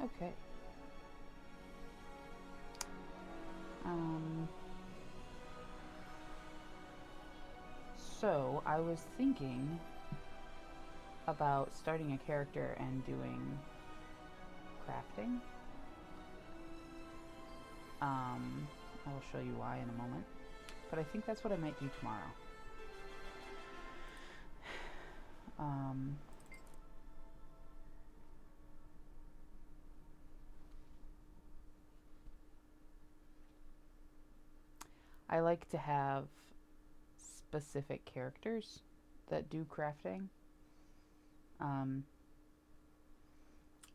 Okay. So I was thinking about starting a character and doing crafting. I will show you why in a moment. But I think that's what I might do tomorrow. Um, I like to have specific characters that do crafting. Um,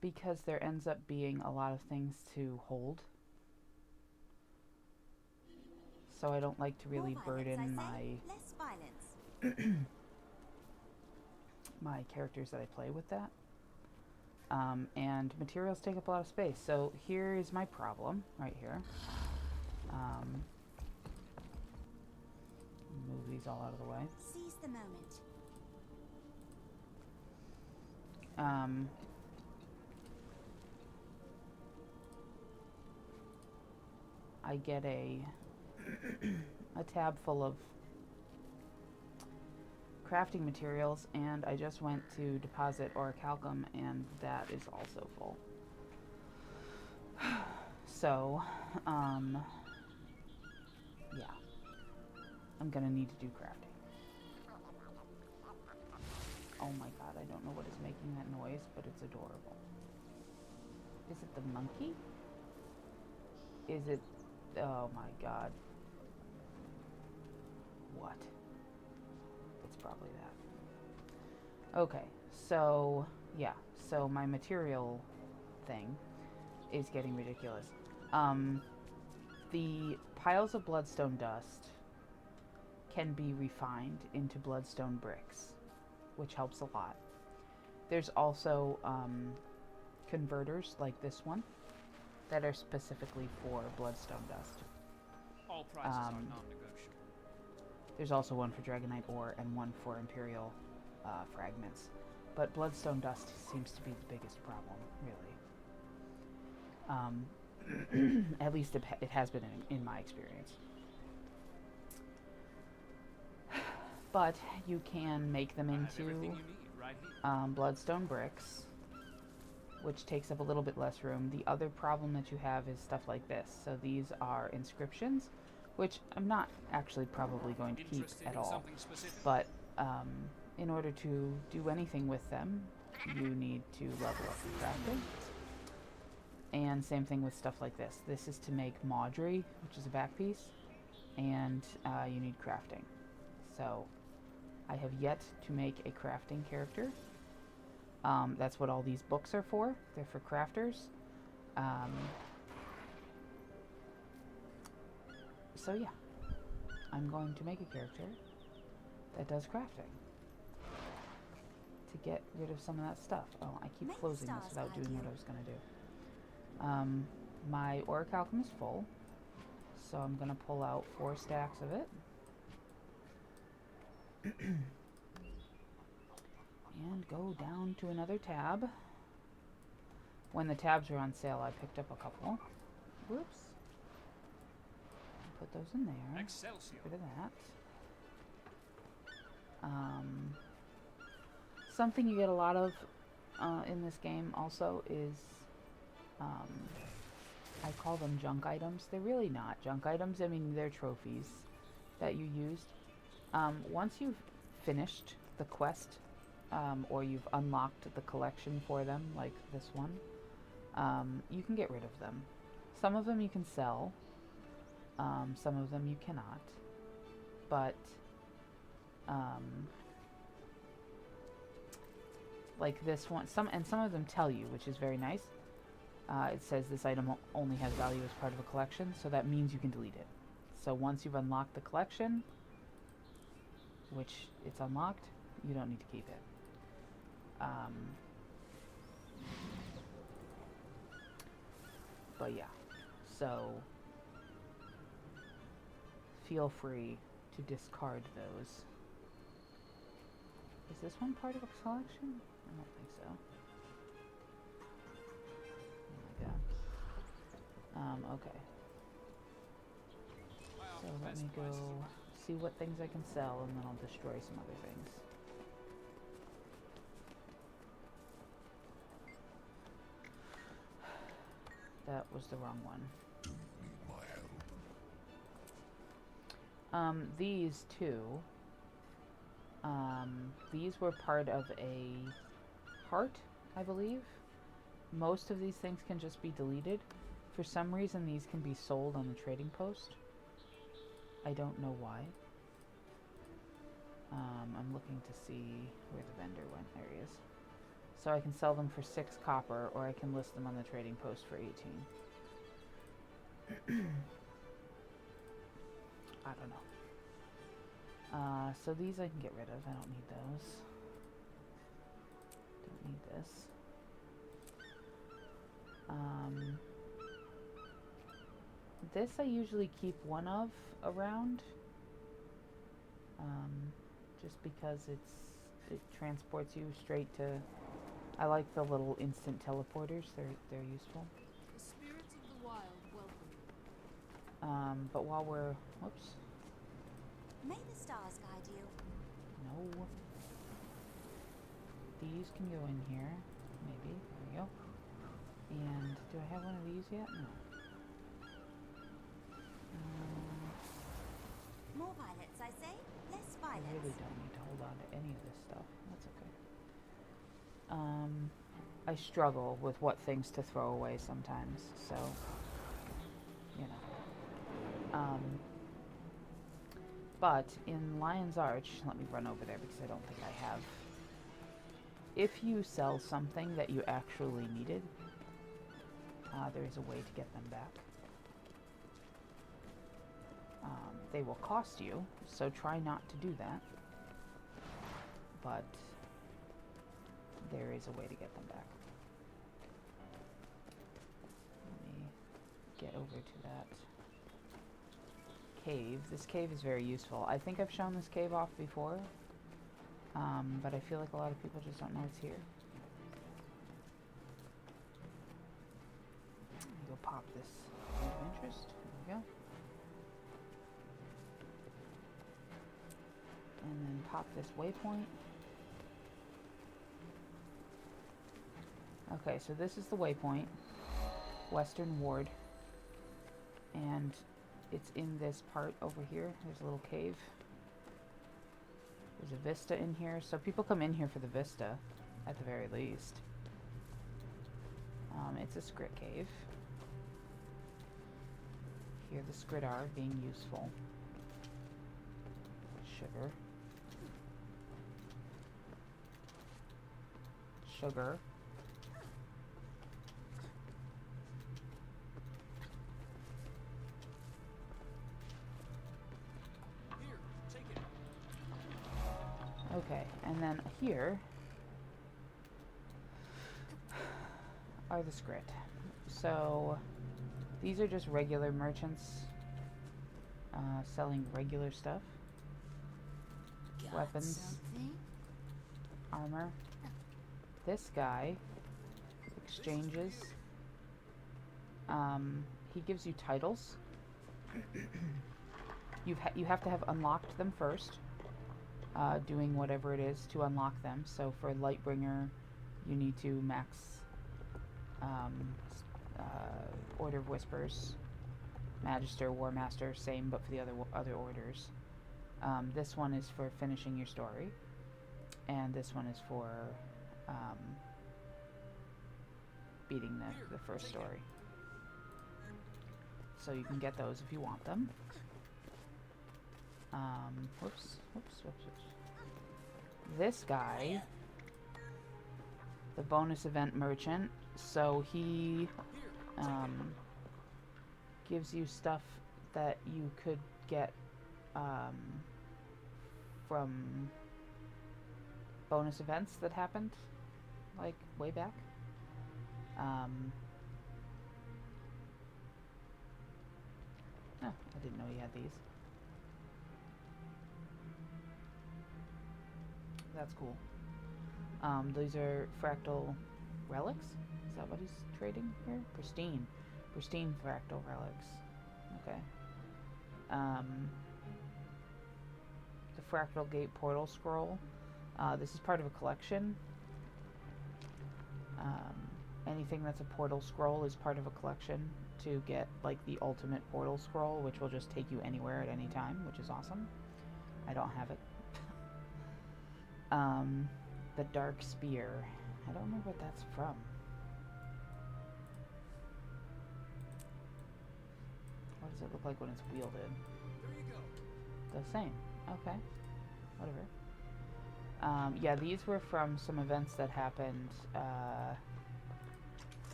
because there ends up being a lot of things to hold. So I don't like to More really violence, I burden say. Less violence. my characters that I play with that. And materials take up a lot of space. So here is my problem right here. Um, move these all out of the way. Seize the moment. Um, I get a a tab full of crafting materials, and I just went to deposit orichalcum, and that is also full. So, yeah, I'm gonna need to do crafting. Oh my god, I don't know what is making that noise, but it's adorable. Is it the monkey? Is it... Oh my god. What? It's probably that. Okay, so, yeah. So my material thing is getting ridiculous. Um, the piles of bloodstone dust can be refined into bloodstone bricks, which helps a lot. There's also converters like this one that are specifically for bloodstone dust. All prices are non-negotiable. There's also one for dragonite ore and one for imperial fragments. But bloodstone dust seems to be the biggest problem, really. At least it has been in my experience. But you can make them into bloodstone bricks, which takes up a little bit less room. The other problem that you have is stuff like this. So these are inscriptions, which I'm not actually probably going to keep at all. But in order to do anything with them, you need to level up your crafting. And same thing with stuff like this. This is to make Maudry, which is a back piece, and you need crafting. So I have yet to make a crafting character. That's what all these books are for. They're for crafters. So yeah, I'm going to make a character that does crafting to get rid of some of that stuff. Oh, I keep closing this without doing what I was going to do. My orichalcum is full, so I'm going to pull out 4 stacks of it. And go down to another tab. When the tabs were on sale, I picked up a couple. Whoops. Put those in there. Excelsior. Get rid of that. Something you get a lot of in this game also is, I call them junk items. They're really not junk items. I mean, they're trophies that you used. Once you've finished the quest, or you've unlocked the collection for them, like this one, you can get rid of them. Some of them you can sell, some of them you cannot, but like this one, some of them tell you, which is very nice. It says this item only has value as part of a collection, so that means you can delete it. So once you've unlocked the collection, which it's unlocked, you don't need to keep it. But yeah, so feel free to discard those. Is this one part of a collection? I don't think so. Okay. So let me go see what things I can sell, and then I'll destroy some other things. That was the wrong one. These two, these were part of a heart, I believe. Most of these things can just be deleted. For some reason, these can be sold on the trading post. I don't know why. I'm looking to see where the vendor went. There he is. So I can sell them for 6 copper, or I can list them on the trading post for 18. I don't know. So these I can get rid of. I don't need those. Don't need this. This I usually keep one of around. Just because it transports you straight to... I like the little instant teleporters. They're useful. The spirits of the wild welcome. But while we're... Whoops. May the stars guide you. No. These can go in here. Maybe. There we go. And do I have one of these yet? No. More violets, I say. Less I violets. really don't need to hold on to any of this stuff. That's okay. I struggle with what things to throw away sometimes, so, you know. But in Lion's Arch, let me run over there because I don't think I have. If you sell something that you actually needed, there is a way to get them back. They will cost you, so try not to do that. But there is a way to get them back. Let me get over to that cave. This cave is very useful. I think I've shown this cave off before, but I feel like a lot of people just don't know it's here. Go pop this point of interest. There we go. And then pop this waypoint. Okay, so this is the waypoint, Western Ward, and it's in this part over here. There's a little cave. There's a vista in here, so people come in here for the vista, at the very least. It's a scrit cave. Here the scrit are being useful. Sugar. Sugar. Here, take it. Okay, and then here are the scrit. So these are just regular merchants selling regular stuff. Got Weapons. something? Armor. This guy exchanges. He gives you titles. You have to have unlocked them first, doing whatever it is to unlock them. So for Lightbringer, you need to max Order of Whispers, Magister, War Master, same, but for the other orders. This one is for finishing your story, and this one is for beating the first story. So you can get those if you want them. Whoops. This guy, the bonus event merchant, so he gives you stuff that you could get from bonus events that happened, like, way back. Oh, I didn't know you had these. That's cool. These are fractal relics. Is that what he's trading here? Pristine. Pristine fractal relics. Okay. The Fractal Gate Portal Scroll. This is part of a collection. Anything that's a portal scroll is part of a collection to get like the ultimate portal scroll, which will just take you anywhere at any time, which is awesome. I don't have it. The Dark Spear. I don't know what that's from. What does it look like when it's wielded? There you go. The same. Okay. Whatever. Yeah, these were from some events that happened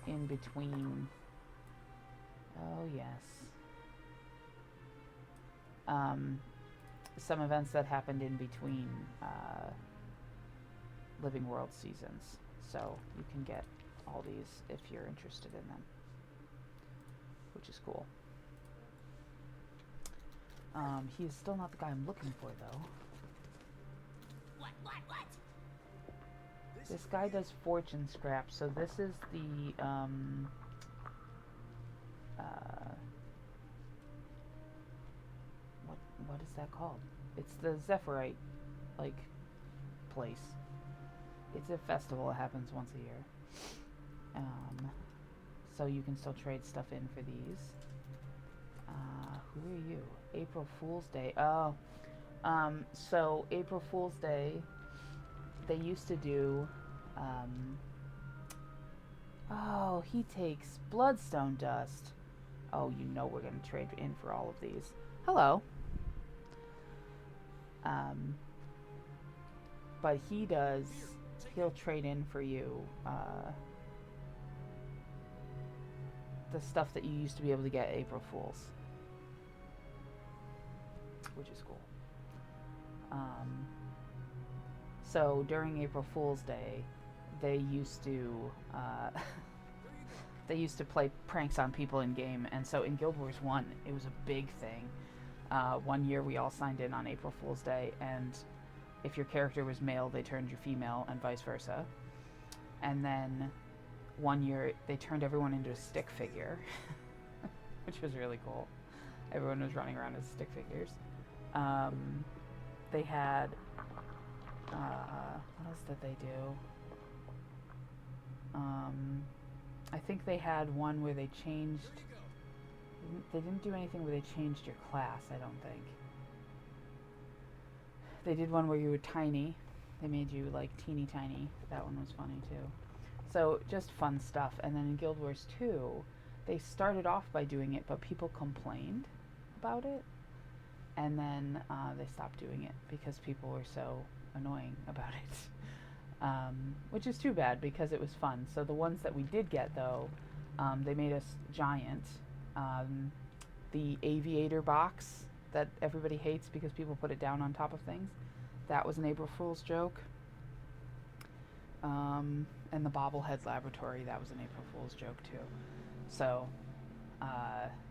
in between. Oh, yes. Some events that happened in between Living World seasons. So you can get all these if you're interested in them, which is cool. He is still not the guy I'm looking for, though. What? This guy does fortune scraps, so this is the, what is that called? It's the Zephyrite, like, place. It's a festival that happens once a year. So you can still trade stuff in for these. Who are you? April Fool's Day. Oh. So April Fool's Day, they used to do, oh, he takes bloodstone dust. Oh, you know we're going to trade in for all of these. Hello. But he'll trade in for you, the stuff that you used to be able to get April Fools. Which is cool. So during April Fool's Day, they used to play pranks on people in game, and so in Guild Wars 1, it was a big thing. One year we all signed in on April Fool's Day, and if your character was male, they turned you female, and vice versa. And then one year they turned everyone into a stick figure, which was really cool. Everyone was running around as stick figures. They had, what else did they do? I think they had one where they changed, they didn't do anything where they changed your class, I don't think. They did one where you were tiny. They made you like teeny tiny. That one was funny too. So just fun stuff. And then in Guild Wars 2, they started off by doing it, but people complained about it. And then they stopped doing it because people were so annoying about it. Which is too bad because it was fun. So the ones that we did get, though, they made us giant. The aviator box that everybody hates because people put it down on top of things, that was an April Fool's joke. And the bobblehead laboratory, that was an April Fool's joke too. So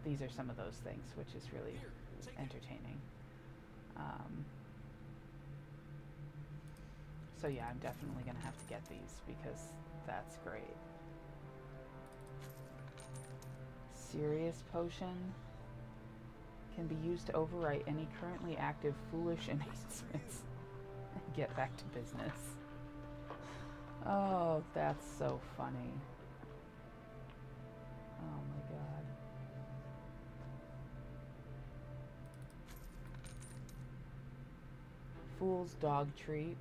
these are some of those things, which is really entertaining. So yeah, I'm definitely gonna have to get these because that's great. Serious Potion can be used to overwrite any currently active foolish enhancements and get back to business. Oh, that's so funny. Oh my god. Fool's Dog Treat.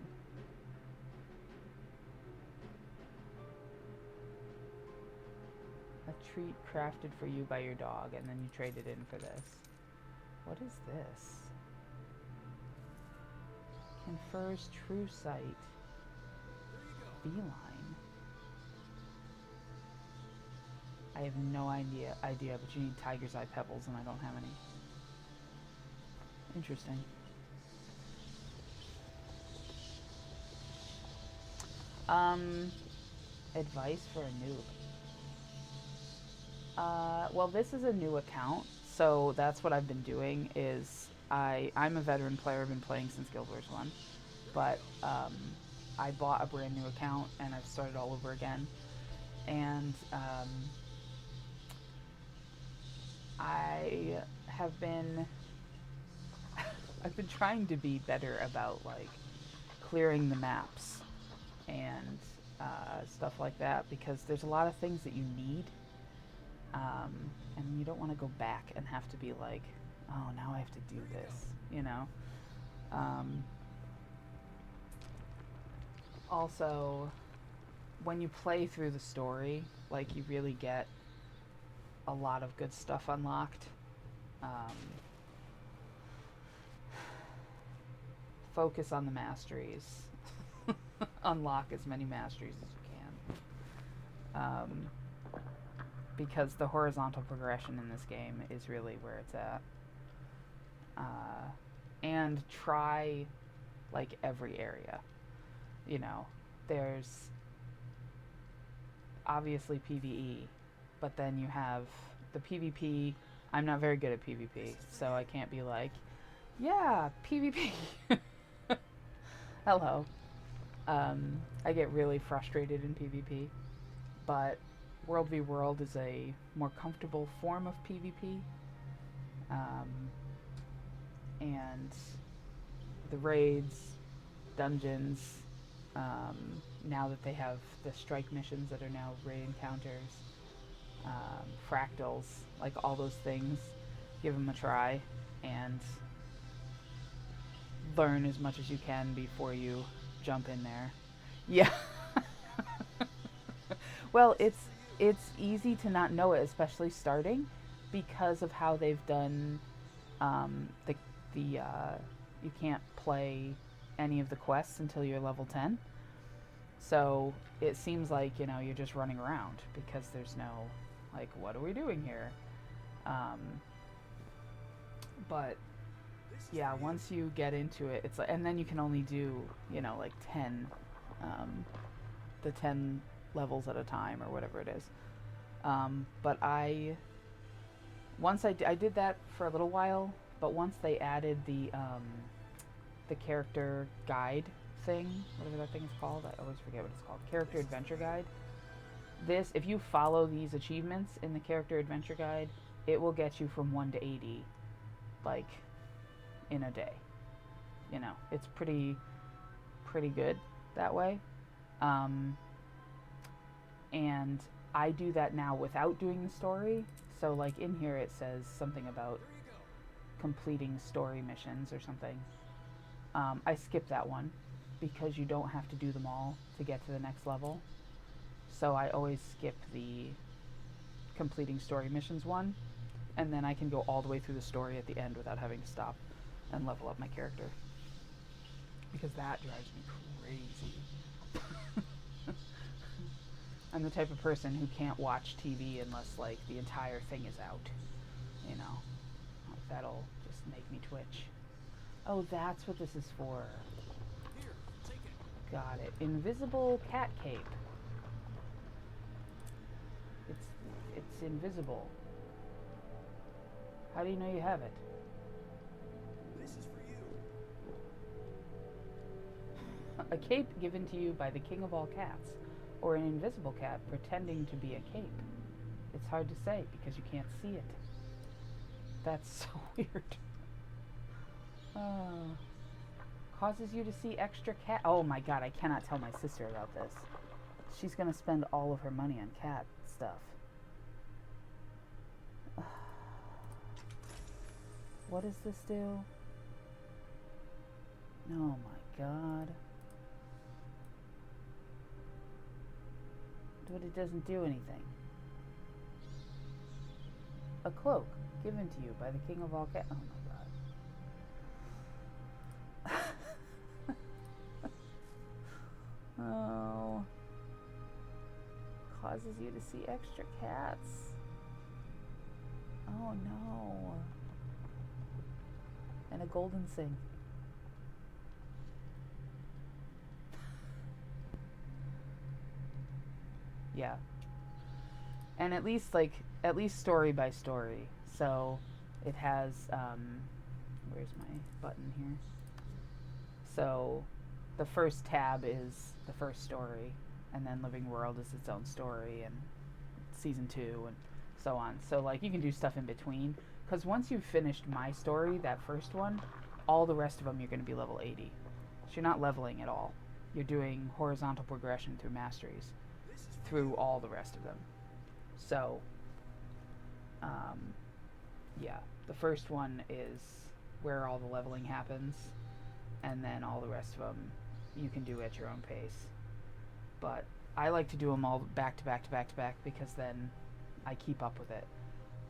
A treat crafted for you by your dog, and then you trade it in for this. What is this? Confers true sight. Feline. I have no idea, but you need tiger's eye pebbles, and I don't have any. Interesting. Advice for a noob. Well, this is a new account, so that's what I've been doing. Is I'm a veteran player. I've been playing since Guild Wars 1, but I bought a brand new account and I've started all over again. And I have been I've been trying to be better about like clearing the maps and stuff like that, because there's a lot of things that you need, and you don't want to go back and have to be like, oh, now I have to do this, you know. Also, when you play through the story, like, you really get a lot of good stuff unlocked. Focus on the masteries. Unlock as many masteries as you can. Because the horizontal progression in this game is really where it's at. And try, like, every area. You know, there's obviously PvE, but then you have the PvP. I'm not very good at PvP, so I can't be like, yeah, PvP. Hello. I get really frustrated in PvP, but World v World is a more comfortable form of PvP. And the raids, dungeons, now that they have the strike missions that are now raid encounters, fractals, like all those things, give them a try and learn as much as you can before you jump in there. Yeah. Well, it's easy to not know it, especially starting, because of how they've done you can't play any of the quests until you're level 10. So it seems like, you know, you're just running around because there's no, like, what are we doing here? But yeah, once you get into it, it's like, and then you can only do, you know, like 10, the 10 levels at a time or whatever it is. But I did that for a little while, but once they added the character guide thing, whatever that thing is called, I always forget what it's called, character adventure guide. This, if you follow these achievements in the character adventure guide, it will get you from 1 to 80, like, in a day. You know, it's pretty good that way. And I do that now without doing the story. So, like, in here it says something about completing story missions or something. I skip that one because you don't have to do them all to get to the next level. So I always skip the completing story missions one, and then I can go all the way through the story at the end without having to stop and level up my character. Because that drives me crazy. I'm the type of person who can't watch TV unless, like, the entire thing is out. You know? That'll just make me twitch. Oh, that's what this is for. Here, take it. Got it. Invisible cat cape. It's invisible. How do you know you have it? This is for you. A cape given to you by the king of all cats, or an invisible cat pretending to be a cape. It's hard to say because you can't see it. That's so weird. Causes you to see extra cat. Oh my god, I cannot tell my sister about this. She's gonna spend all of her money on cat stuff. What does this do? Oh my god. But it doesn't do anything. A cloak given to you by the king of all cats. Oh my god. Oh. Causes you to see extra cats. Oh no. And a golden sing. Yeah. And at least story by story. So it has, where's my button here? So the first tab is the first story, and then Living World is its own story, and season 2, and so on. So like you can do stuff in between. Because once you've finished my story, that first one, all the rest of them you're going to be level 80. So you're not leveling at all. You're doing horizontal progression through masteries through all the rest of them. So, yeah, the first one is where all the leveling happens, and then all the rest of them you can do at your own pace. But I like to do them all back to back to back to back because then I keep up with it.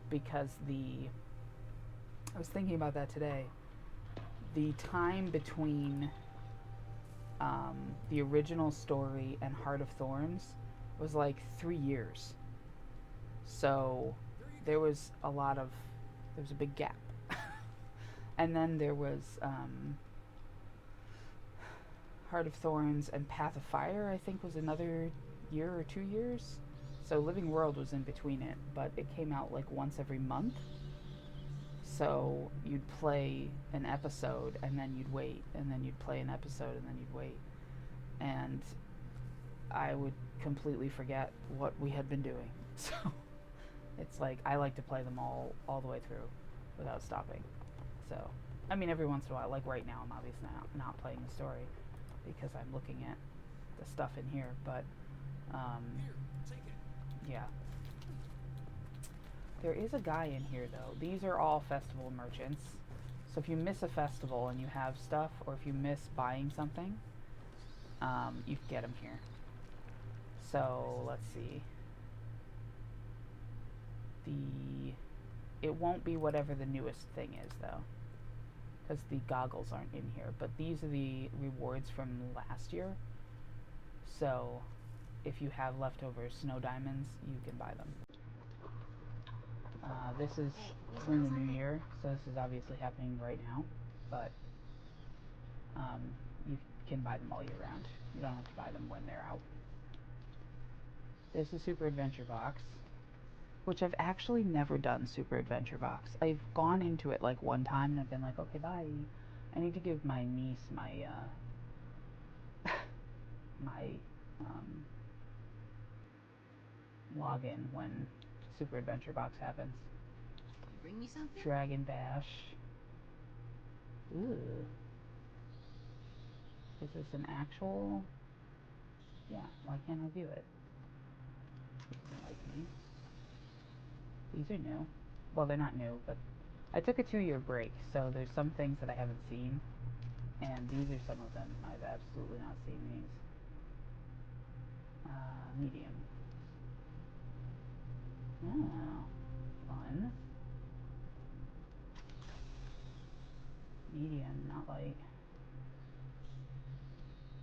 Because I was thinking about that today. The time between the original story and Heart of Thorns was like 3 years. So there was a big gap. And then there was Heart of Thorns and Path of Fire, I think, was another year or 2 years. So Living World was in between it, but it came out like once every month. So you'd play an episode and then you'd wait, and then you'd play an episode and then you'd wait. And I would completely forget what we had been doing. So it's like I like to play them all the way through without stopping. So, I mean, every once in a while, like right now, I'm obviously not playing the story because I'm looking at the stuff in here, but Here, take it. yeah. There is a guy in here, though. These are all festival merchants. So if you miss a festival and you have stuff, or if you miss buying something, you can get them here. So, let's see. It won't be whatever the newest thing is, though. Because the goggles aren't in here. But these are the rewards from last year. So, if you have leftover snow diamonds, you can buy them. This is in the new year, so this is obviously happening right now, but you can buy them all year round. You don't have to buy them when they're out. This is Super Adventure Box, which I've actually never done Super Adventure Box. I've gone into it like one time and I've been like, okay, bye. I need to give my niece my, my, login when Super Adventure Box happens. You bring me something? Dragon Bash. Ooh. Is this an actual? Yeah, why can't I view it? It doesn't like me. These are new. Well, they're not new, but I took a 2-year break, so there's some things that I haven't seen, and these are some of them. I've absolutely not seen these. Medium. Oh, fun. Medium, not light.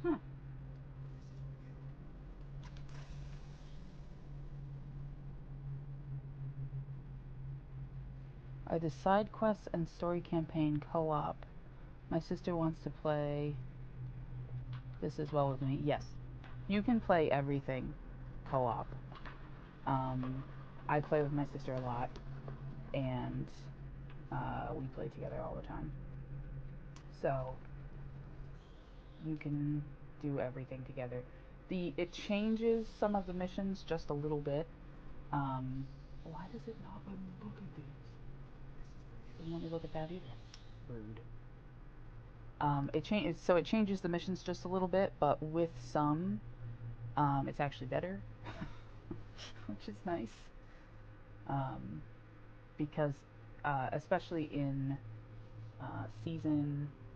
Huh. Are the side quests and story campaign co-op? My sister wants to play this as well with me. Yes. You can play everything co-op. I play with my sister a lot, and we play together all the time. So you can do everything together. It changes some of the missions just a little bit. Why does it not let me look at these? Doesn't let me look at that either. Rude. It changes the missions just a little bit, but with some, it's actually better, which is nice. Because especially in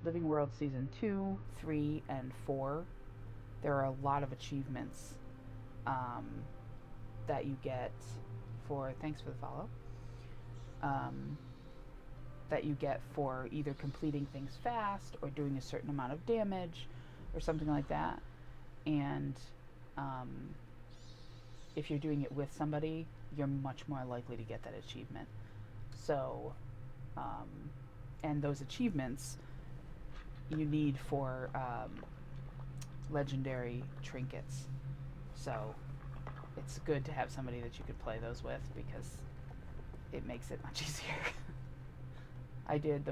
Living World Season 2, 3, and 4, there are a lot of achievements that you get for, thanks for the follow, that you get for either completing things fast or doing a certain amount of damage or something like that. And if you're doing it with somebody, you're much more likely to get that achievement. So, and those achievements you need for legendary trinkets. So it's good to have somebody that you could play those with because it makes it much easier. I did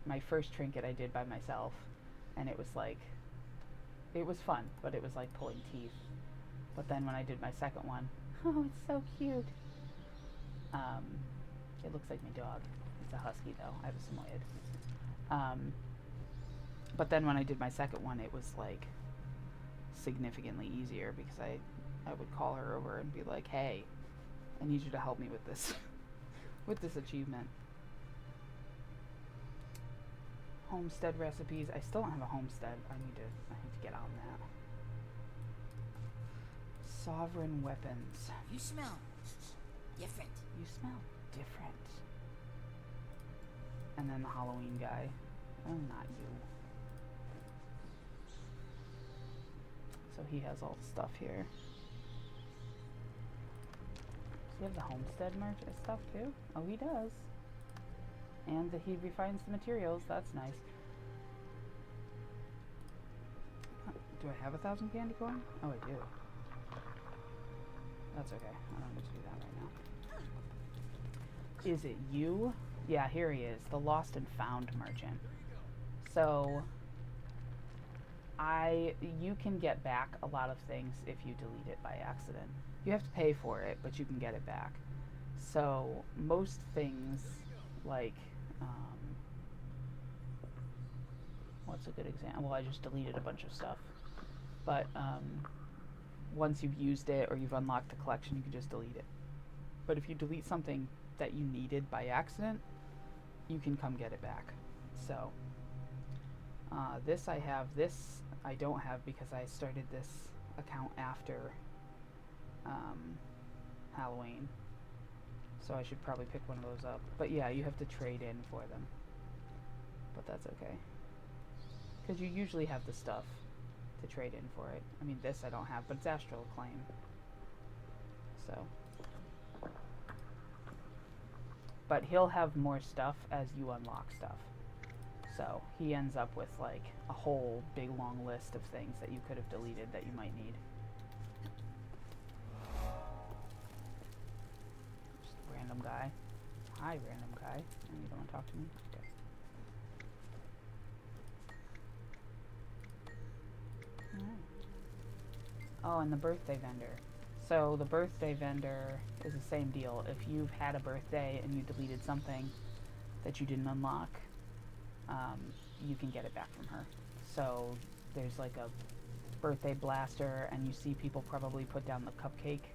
my first trinket I did by myself, and it was fun, but it was like pulling teeth. But then when I did my second one, oh, it's so cute. Um, it looks like my dog. It's a husky though. I have a Samoyed. But then when I did my second one, it was like significantly easier because I would call her over and be like, "Hey, I need you to help me with this, with this achievement." Homestead recipes. I still don't have a homestead. I need to get on that. Sovereign weapons. You smell different. You smell different. And then the Halloween guy. Oh, not you. So he has all the stuff here. Does he have the homestead merch stuff too? Oh, he does. And he refines the materials. That's nice. Do I have 1,000 candy corn? Oh, I do. That's okay. I don't need to do that right now. Is it you? Yeah, here he is. The lost and found merchant. So, you can get back a lot of things if you delete it by accident. You have to pay for it, but you can get it back. So, most things, like, what's a good example? Well, I just deleted a bunch of stuff. But, once you've used it or you've unlocked the collection, you can just delete it. But if you delete something that you needed by accident, you can come get it back. So, this I have. This I don't have because I started this account after Halloween. So I should probably pick one of those up. But yeah, you have to trade in for them. But that's okay. Because you usually have the stuff to trade in for it. I mean, this I don't have, but it's Astral Acclaim. So. But he'll have more stuff as you unlock stuff. So he ends up with like a whole big long list of things that you could have deleted that you might need. Just a random guy. Hi, random guy. And you don't want to talk to me? Okay. Alright. Oh, and the birthday vendor. So the birthday vendor is the same deal. If you've had a birthday and you deleted something that you didn't unlock, you can get it back from her. So there's like a birthday blaster, and you see people probably put down the cupcake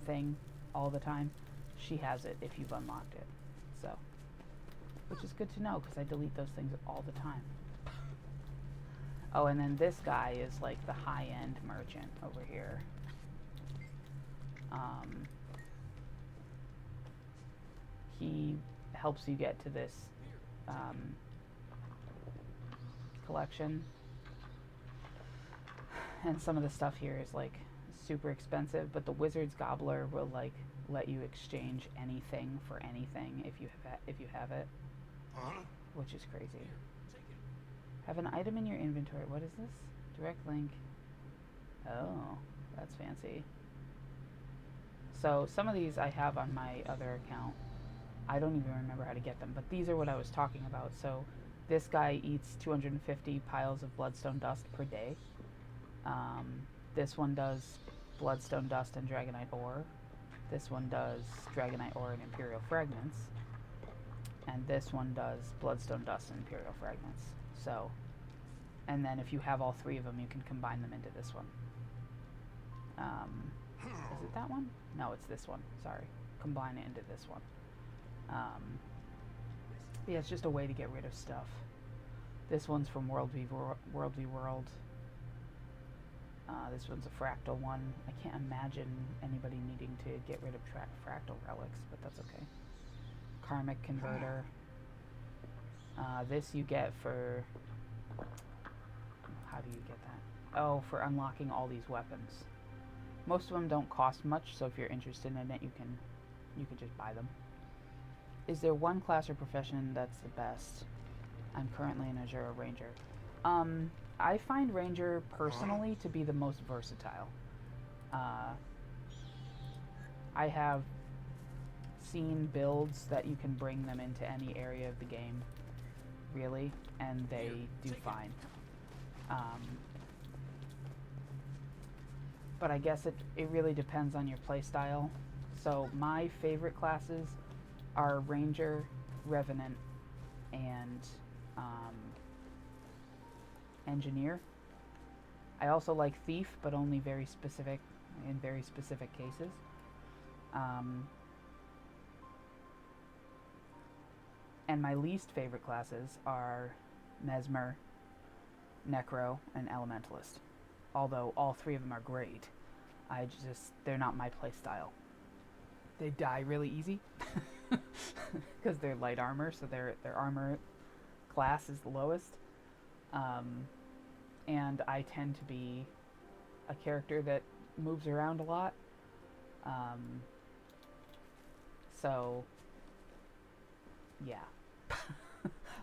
thing all the time. She has it if you've unlocked it. So, which is good to know because I delete those things all the time. Oh, and then this guy is like the high-end merchant over here. He helps you get to this collection. And some of the stuff here is like super expensive, but the Wizard's Gobbler will like let you exchange anything for anything if you have it, which is crazy. Have an item in your inventory. What is this? Direct link. Oh, that's fancy. So some of these I have on my other account. I don't even remember how to get them, but these are what I was talking about. So this guy eats 250 piles of bloodstone dust per day. This one does bloodstone dust and dragonite ore. This one does dragonite ore and imperial fragments. And this one does bloodstone dust and imperial fragments. So, and then if you have all three of them, you can combine them into this one. Is it that one? No, it's this one. Sorry. Combine it into this one. Yeah, it's just a way to get rid of stuff. This one's from World v World. This one's a fractal one. I can't imagine anybody needing to get rid of fractal relics, but that's okay. Karmic Converter. This you get for... How do you get that? Oh, for unlocking all these weapons. Most of them don't cost much, so if you're interested in it, you can just buy them. Is there one class or profession that's the best? I'm currently an Azure Ranger. I find Ranger personally to be the most versatile. I have seen builds that you can bring them into any area of the game, really, and they do fine. but I guess it really depends on your playstyle. So my favorite classes are Ranger, Revenant, and um, Engineer. I also like Thief, but only very specific in very specific cases. Um, and my least favorite classes are Mesmer, Necro, and Elementalist. Although all three of them are great, they're not my playstyle. They die really easy because they're light armor, so their armor class is the lowest. Um, and I tend to be a character that moves around a lot. Um, so, yeah.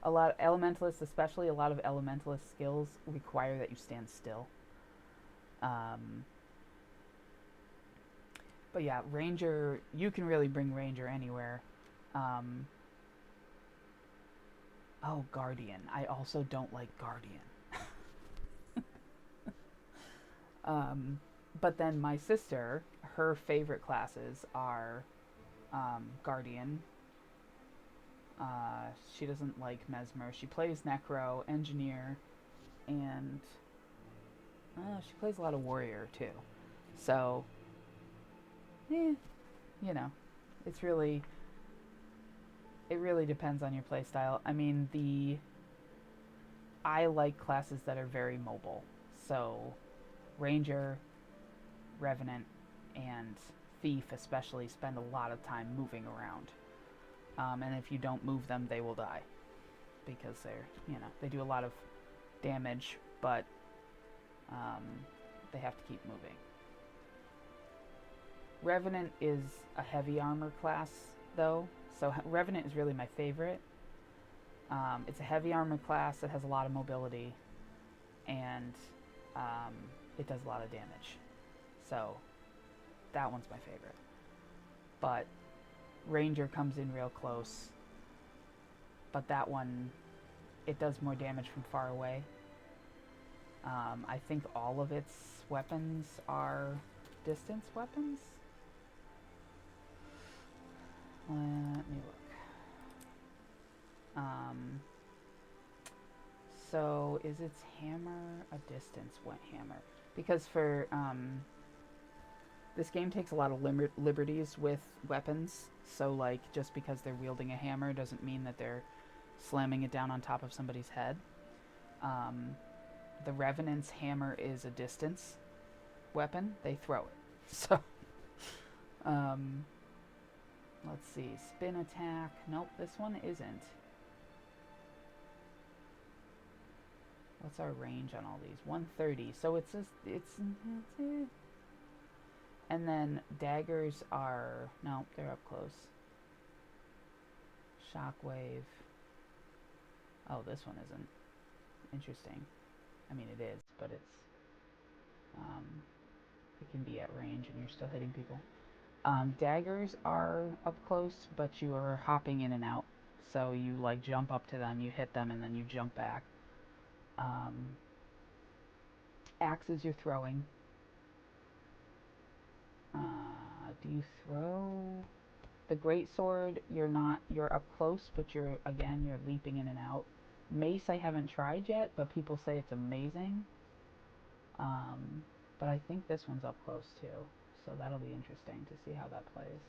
A lot of elementalists, especially a lot of elementalist skills, require that you stand still. Um, but yeah, Ranger, you can really bring Ranger anywhere. Um, oh, Guardian. I also don't like Guardian. But then my sister, her favorite classes are Guardian. She doesn't like Mesmer. She plays Necro, Engineer, and she plays a lot of Warrior too. So, you know, it's really it really depends on your playstyle. I mean, I like classes that are very mobile. So, Ranger, Revenant, and Thief especially spend a lot of time moving around. And if you don't move them, they will die because they do a lot of damage, but um, they have to keep moving. Revenant is a heavy armor class, though, so Revenant is really my favorite. It's a heavy armor class that has a lot of mobility, and it does a lot of damage. So that one's my favorite. But Ranger comes in real close, but that one, it does more damage from far away. I think all of its weapons are distance weapons. Let me look. So is its hammer a distance hammer? Because for this game takes a lot of liberties with weapons. So like just because they're wielding a hammer doesn't mean that they're slamming it down on top of somebody's head. The Revenant's hammer is a distance weapon. They throw it. So, let's see. Spin attack. Nope, this one isn't. What's our range on all these? 130. So it's and then daggers are, no, they're up close. Shockwave. Oh, this one isn't. Interesting. I mean, it is, but it can be at range and you're still hitting people. Daggers are up close, but you are hopping in and out. So you like jump up to them, you hit them, and then you jump back. Axes you're throwing. Do you throw the great sword? You're up close, but you're leaping in and out. Mace I haven't tried yet, but people say it's amazing. But I think this one's up close too, so that'll be interesting to see how that plays.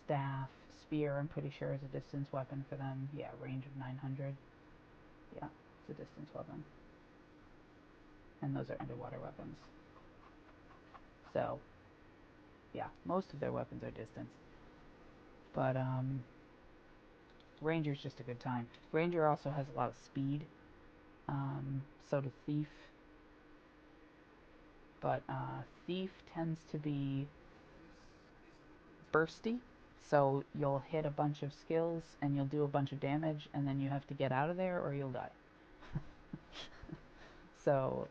Staff, spear, I'm pretty sure is a distance weapon for them. Yeah, range of 900. Yeah, it's a distance weapon. And those are underwater weapons. So, yeah, most of their weapons are distance. But, Ranger's just a good time. Ranger also has a lot of speed. So does Thief. But, Thief tends to be bursty. So you'll hit a bunch of skills and you'll do a bunch of damage and then you have to get out of there or you'll die. So,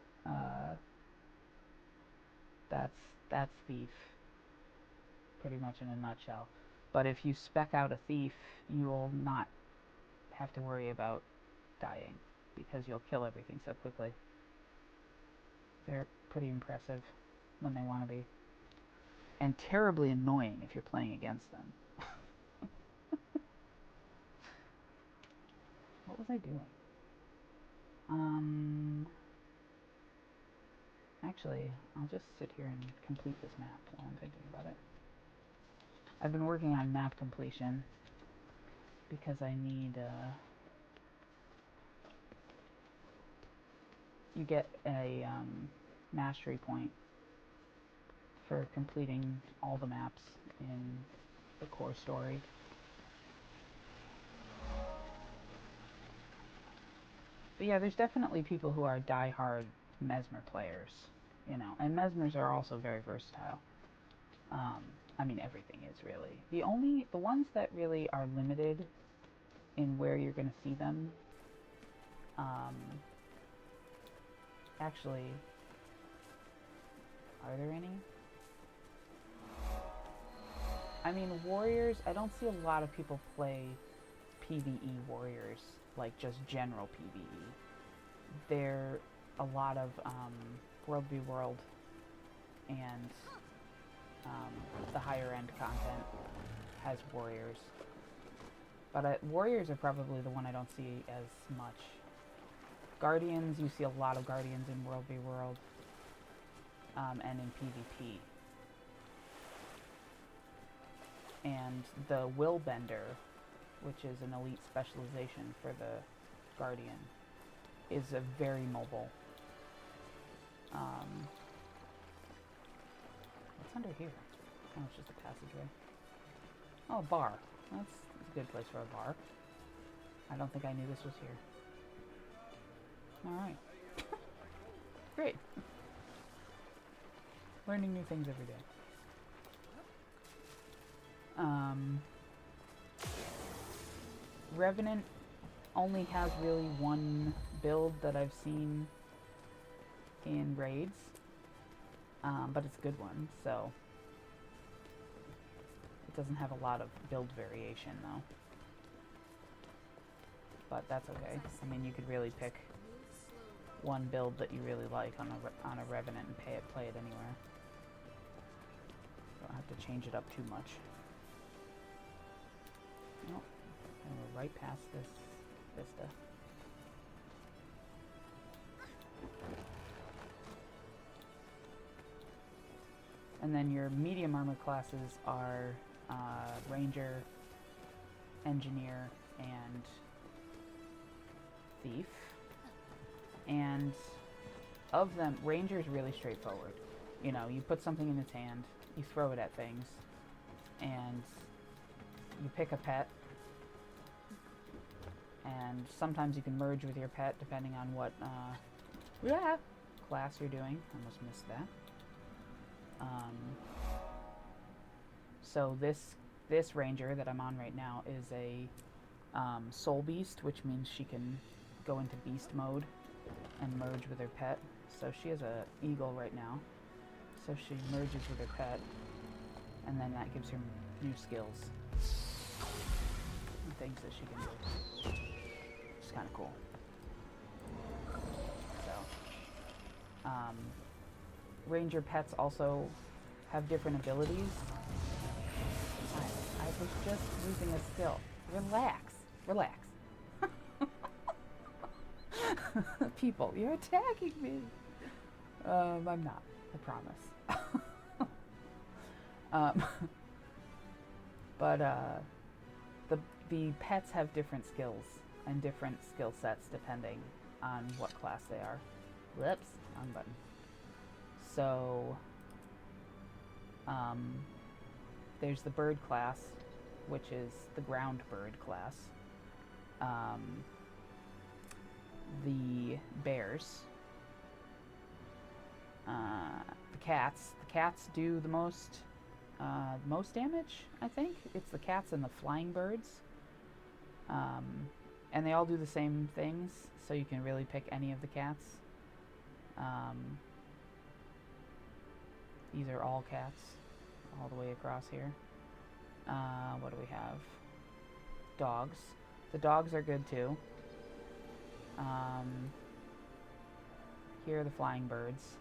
that's Thief, pretty much in a nutshell. But if you spec out a Thief, you will not have to worry about dying because you'll kill everything so quickly. They're pretty impressive when they want to be. And terribly annoying if you're playing against them. What was I doing? Actually, I'll just sit here and complete this map while I'm thinking about it. I've been working on map completion because I need, you get a, mastery point for completing all the maps in the core story. But yeah, there's definitely people who are die-hard Mesmer players, you know, and Mesmers are also very versatile. I mean, everything is really. The ones that really are limited in where you're going to see them, actually, are there any? I mean, warriors, I don't see a lot of people play PvE warriors, like just general PvE. There a lot of World v World and the higher end content has warriors. But warriors are probably the one I don't see as much. Guardians, you see a lot of Guardians in World v World and in PvP. And the Willbender, which is an elite specialization for the Guardian, is a very mobile. What's under here? Oh, it's just a passageway. Oh, a bar. That's a good place for a bar. I don't think I knew this was here. Alright. Great. Learning new things every day. Revenant only has really one build that I've seen in raids, but it's a good one, so it doesn't have a lot of build variation though. But that's okay. I mean, you could really pick one build that you really like on a Revenant and play it anywhere. Don't have to change it up too much. Nope. And we're right past this vista. And then your medium armor classes are Ranger, Engineer, and Thief. And of them, Ranger's really straightforward. You know, you put something in its hand, you throw it at things, and you pick a pet, and sometimes you can merge with your pet depending on what class you're doing. Almost missed that. So this ranger that I'm on right now is a soul beast, which means she can go into beast mode and merge with her pet. So she has a eagle right now. So she merges with her pet, and then that gives her new skills and things that she can do. It's kind of cool. So, ranger pets also have different abilities. I was just using a skill. Relax. Relax. People, you're attacking me. I'm not. I promise. But the pets have different skills and different skill sets depending on what class they are. Whoops, wrong button. So there's the bird class, which is the ground bird class. The bears. The cats. The cats do the most damage, I think. It's the cats and the flying birds. And they all do the same things, so you can really pick any of the cats. These are all cats, all the way across here. What do we have? Dogs. The dogs are good too. Here are the flying birds.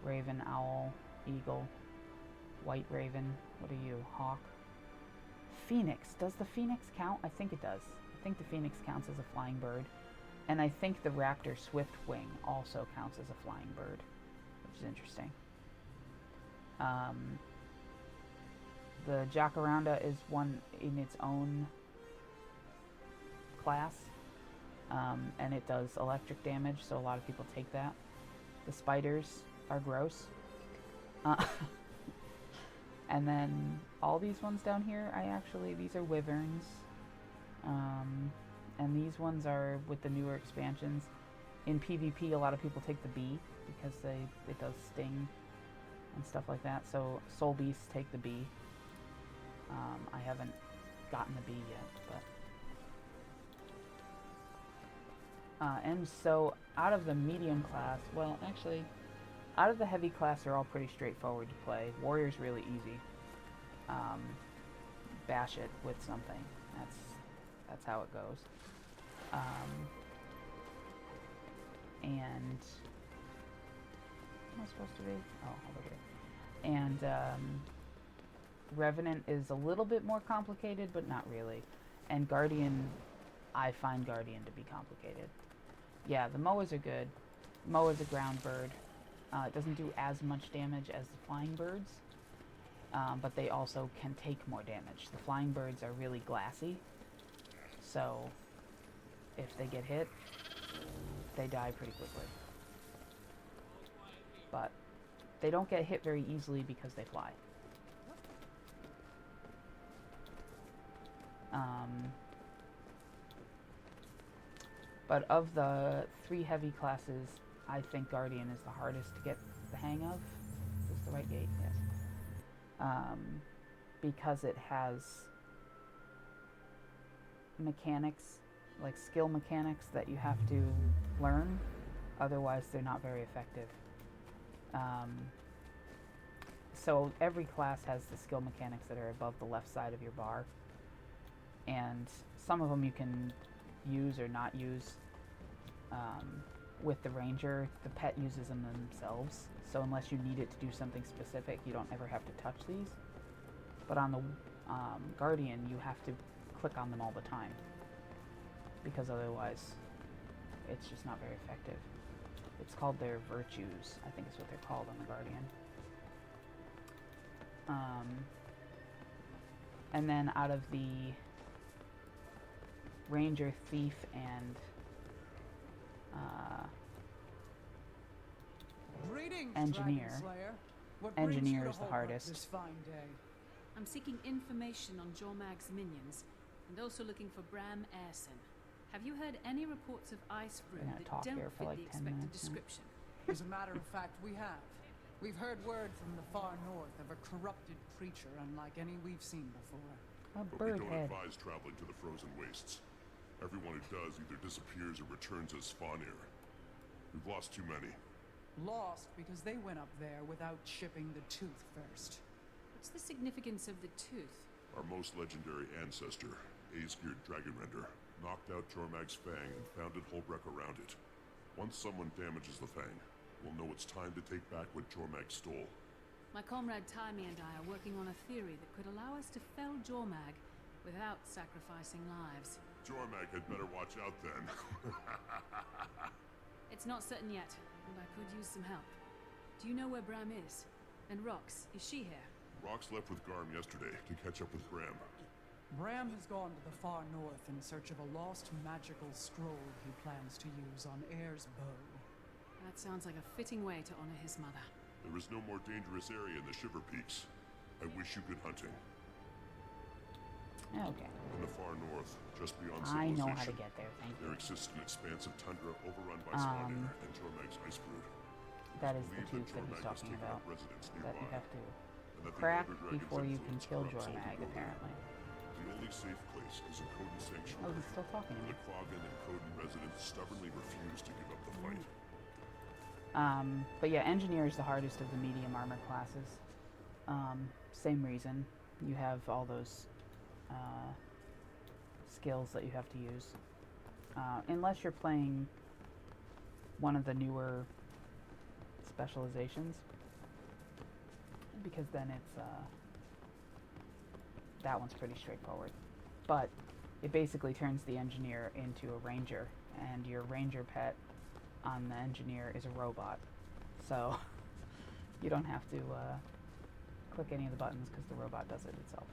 Raven, owl, eagle, white raven. What are you? Hawk. Phoenix. Does the phoenix count? I think it does. I think the phoenix counts as a flying bird. And I think the raptor swift wing also counts as a flying bird, which is interesting. The jacaranda is one in its own class, and it does electric damage, so a lot of people take that. The spiders are gross. And then all these ones down here, these are wyverns. And these ones are with the newer expansions. In PvP, a lot of people take the bee because it does sting and stuff like that. So soul beasts take the bee. I haven't gotten the bee yet, but and so out of the medium class, well, actually, out of the heavy class, they're all pretty straightforward to play. Warrior's really easy. Bash it with something. That's how it goes. And what am I supposed to be? Oh, over here. And Revenant is a little bit more complicated, but not really. And Guardian, I find Guardian to be complicated. Yeah, the Moas are good. Moa's a ground bird. It doesn't do as much damage as the flying birds, but they also can take more damage. The flying birds are really glassy, so if they get hit, they die pretty quickly. But they don't get hit very easily because they fly. But of the 3 heavy classes, I think Guardian is the hardest to get the hang of. Is this the right gate? Yes. Because it has mechanics, like skill mechanics, that you have to learn. Otherwise, they're not very effective. So every class has the skill mechanics that are above the left side of your bar. And some of them you can use or not use. With the ranger, the pet uses them themselves, so unless you need it to do something specific, you don't ever have to touch these. But on the Guardian, you have to click on them all the time, because otherwise it's just not very effective. It's called their virtues, I think is what they're called on the Guardian. And then out of the Ranger, Thief, and Engineer. Engineer is the hardest. This fine day? I'm seeking information on Jormag's minions, and also looking for Bram Airson. Have you heard any reports of Ice Brood gonna that talk don't here for fit like the 10 expected minutes, yeah. description? As a matter of fact, we have. We've heard word from the far north of a corrupted creature unlike any we've seen before. A But bird we don't head. advise traveling to the frozen wastes. Everyone who does either disappears or returns as Svanir. We've lost too many. Lost because they went up there without shipping the tooth first. What's the significance of the tooth? Our most legendary ancestor, Aesgeir Dragonrender, knocked out Jormag's fang and founded Holbreck around it. Once someone damages the fang, we'll know it's time to take back what Jormag stole. My comrade Taimi and I are working on a theory that could allow us to fell Jormag without sacrificing lives. Jormag had better watch out then. It's not certain yet, but I could use some help. Do you know where Bram is? And Rox, is she here? Rox left with Garm yesterday to catch up with Bram. Bram has gone to the far north in search of a lost magical scroll he plans to use on Air's bow. That sounds like a fitting way to honor his mother. There is no more dangerous area in the Shiver Peaks. I wish you good hunting. Okay. In the far north, just beyond I civilization, know how to get there, thank you. there exists an expanse of tundra overrun by Svanir and Jormag's Ice Brood. That is the Believed tooth that he's Jormag has talking taken about. up residence That you nearby, have to and that the crack elder dragon's before you can influence kill corrupts all who Jormag, go there. apparently. The only safe place is a Coden Oh, sanctuary. he's still talking to me. The Quaggan and Coden residents stubbornly refuse to give up the fight. But yeah, Engineer is the hardest of the medium armor classes. Same reason. You have all those skills that you have to use. Unless you're playing one of the newer specializations, because then it's that one's pretty straightforward. But it basically turns the engineer into a ranger, and your ranger pet on the engineer is a robot. So you don't have to click any of the buttons because the robot does it itself.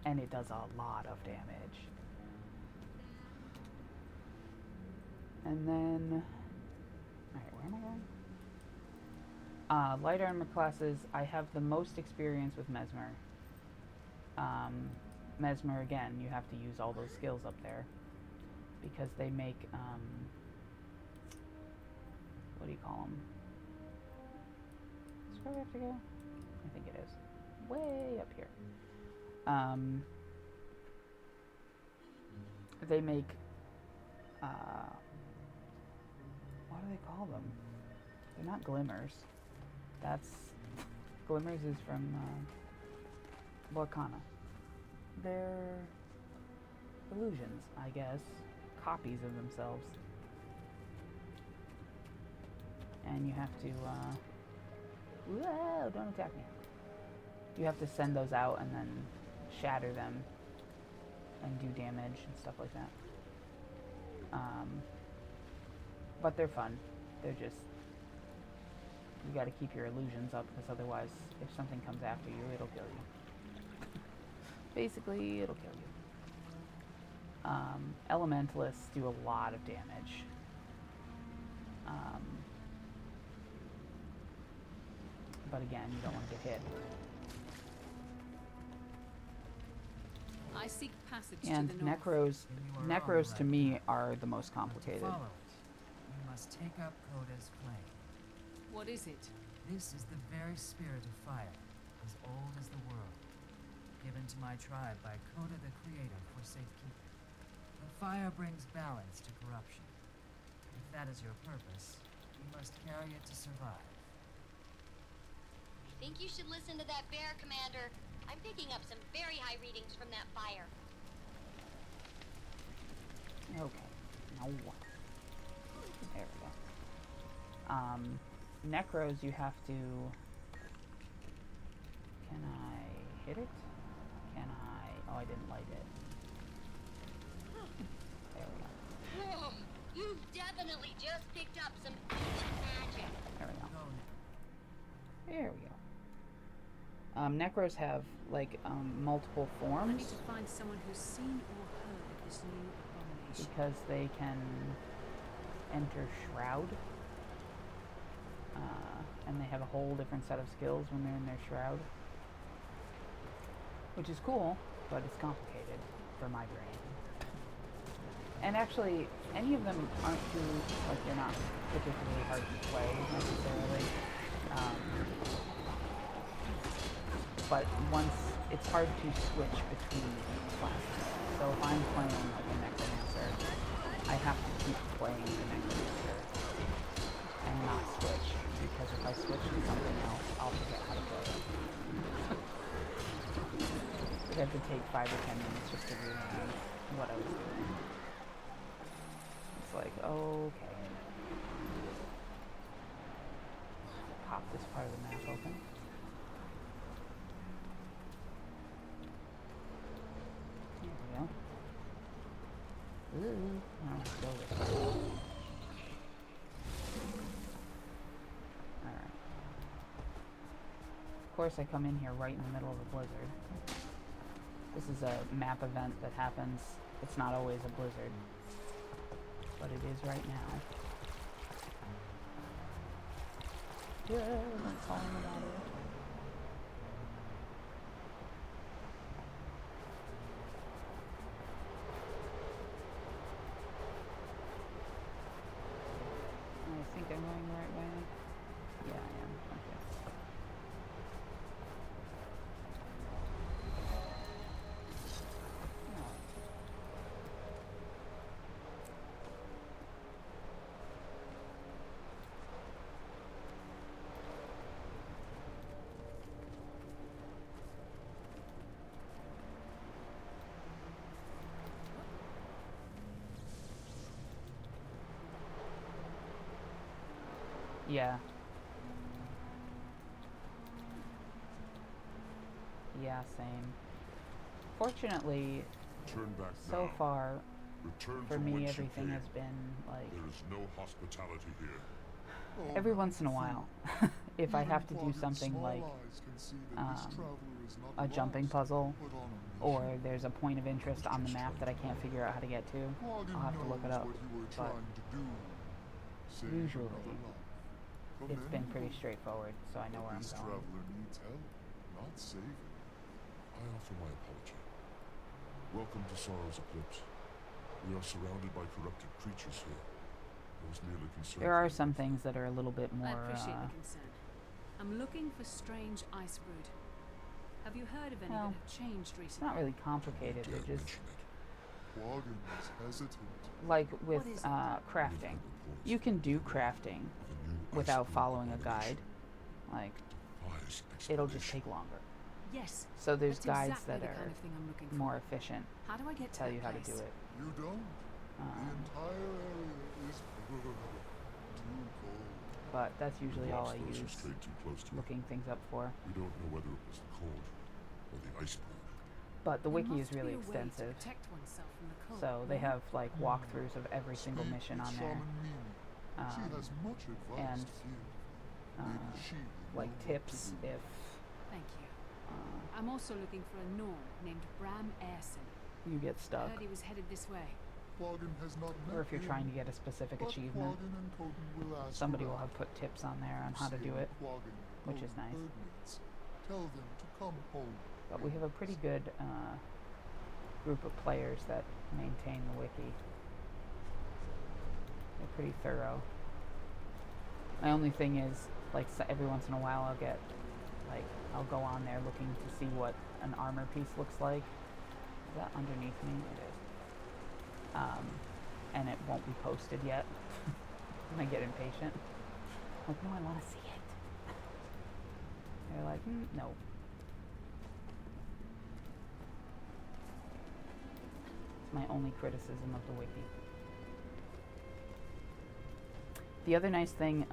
And it does a lot of damage. And then, alright, where am I going? Light armor classes, I have the most experience with Mesmer. Mesmer, again, you have to use all those skills up there, because they make, what do you call them? Is this where we have to go? I think it is. Way up here. They make, what do they call them? They're not glimmers. Glimmers is from, Lorcana. They're illusions, I guess. Copies of themselves. And you have to, whoa, don't attack me. You have to send those out and then shatter them and do damage and stuff like that. But they're fun. They're just, you gotta keep your illusions up, because otherwise, if something comes after you, it'll kill you. Basically, it'll kill you. Elementalists do a lot of damage. But again, you don't want to get hit. I seek passage And to the north. necros to me are the most complicated. To follow it, you must take up Coda's flame. What is it? This is the very spirit of fire, as old as the world, given to my tribe by Coda the Creator for safekeeping. The fire brings balance to corruption. If that is your purpose, you must carry it to survive. I think you should listen to that bear, Commander. I'm picking up some very high readings from that fire. Okay. Now what? There we go. Necros, you have to... Can I hit it? Can I... Oh, I didn't light it. There we go. Whoa! You've definitely just picked up some ancient magic. There we go. Go now. There we go. Necros have, like, multiple I need forms, to find someone who's seen or heard of this new abomination. because they can enter Shroud. And they have a whole different set of skills when they're in their Shroud. Which is cool, but it's complicated for my brain. And actually, any of them aren't too, like, they're not particularly hard to play, necessarily. But it's hard to switch between classes. So if I'm playing, like, a Necromancer, I have to keep playing the Necromancer and not switch, because if I switch to something else, I'll forget how to play it. I'd have to take 5 or 10 minutes just to relearn what I was doing. It's like, okay. Pop this part of the map open. There we go. Ooh, now let's go this way. Alright. Of course I come in here right in the middle of a blizzard. This is a map event that happens. It's not always a blizzard, but it is right now. Yeah, don't tell me about it. I think I'm going the right way. Yeah, I am. Okay. Yeah. Yeah, same. Fortunately, Turn back so now. far, Return for from me, whence you everything came. has been, like, There is no hospitality here. every once in a while. If I have to do something like a jumping puzzle, or there's a point of interest on the map that I can't figure out how to get to, I'll have to look it up. But usually, it's been pretty straightforward, so I know where I'm This going. traveler needs help, not saving. I offer my apology. Welcome to Sorrow's Eclipse. We are surrounded by corrupted creatures here. I was merely concerned. There are some things that are a little bit more. I appreciate the concern. I'm looking for strange ice brood. Have you heard of any Well, that have changed It's recently? not really complicated. Dare They're just mention it. Quaggan is hesitant. like with What is it? crafting. You can do crafting The new without ice following a abomination guide. Like, defies it'll just explanation. take longer. Yes. So there's That's guides exactly that the are kind of thing I'm looking for. more efficient, How do I get to tell that you how to place? do it. You don't. The entire area is too cold. But that's usually all I Those who use strayed too close to it. looking things up for. We don't know whether it was the cold or the ice brood. But the There wiki is must be really a way to extensive. protect oneself from the cold, So they no? have like walkthroughs of every single Speak mission with on there. Shaman Mimi. She Um, has much advice and, to give. uh, Maybe she will like know what tips to do. if Thank you. uh, I'm also looking for a Norn named Bram Airson. you get I stuck, heard he was headed this way. Quaggan has not met or if you're him, trying to get a specific but achievement. Quaggan and Coden will ask Somebody will around. have put tips on there on how to See do what it, Quaggan and which is Coden nice. bird mates. Tell them to come home. But we have a pretty good group of players that maintain the wiki. They're pretty thorough. My only thing is, like, every once in a while I'll go on there looking to see what an armor piece looks like. Is that underneath me? It is. And it won't be posted yet. And I get impatient. Like, no, I want to see it. They're like, no. It's my only criticism of the wiki. The other nice thing,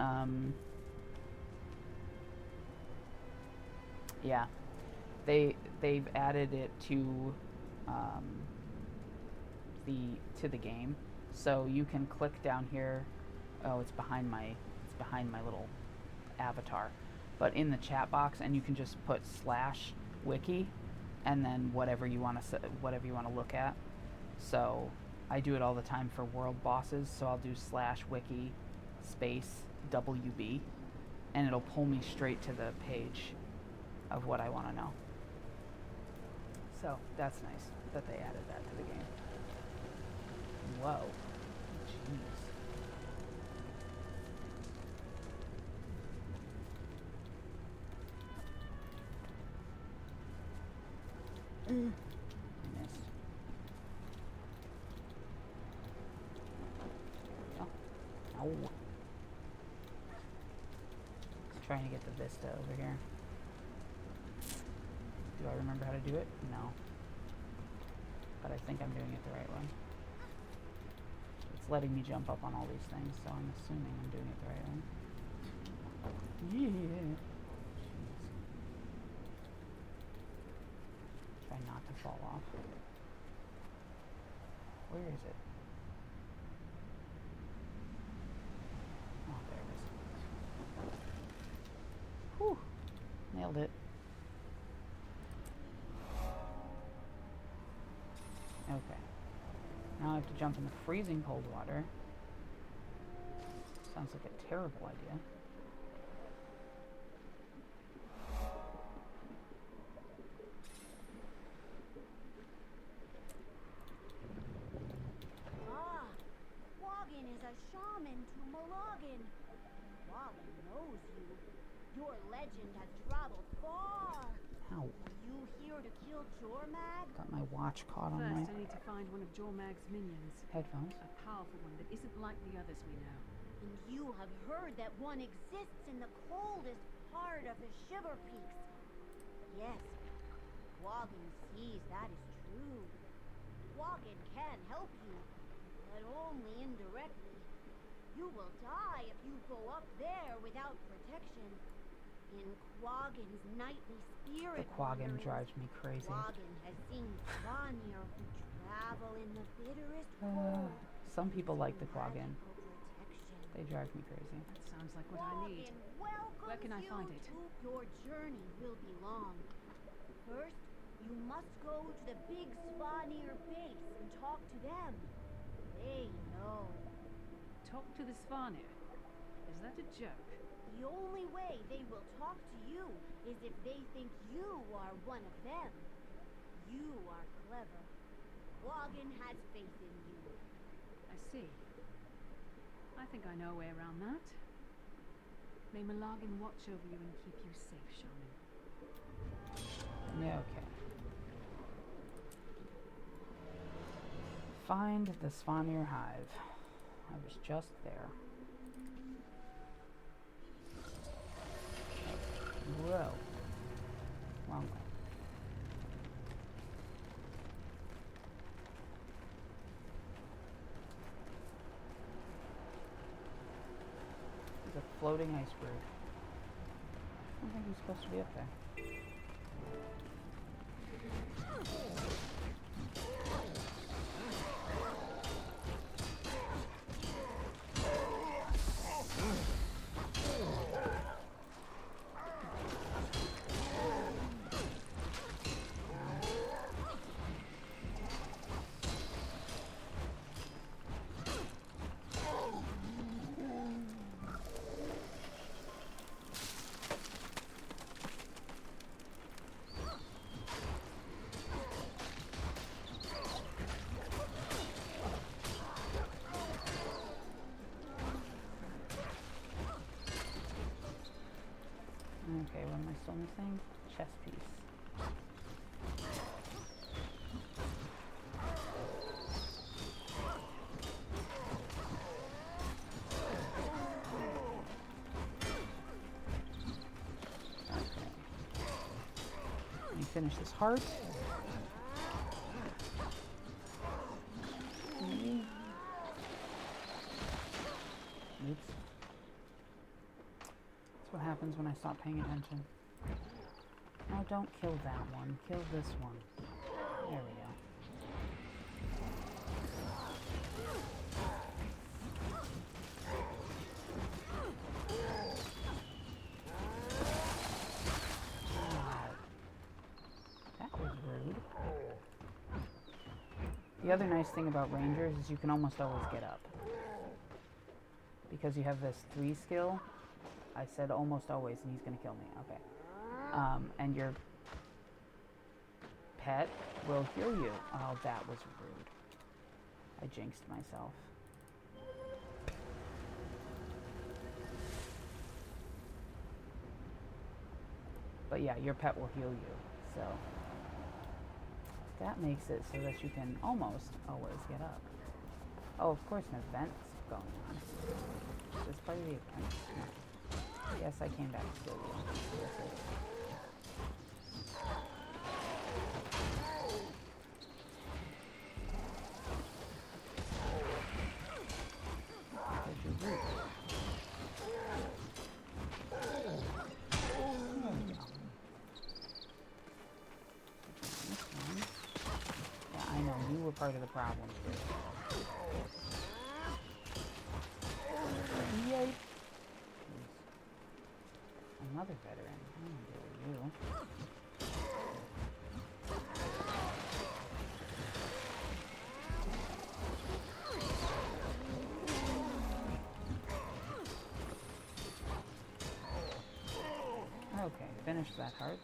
yeah, they've added it to the game, so you can click down here. Oh, it's behind my little avatar, but in the chat box, and you can just put /wiki, and then whatever you want to look at. So I do it all the time for world bosses, so I'll do /wiki space WB, and it'll pull me straight to the page of what I want to know. So that's nice that they added that to the game. Whoa. Jeez. I missed. Oh. Ow. Trying to get the vista over here. Do I remember how to do it? No. But I think I'm doing it the right way. It's letting me jump up on all these things, so I'm assuming I'm doing it the right way. Yeah. Jeez. Try not to fall off. Where is it? Oh, there it is. Whew. Nailed it. Okay. Now I have to jump in the freezing cold water. Sounds like a terrible idea. Ah, Quaggan is a shaman to Maloggin. Quaggan knows you. Your legend has traveled far. Ow. Are you here to kill Jormag? Got my watch caught on First, my I need to find one of Jormag's minions. headphones. A powerful one that isn't like the others we know. And you have heard that one exists in the coldest part of the Shiver Peaks. Yes, Quaggan sees that is true. Quaggan can help you, but only indirectly. You will die if you go up there without protection. In Quaggan's nightly spirit The Quaggan wanderings, drives me crazy. Quaggan has seen Vanir who travel in the bitterest cold. Some people like the Quaggan. Magical protection. They drive me crazy. That sounds like what I need. Quaggan welcomes Where can I you find it? to- Your journey will be long. First, you must go to the big Svanir base and talk to them. They know. Talk to the Svanir. Is that a joke? The only way they will talk to you is if they think you are one of them. You are clever. Quaggan has faith in you. I see. I think I know a way around that. May Milagin watch over you and keep you safe, Shaman. Yeah, okay. Find the Svanir hive. I was just there. Whoa. Wrong way. There's a floating iceberg. I don't think he's supposed to be up there. Okay, what am I still missing? Chess piece. Okay. Let me finish this heart. Maybe. Oops. That's what happens when I stop paying attention. No, don't kill that one. Kill this one. There we go. Wow. That was rude. The other nice thing about rangers is you can almost always get up. Because you have this 3 skill, I said almost always, and he's gonna kill me. Okay. And your pet will heal you. Oh, that was rude. I jinxed myself. But yeah, your pet will heal you. So that makes it so that you can almost always get up. Oh, of course, an event's going on. Is this part of the event? No. Yes, I came back to kill you. Yes, I did. There's your root. This one. Yeah, I know, you were part of the problem too. Yikes. Another veteran. I don't deal with you. Okay, finished that heart.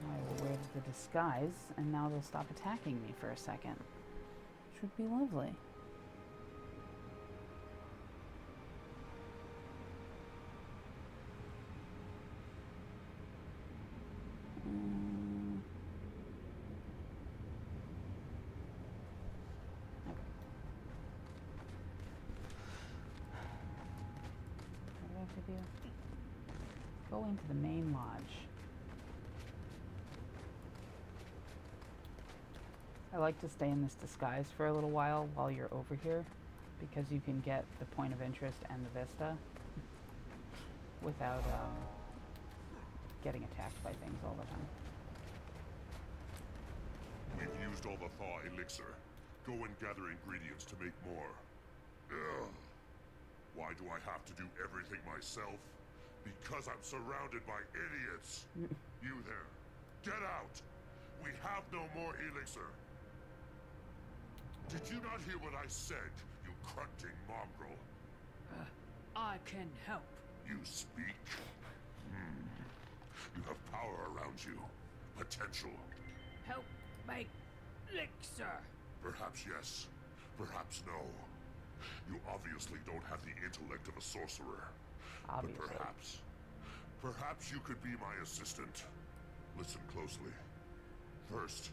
Now I will wear the disguise, and now they'll stop attacking me for a second. Which would be lovely. Go into the main lodge. I like to stay in this disguise for a little while you're over here, because you can get the point of interest and the vista without getting attacked by things all the time. We've used all the thaw elixir. Go and gather ingredients to make more. Ugh. Why do I have to do everything myself? Because I'm surrounded by idiots. You there. Get out! We have no more elixir. Did you not hear what I said, you grunting mongrel? I can help. You speak? You have power around you. Potential. Help make elixir. Perhaps yes. Perhaps no. You obviously don't have the intellect of a sorcerer. Obviously. But perhaps you could be my assistant. Listen closely. First,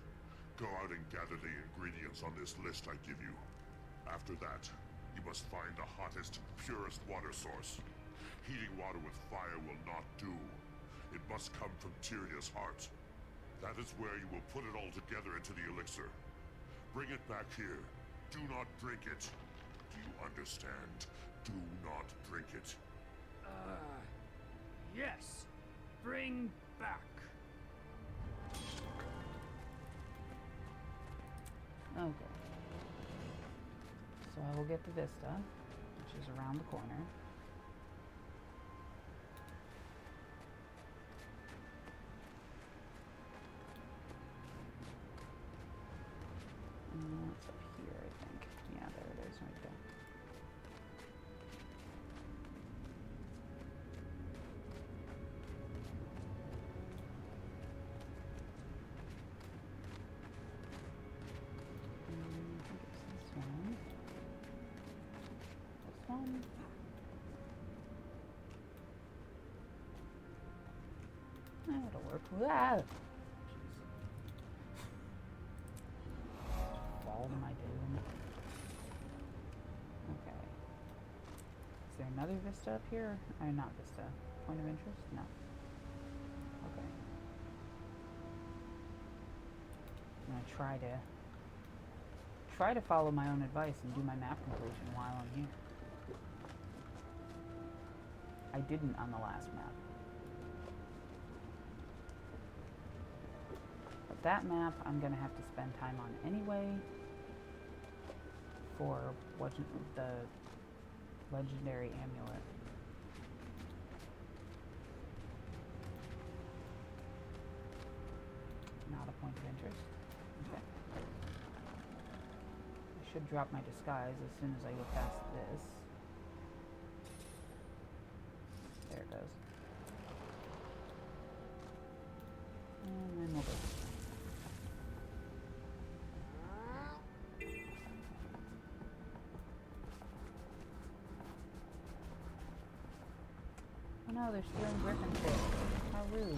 go out and gather the ingredients on this list I give you. After that, you must find the hottest, purest water source. Heating water with fire will not do. It must come from Tyrnia's heart. That is where you will put it all together into the elixir. Bring it back here. Do not drink it. Do you understand? Do not drink it. Yes. Bring back. Okay. So I will get the vista, which is around the corner. It's up here, I think. Yeah, there it is, right there. I think it's this one. This one. That'll work. Ah! Jeez. Fall to my doom. Okay. Is there another vista up here? Or not vista. Point of interest? No. Okay. I'm gonna try to follow my own advice and do my map completion while I'm here. I didn't on the last map. But that map I'm gonna have to spend time on anyway for the legendary amulet. Not a point of interest. Okay. I should drop my disguise as soon as I get past this. There it goes. And then we'll go. Oh no, they're stealing griffin shit. How rude.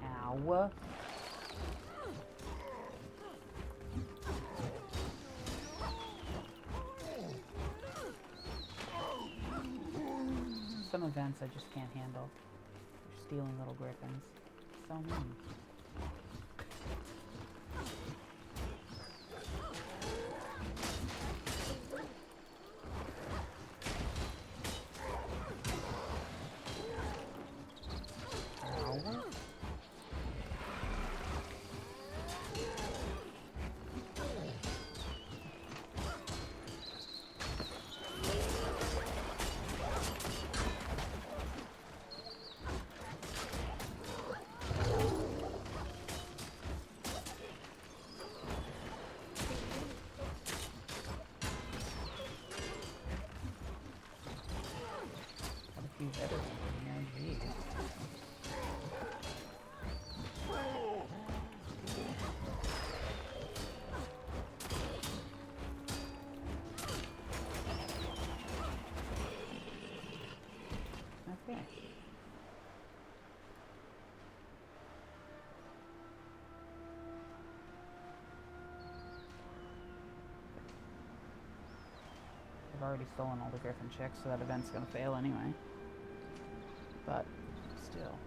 Ow. Some events I just can't handle. They're stealing little griffins. So mean. Better than here, geez. Okay. I've already stolen all the griffin chicks, so that event's gonna fail anyway. But still.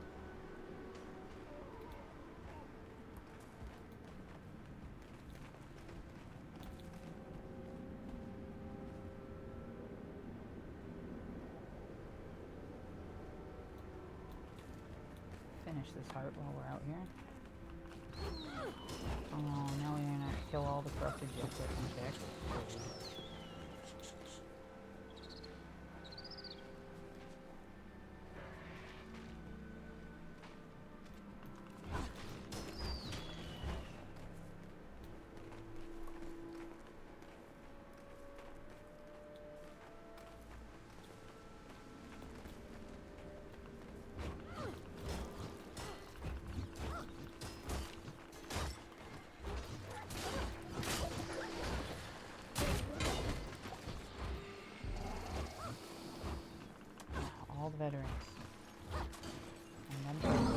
finish this heart while we're out here. Oh, now we're gonna have to kill all the corrupted Jet and chicks. All the veterans. And then there we go.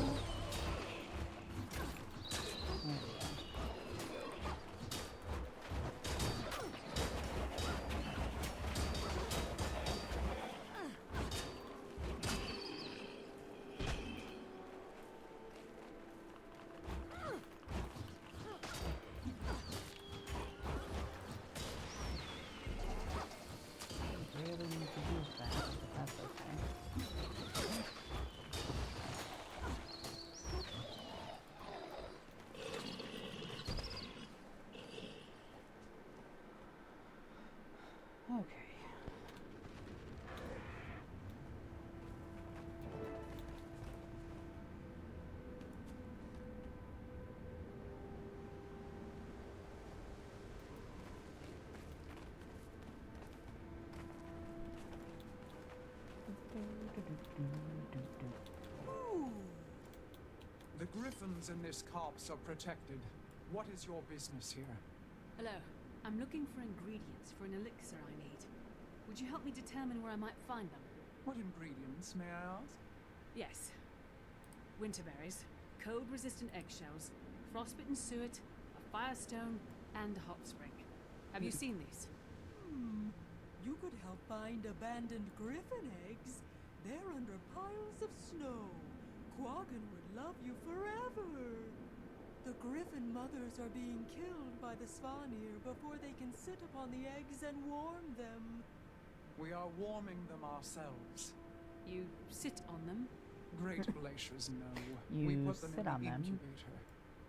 Really need to use that, but that's okay. Okay. The griffins in this copse are protected. What is your business here? Hello. I'm looking for ingredients for an elixir I need. Would you help me determine where I might find them? What ingredients, may I ask? Yes. Winterberries, cold-resistant eggshells, frostbitten suet, a firestone, and a hot spring. Have you seen these? You could help find abandoned griffin eggs. They're under piles of snow. Quaggan would love you forever. The griffin mothers are being killed by the Svanir before they can sit upon the eggs and warm them. We are warming them ourselves. You sit on them? Great glaciers know. You We put them sit in on the them. incubator.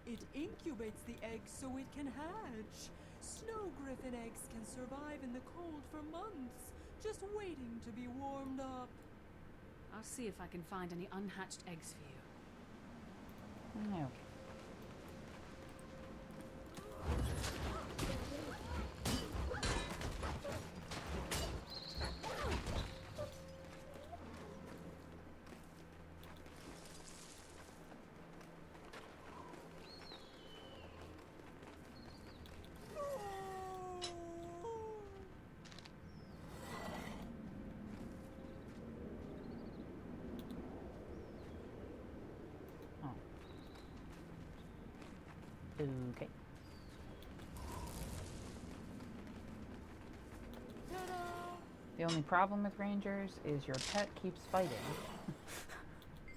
It incubates the eggs so it can hatch. Snow griffin eggs can survive in the cold for months, just waiting to be warmed up. I'll see if I can find any unhatched eggs for you. Okay. Okay. The only problem with rangers is your pet keeps fighting.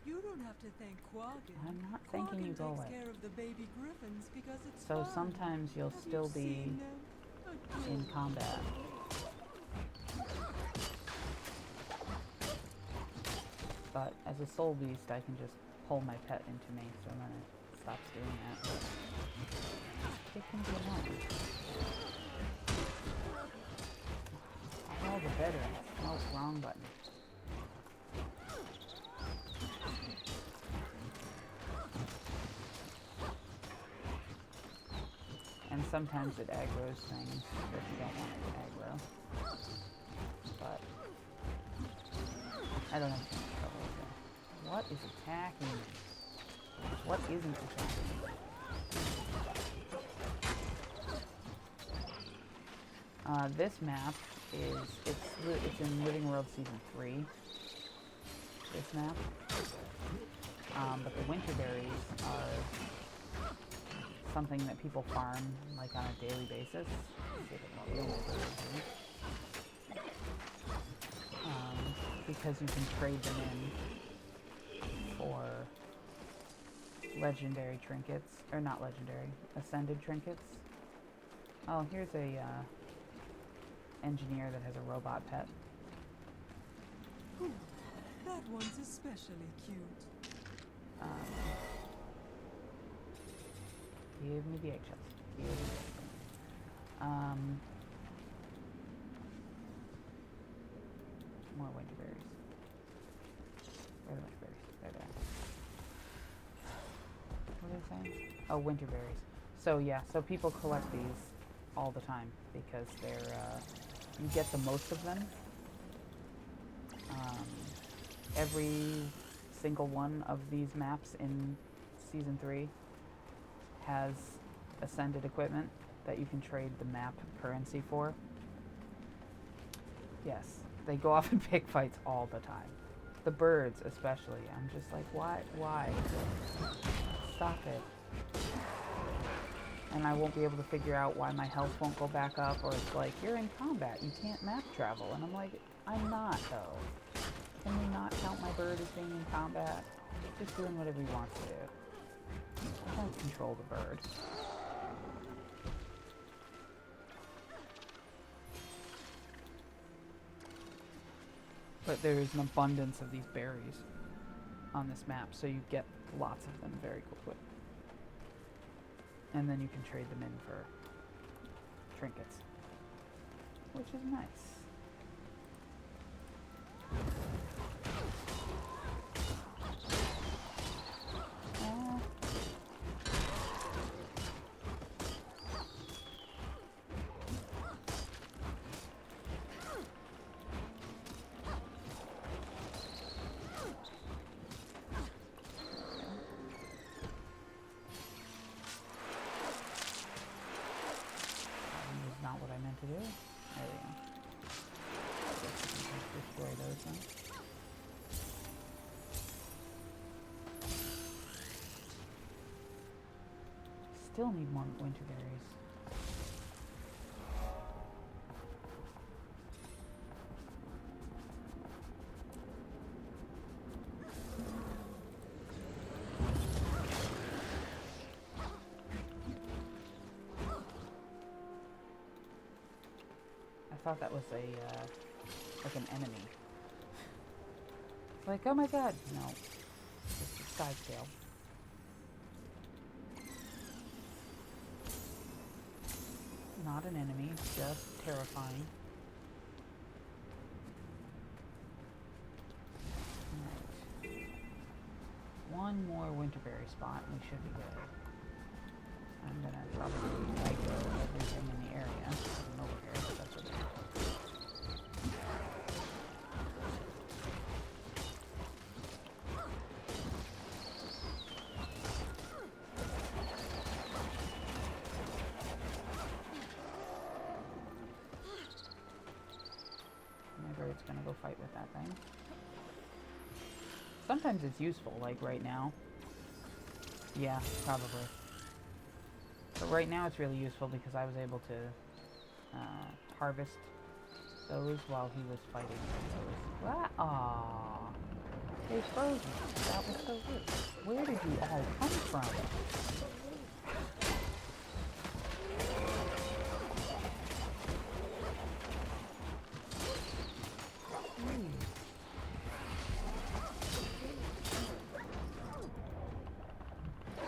You don't have to thank Quaggan. I'm not thinking you go Quaggan away. takes care of the baby griffins because it's So fun. sometimes you'll Have still you be seen them? in combat. But as a soul beast, I can just pull my pet into me, so then it stops doing that. It can be annoying. All the veterans. Oh, wrong button. And sometimes it aggroes things that you don't want it to aggro. But I don't have too much trouble with that. What is attacking me? What isn't attacking me? This map is, it's in Living World Season 3, this map. But the winter berries are something that people farm, like, on a daily basis. Let's see if I can real here. Because you can trade them in for legendary trinkets, or not legendary, ascended trinkets. Oh, here's a, engineer that has a robot pet. That one's especially cute. Give me the eggshells. Give me the eggshells. More winter berries. Where are the winter berries? There they are. What are they saying? Oh, winter berries. So yeah, so people collect these all the time because they're, you get the most of them. Every single one of these maps in Season 3 has ascended equipment that you can trade the map currency for. Yes, they go off in pig fights all the time. The birds especially. I'm just like, why? Stop it. And I won't be able to figure out why my health won't go back up, or it's like, you're in combat, you can't map travel. And I'm like, I'm not though. Can we not count my bird as being in combat? He's just doing whatever he wants to do. I don't control the bird. But there is an abundance of these berries on this map, so you get lots of them very quickly. And then you can trade them in for trinkets, which is nice. Not what I meant to do. There we go. I guess we can just destroy those then. Still need more winter berries. I thought that was a, like an enemy. Like, oh my god, no. It's a sky scale. Not an enemy, just terrifying. Alright. One more winterberry spot and we should be good. I'm gonna probably aggro everything in the area. I'm over here, so that's what my bird's gonna go fight with that thing. Sometimes it's useful, like right now. Yeah, probably. But right now it's really useful because I was able to harvest those while he was fighting those. Ah, aww. They frozen. That was so good. Where did you all come from?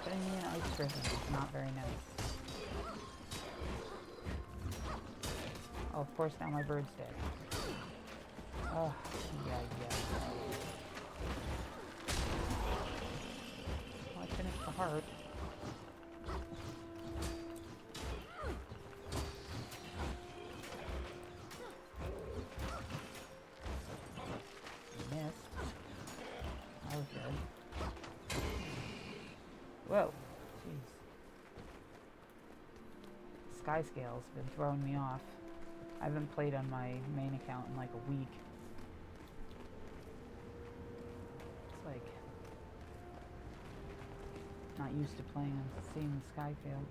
Putting me in ice prison is not very nice. Oh, of course now my bird's dead. Oh, yeah. Well, I finished the heart. Missed. That was good. Whoa. Jeez. Sky Scale's been throwing me off. I haven't played on my main account in like a week. It's like not used to playing on seeing the sky fail.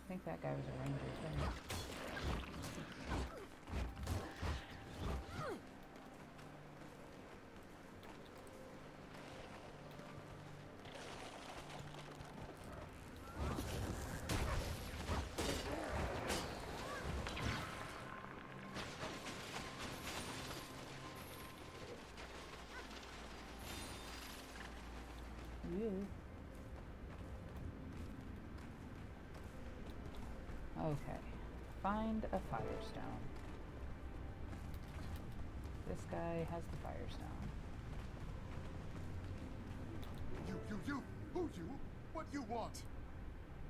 I think that guy was a ranger too. you. Okay. Find a firestone. This guy has the firestone. You! Who you? What you want?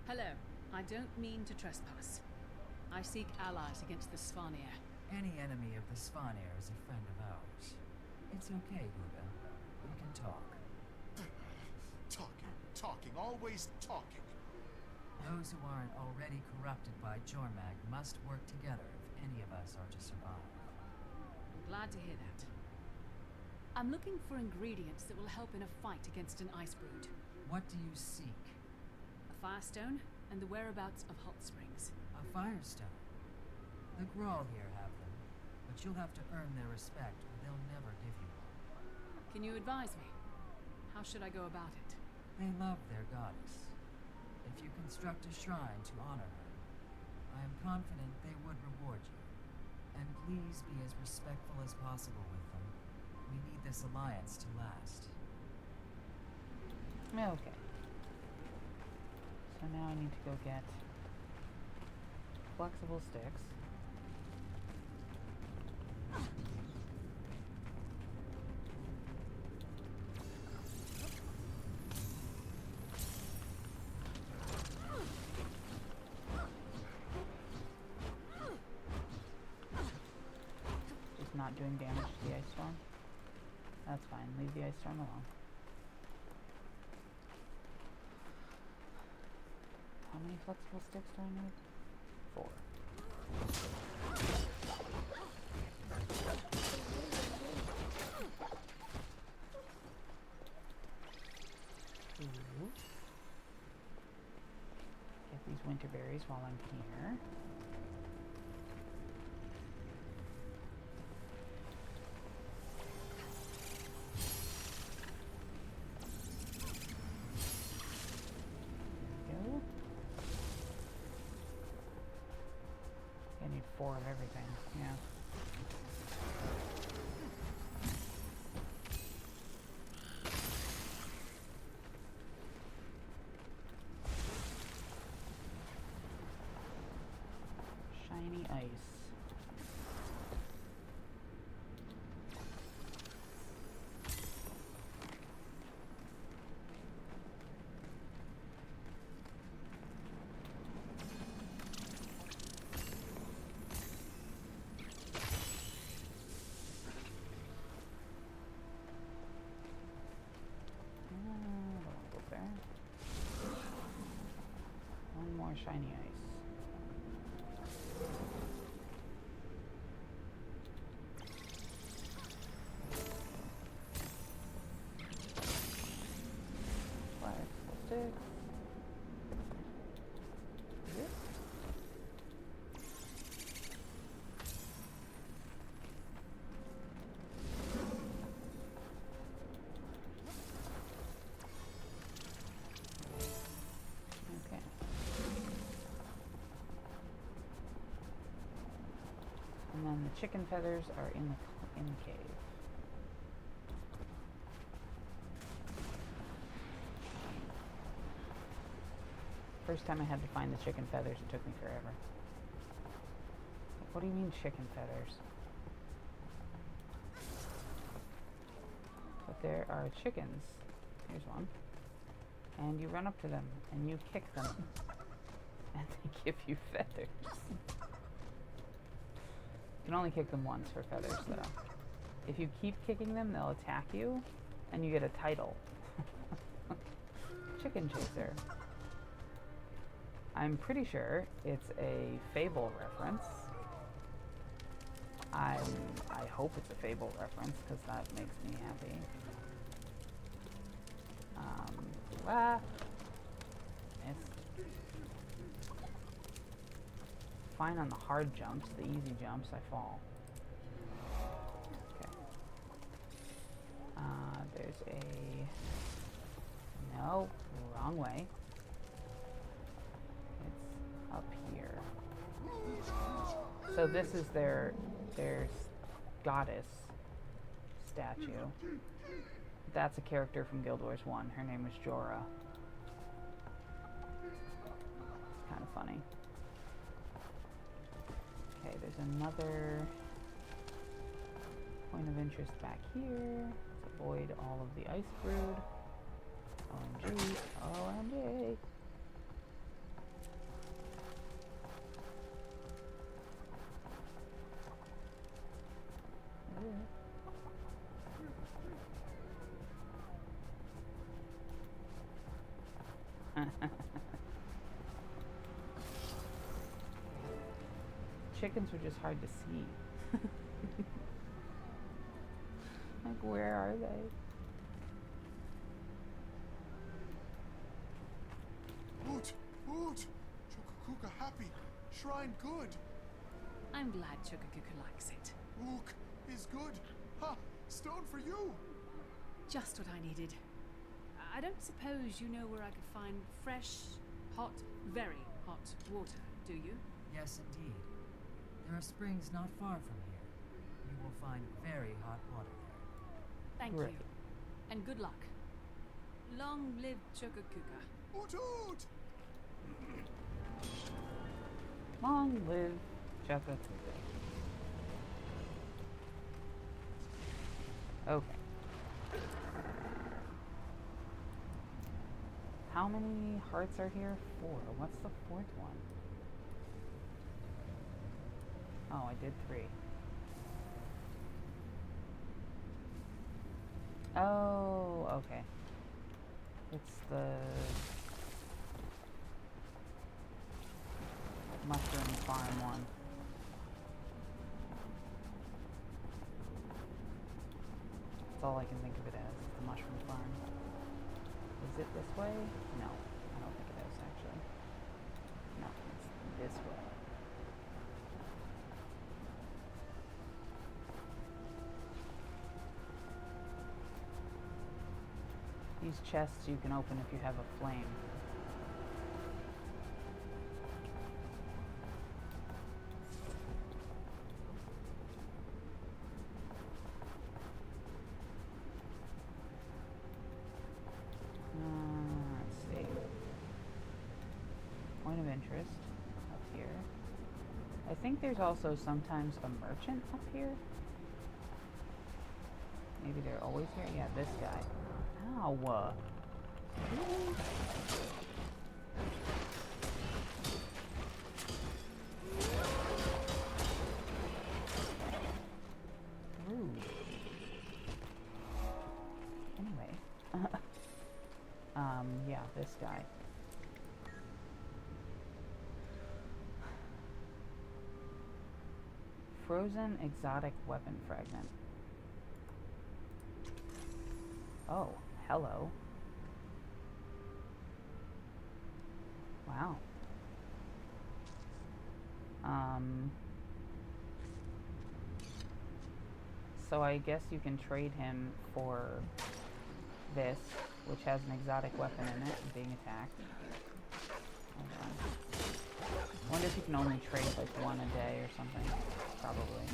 Hello. I don't mean to trespass. I seek allies against the Svanir. Any enemy of the Svanir is a friend of ours. It's okay, Huda. We can talk. Talking, always talking. Those who aren't already corrupted by Jormag must work together if any of us are to survive. I'm glad to hear that. I'm looking for ingredients that will help in a fight against an ice brood. What do you seek? A firestone and the whereabouts of hot springs. A firestone? The Grawl here have them, but you'll have to earn their respect or they'll never give you one. Can you advise me? How should I go about it? They love their goddess. If you construct a shrine to honor her, I am confident they would reward you. And please be as respectful as possible with them. We need this alliance to last. Okay. So now I need to go get flexible sticks. Just not doing damage to the ice storm. That's fine. Leave the ice storm alone. How many flexible sticks do I need? 4. Ooh. Get these winter berries while I'm here. Go. I need 4 of everything, yeah. Shiny ice. Don't go there. One more shiny ice. Flexible sticks. Is it? Okay. And then the chicken feathers are in the cave. First time I had to find the chicken feathers, it took me forever. What do you mean chicken feathers? But there are chickens. Here's one. And you run up to them and you kick them. And they give you feathers. You can only kick them once for feathers though. If you keep kicking them, they'll attack you and you get a title. Chicken chaser. I'm pretty sure it's a Fable reference. I hope it's a Fable reference because that makes me happy. Missed. Fine on the hard jumps, the easy jumps I fall. Okay. There's a... No, wrong way. It's up here. So this is their goddess statue. That's a character from Guild Wars 1. Her name was Jorah. It's kind of funny. Okay, there's another point of interest back here. Let's avoid all of the ice brood. OMG. OMG. Chickens were just hard to see. Like, where are they? Oot! Oot! Chokakuka happy. Shrine good. I'm glad Chukakuka likes it. Ook is good. Ha! Stone for you! Just what I needed. I don't suppose you know where I could find fresh, hot, very hot water, do you? Yes, indeed. There are springs not far from here. You will find very hot water there. Thank Great. you. And good luck. Long live Chukakuka. Oot oot! Long live Chokakuka. Okay. How many hearts are here? 4. What's the 4th one? Oh, I did 3. Oh, okay. It's the mushroom farm one. That's all I can think of it as, the mushroom farm. Is it this way? No, I don't think it is, actually. No, it's this way. These chests you can open if you have a flame. Let's see. Point of interest up here. I think there's also sometimes a merchant up here. Maybe they're always here? Yeah, this guy. Ow. Really? Rude. Anyway. Yeah, this guy. Frozen exotic weapon fragment. Oh, hello. Wow. So I guess you can trade him for this, which has an exotic weapon in it, and being attacked. Hold on. I wonder if you can only trade like one a day or something. Probably.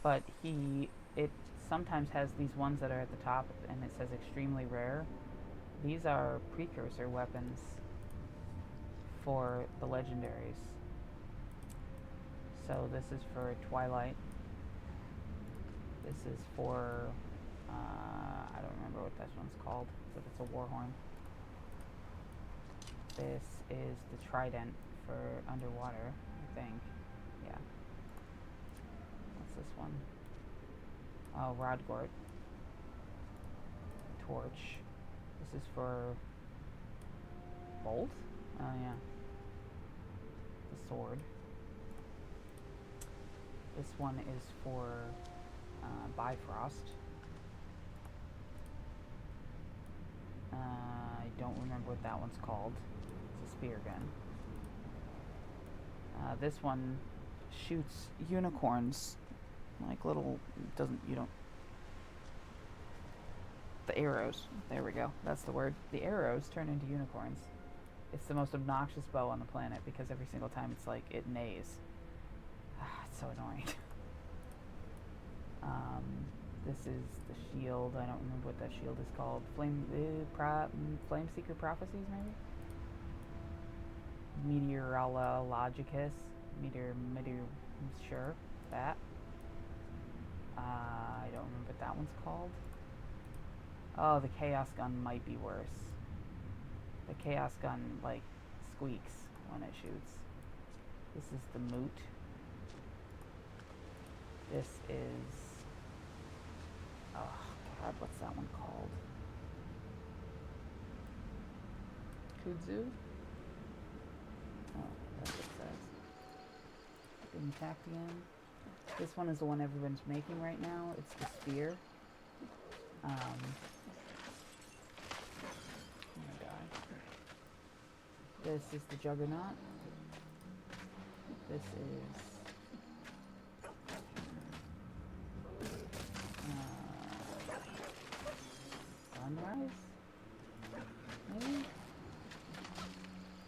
But it sometimes has these ones that are at the top and it says extremely rare. These are precursor weapons for the legendaries. So this is for Twilight. This is for, I don't remember what this one's called, but it's a Warhorn. This is the Trident for underwater, I think. Yeah. What's this one? Oh, Rodgort. Torch. This is for Bolt? Oh, yeah. The sword. This one is for Bifrost. I don't remember what that one's called. It's a spear gun. This one shoots unicorns like little, doesn't, you don't, the arrows, there we go, that's the word. The arrows turn into unicorns. It's the most obnoxious bow on the planet because every single time it's like, it neighs. It's so annoying. This is the shield. I don't remember what that shield is called. Flame Seeker Prophecies, maybe? Meteorologicus. Sure, that. I don't remember what that one's called. Oh, the Chaos Gun might be worse. The Chaos Gun, like, squeaks when it shoots. This is the Moot. This is... oh, God, what's that one called? Kudzu? Oh, that's what it says. Being attacked again. This one is the one everyone's making right now. It's the spear. Oh my God. This is the Juggernaut. This is... Sunrise? Maybe?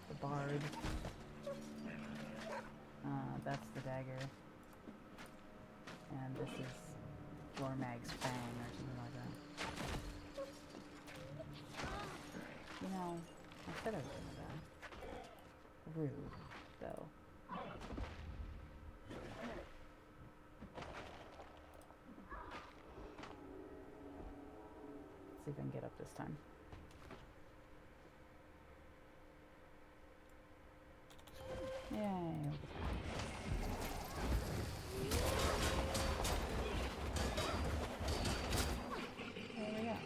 The Bard. That's the dagger. And this is Jormag's Fang or something like that. You know, I said I was gonna die. Rude, though. Let's see if I can get up this time. Yay. There we go.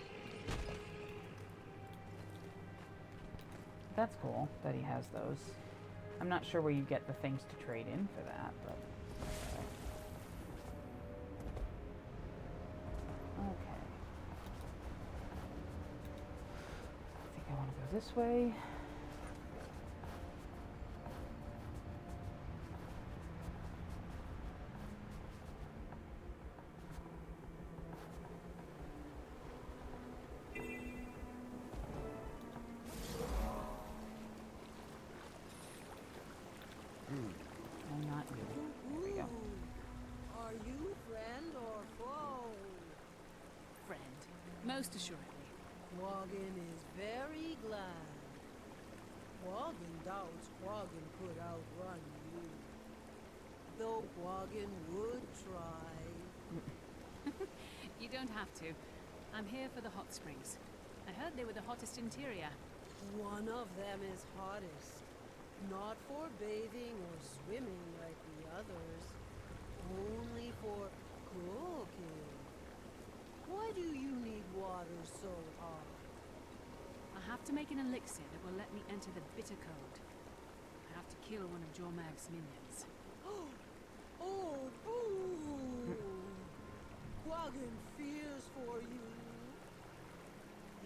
That's cool that he has those. I'm not sure where you get the things to trade in for that, but... okay. I think I want to go this way. I'm not you. There we go. Are you friend or foe? Friend. Most assuredly. Quaggin is very glad. Quaggin doubts Quaggin could outrun you. Though Quaggin would try. You don't have to. I'm here for the hot springs. I heard they were the hottest interior. One of them is hottest. Not for bathing or swimming like the others. Only for cooking. Why do you need water so hot? I have to make an elixir that will let me enter the bitter code. I have to kill one of Jormag's minions. Oh, boo! Quaggin fears for you.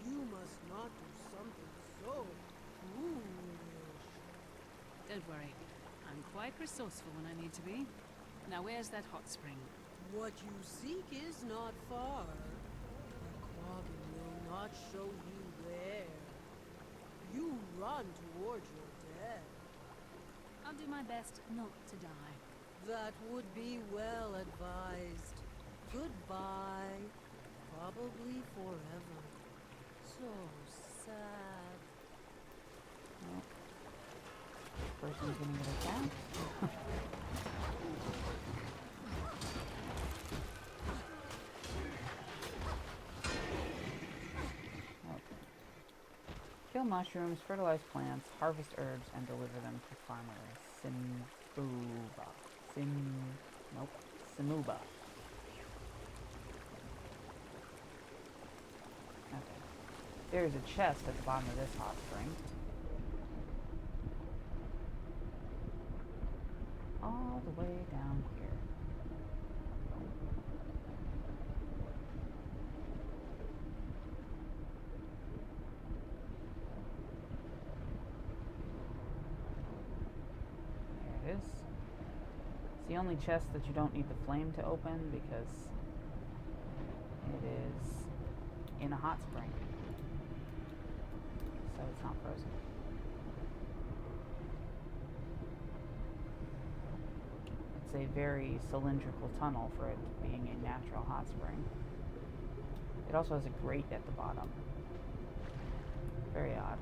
You must not do something so foolish. Don't worry. I'm quite resourceful when I need to be. Now where's that hot spring? What you seek is not far. But Quaggin will not show you where. You run toward your death. I'll do my best not to die. That would be well advised. Goodbye. Probably forever. So sad. Nope. Person's gonna get attacked. Okay. Kill mushrooms, fertilize plants, harvest herbs, and deliver them to farmer Simuba. Okay. There's a chest at the bottom of this hot spring. All the way down here. There it is. It's the only chest that you don't need the flame to open because it is in a hot spring. So it's not frozen. It's a very cylindrical tunnel for it being a natural hot spring. It also has a grate at the bottom. Very odd.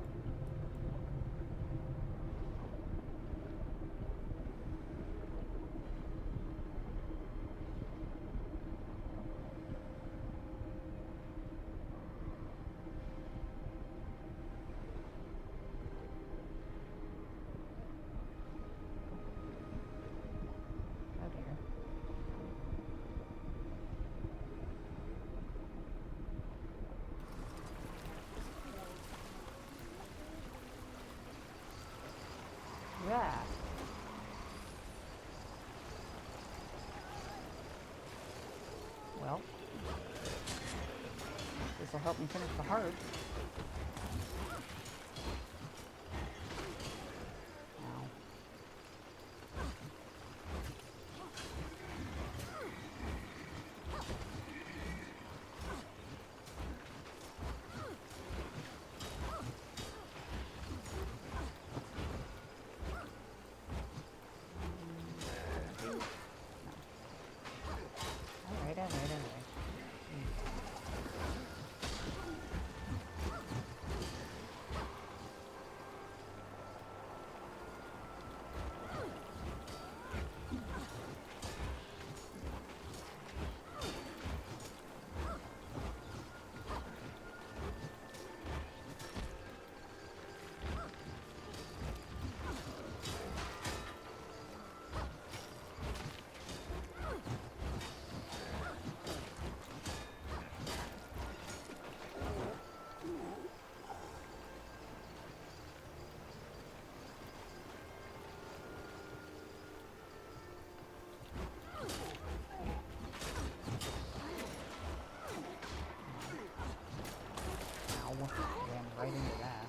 Oh dear. Yeah. Well, this will help me finish the hearts. Ow. Alright, alright, alright. Ow. Ran right into that.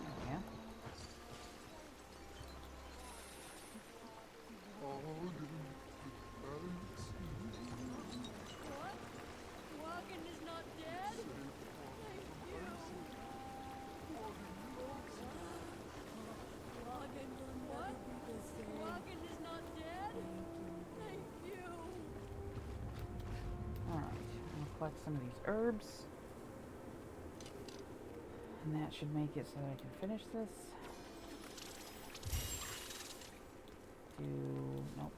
Oh, yeah. Quaggan is not dead? Thank you. Quaggan will never be the same. Quaggan is not dead? Thank you. Alright, I'm gonna collect some of these herbs. And that should make it so that I can finish this. Nope.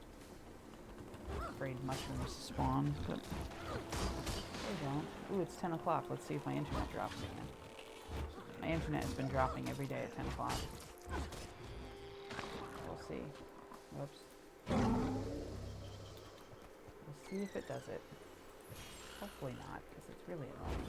Afraid mushrooms spawn, but they don't. Ooh, it's 10 o'clock. Let's see if my internet drops again. My internet has been dropping every day at 10 o'clock. We'll see. Whoops. We'll see if it does it. Hopefully not, because it's really annoying.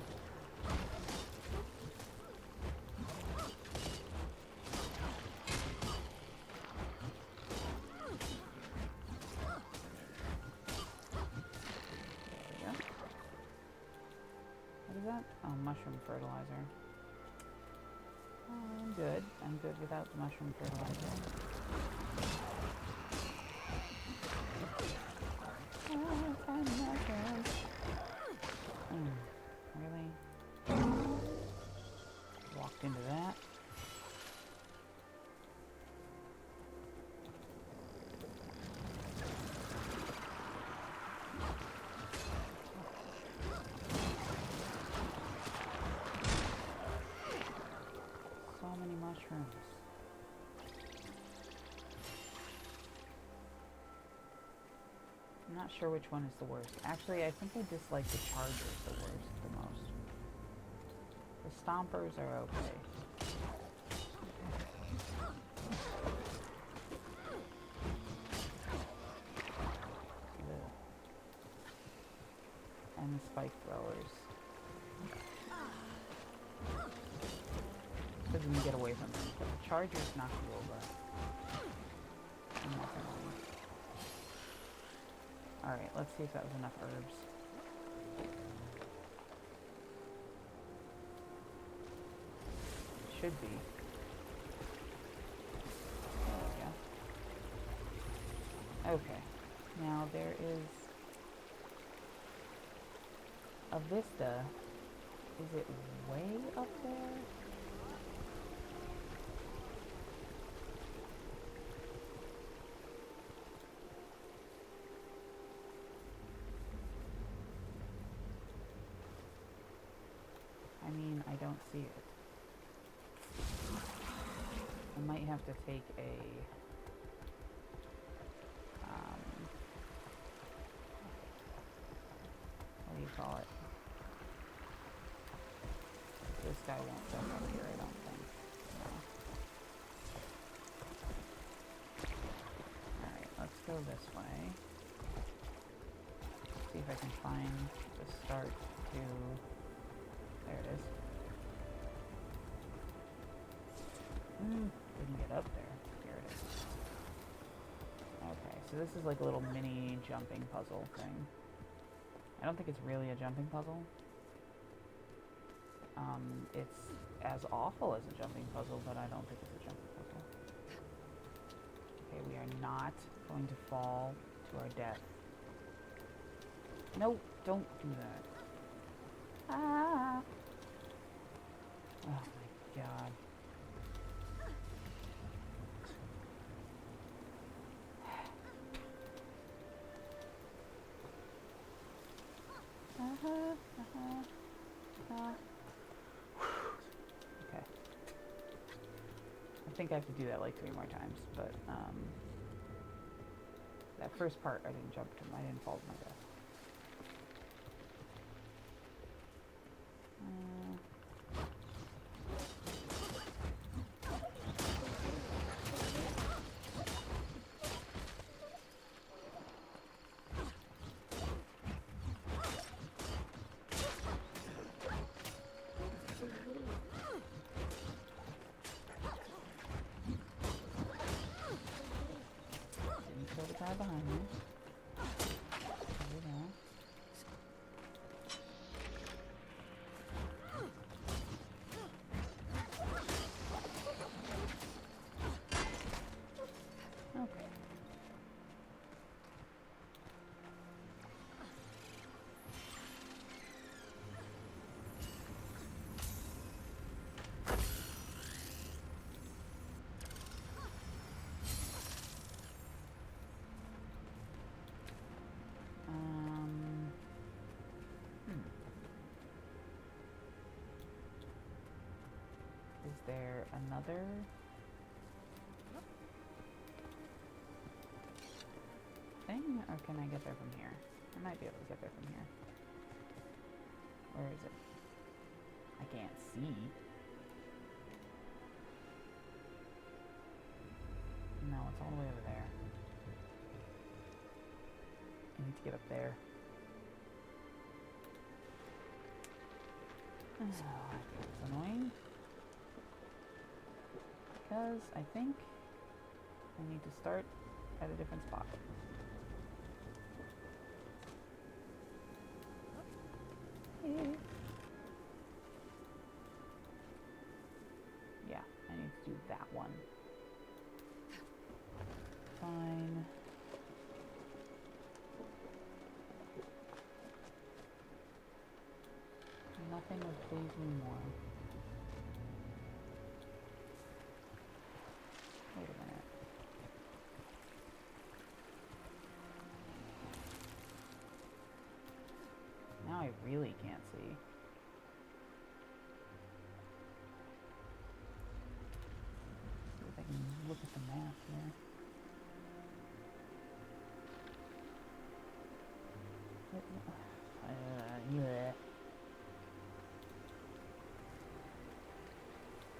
What is that? Oh, mushroom fertilizer. Oh, I'm good. I'm good without the mushroom fertilizer. Oh, and mushrooms. Really? Walked into that. So many mushrooms. I'm not sure which one is the worst. Actually, I think I dislike the chargers the most. The stompers are okay. Ugh. And the spike throwers. Because you can get away from them. But the chargers knock you over. And that's annoying. Alright, let's see if that was enough herbs. should be. There we go. Okay. Now there is a vista. Is it way up there? I mean, I don't see it. I might have to take a what do you call it? This guy won't jump up here, I don't think. No. Alright, let's go this way. See if I can find the start to... There it is. Didn't get up there. Here it is. Okay, so this is like a little mini jumping puzzle thing. I don't think it's really a jumping puzzle. It's as awful as a jumping puzzle, but I don't think it's a jumping puzzle. Okay, we are not going to fall to our death. No, don't do that. Ah! Oh my god. Okay. I think I have to do that like 3 more times, but that first part I didn't jump to, I didn't fall to my death. Kill the guy behind me. There we go. Okay. Is there another? Thing? Or can I get there from here? I might be able to get there from here. Where is it? I can't see. No, it's all the way over there. I need to get up there. Oh, that's annoying. Because I think I need to start at a different spot. Yeah, I need to do that one. Fine. Nothing would please me more. Wait a minute. Now I really can't see. See if I can look at the map here. Yeah.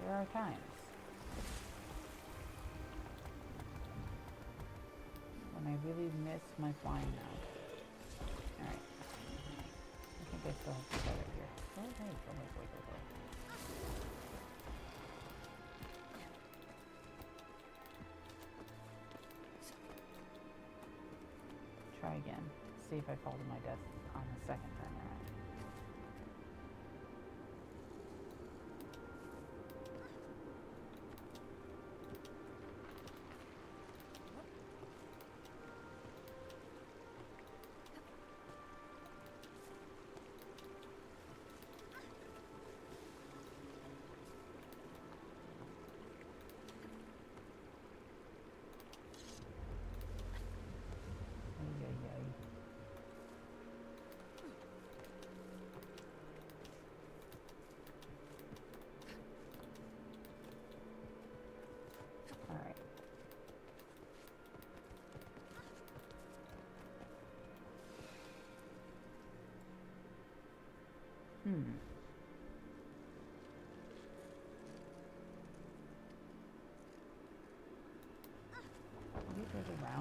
There are times when I really miss my flying now. Alright. I think I still have to get it here. Go. Try again. See if I fall to my death on the second time around.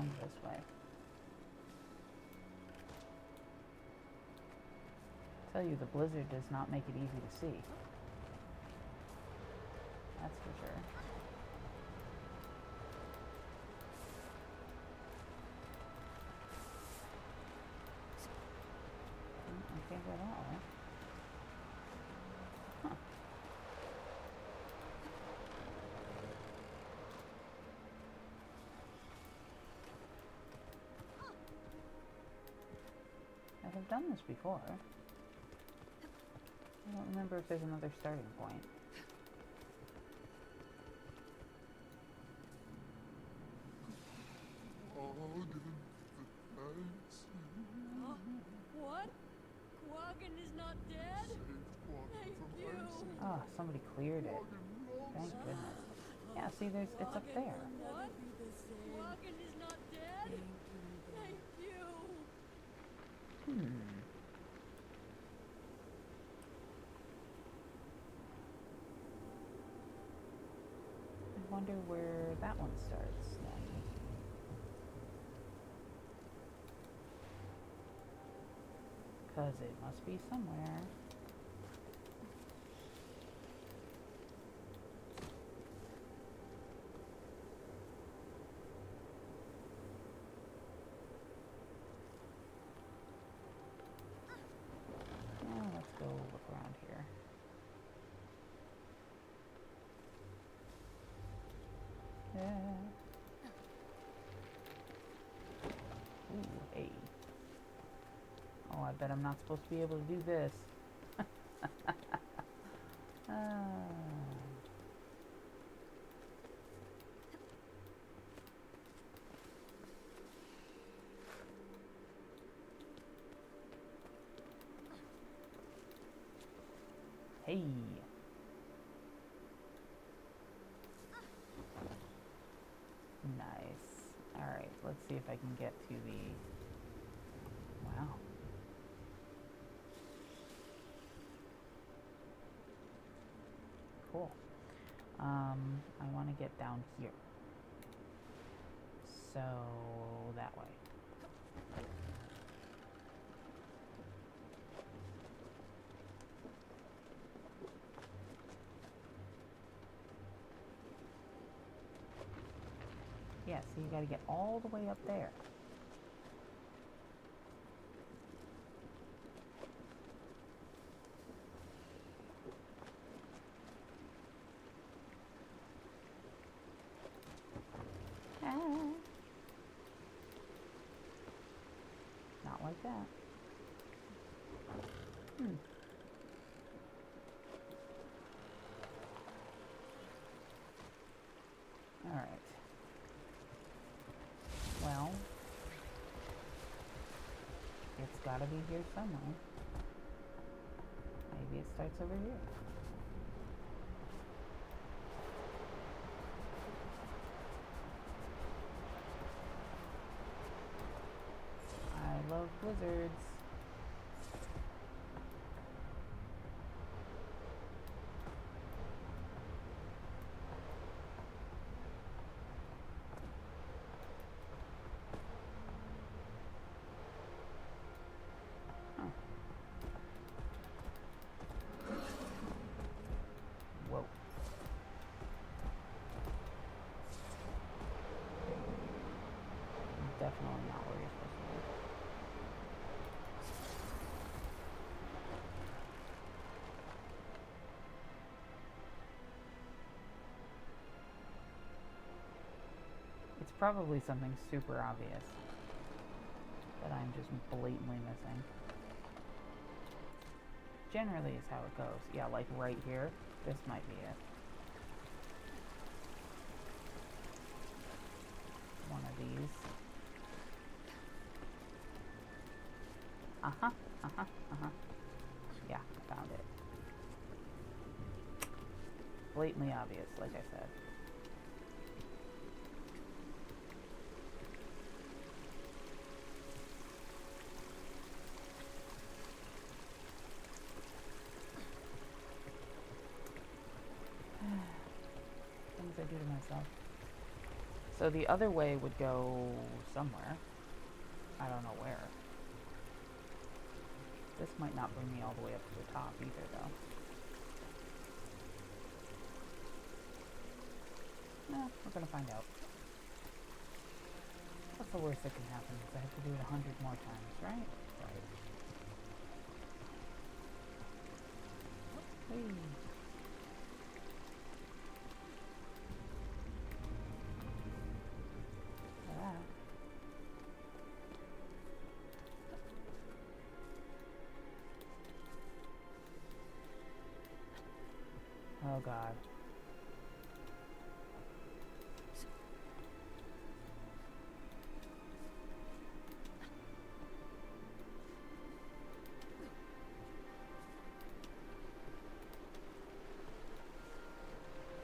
around this way. I tell you, the blizzard does not make it easy to see. That's for sure. I can't go that way. Huh. I have done this before. I don't remember if there's another starting point. What? Quaggan is not dead? Thank you. Ah, somebody cleared it. Thank goodness. Yeah, see, it's up there. What? Quaggan is not dead? Thank you. I wonder where that one starts then. Because it must be somewhere. Now let's go look around here. Yeah. Ooh, hey. Oh, I bet I'm not supposed to be able to do this. Hey. Nice. Alright, let's see if I can get to the... Wow. Cool. I want to get down here. So, that way. Yeah, so you gotta get all the way up there. Not like that. Alright. Well, it's gotta be here somewhere. Maybe it starts over here. I love blizzards. Whoa. Definitely not where you're supposed to be. It's probably something super obvious that I'm just blatantly missing. Generally is how it goes. Yeah, like right here. This might be it. One of these. Yeah, found it. Blatantly obvious, like I said. Things I do to myself. So the other way would go somewhere. I don't know where. This might not bring me all the way up to the top either, though. No, we're gonna find out. What's the worst that can happen? Is I have to do it 100 more times, right? Right. Whee. Oh god.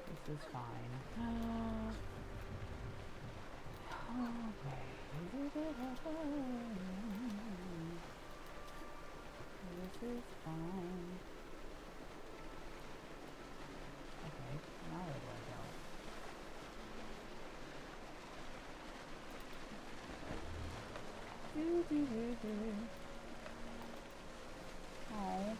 This is fine. Okay. This is fine. Okay, now where do I go? Oh.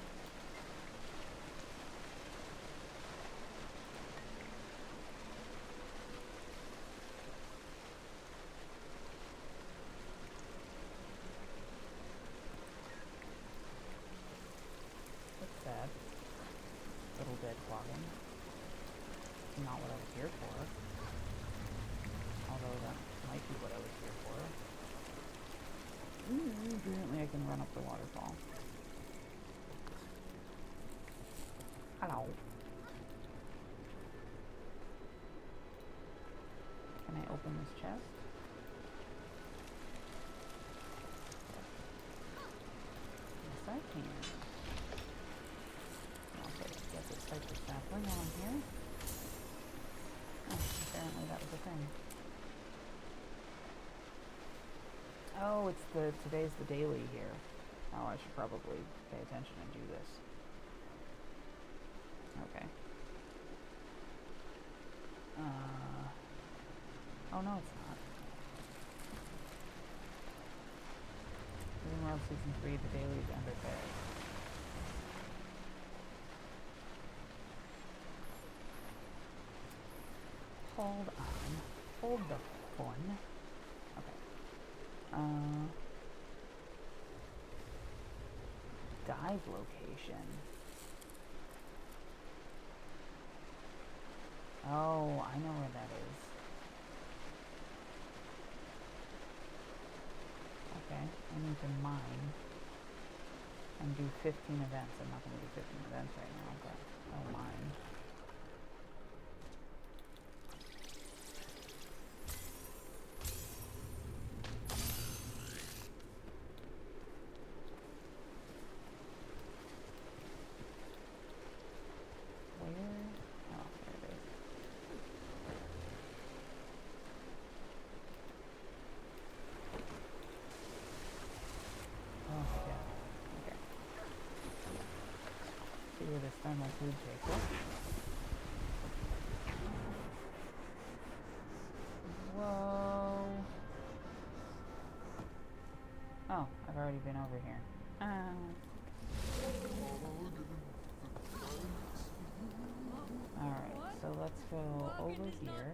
That's sad. Little dead clogging. Not what I was here for. Although that might be what I was here for. Apparently I can run up the waterfall. Hello. Can I open this chest? Yes, I can. Okay, guess it's Cypress sapling while I'm here. Oh, apparently that was a thing. Oh, today's the daily here. Oh, I should probably pay attention and do this. Okay. Oh no, it's not. World Season 3, the dailies under there. Hold on. Hold the phone. Okay. Dive location. Oh, I know where that is. Okay, I need to mine and do 15 events. I'm not going to do 15 events right now, but I'll mine. Where this thermal food takes us. Whoa. Oh, I've already been over here. Alright, so let's go over here.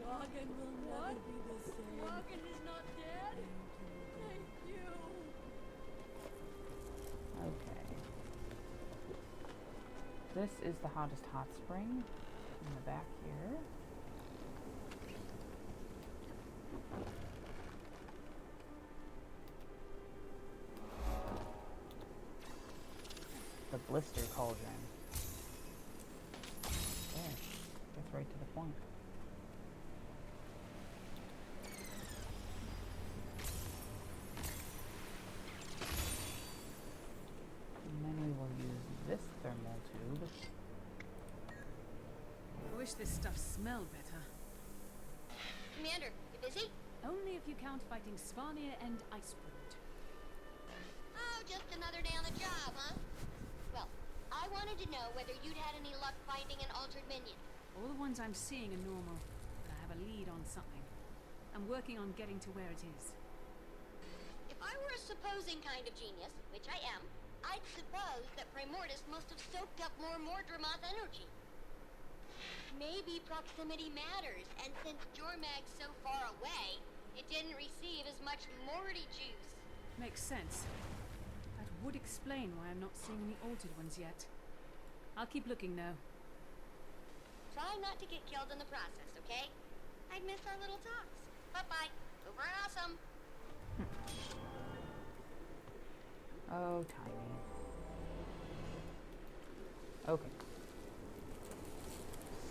Quaggan will never be the same. Quaggan is not dead. Thank you. Okay. This is the hottest hot spring in the back here. The blister cauldron. There. Gets right to the point. Thermal tube. I wish this stuff smelled better. Commander, you busy? Only if you count fighting Svanir and Icebrand. Oh, just another day on the job, huh? Well, I wanted to know know whether you'd had any luck finding an altered minion. All the ones I'm seeing are normal, but I have a lead on something. I'm working on getting to where it is. If I were a supposing kind of genius, which I am, I'd suppose that Primordus must have soaked up more Mordremoth energy. Maybe proximity matters, and since Jormag's so far away, it didn't receive as much Morty juice. Makes sense. That would explain why I'm not seeing any altered ones yet. I'll keep looking though. Try not to get killed in the process, okay? I'd miss our little talks. Bye-bye. Over and awesome. Oh, Tiny. Okay.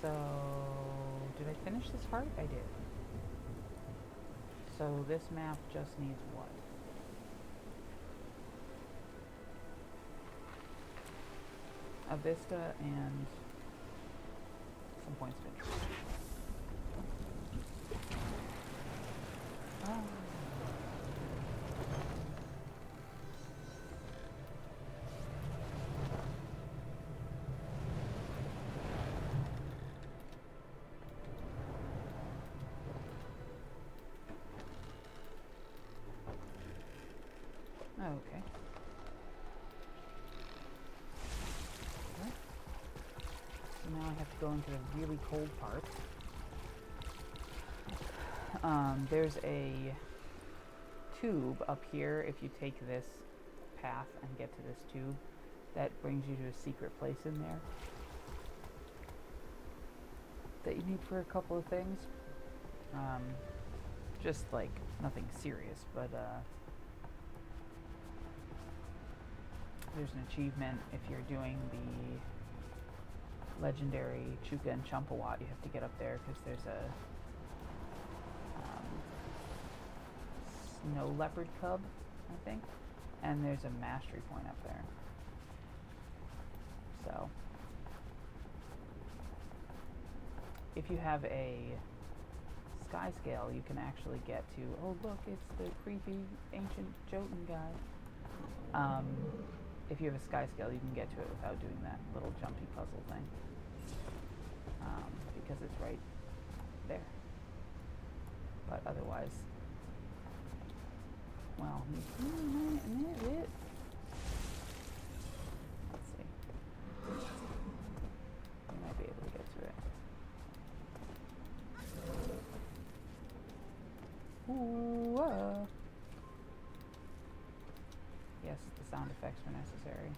So, did I finish this part? I did. So this map just needs what? A vista and some points of interest. Oh. Okay. So now I have to go into the really cold part. There's a tube up here if you take this path and get to this tube. That brings you to a secret place in there that you need for a couple of things. Just like nothing serious, but there's an achievement if you're doing the legendary Chuka and Chumpawat. You have to get up there because there's a snow leopard cub, I think, and there's a mastery point up there. So if you have a sky scale, you can actually get to, oh look, it's the creepy ancient Jotun guy. If you have a sky scale, you can get to it without doing that little jumpy puzzle thing, because it's right there. But otherwise, well, let's see. You might be able to get to it. Ooh, yes, the sound effects were necessary.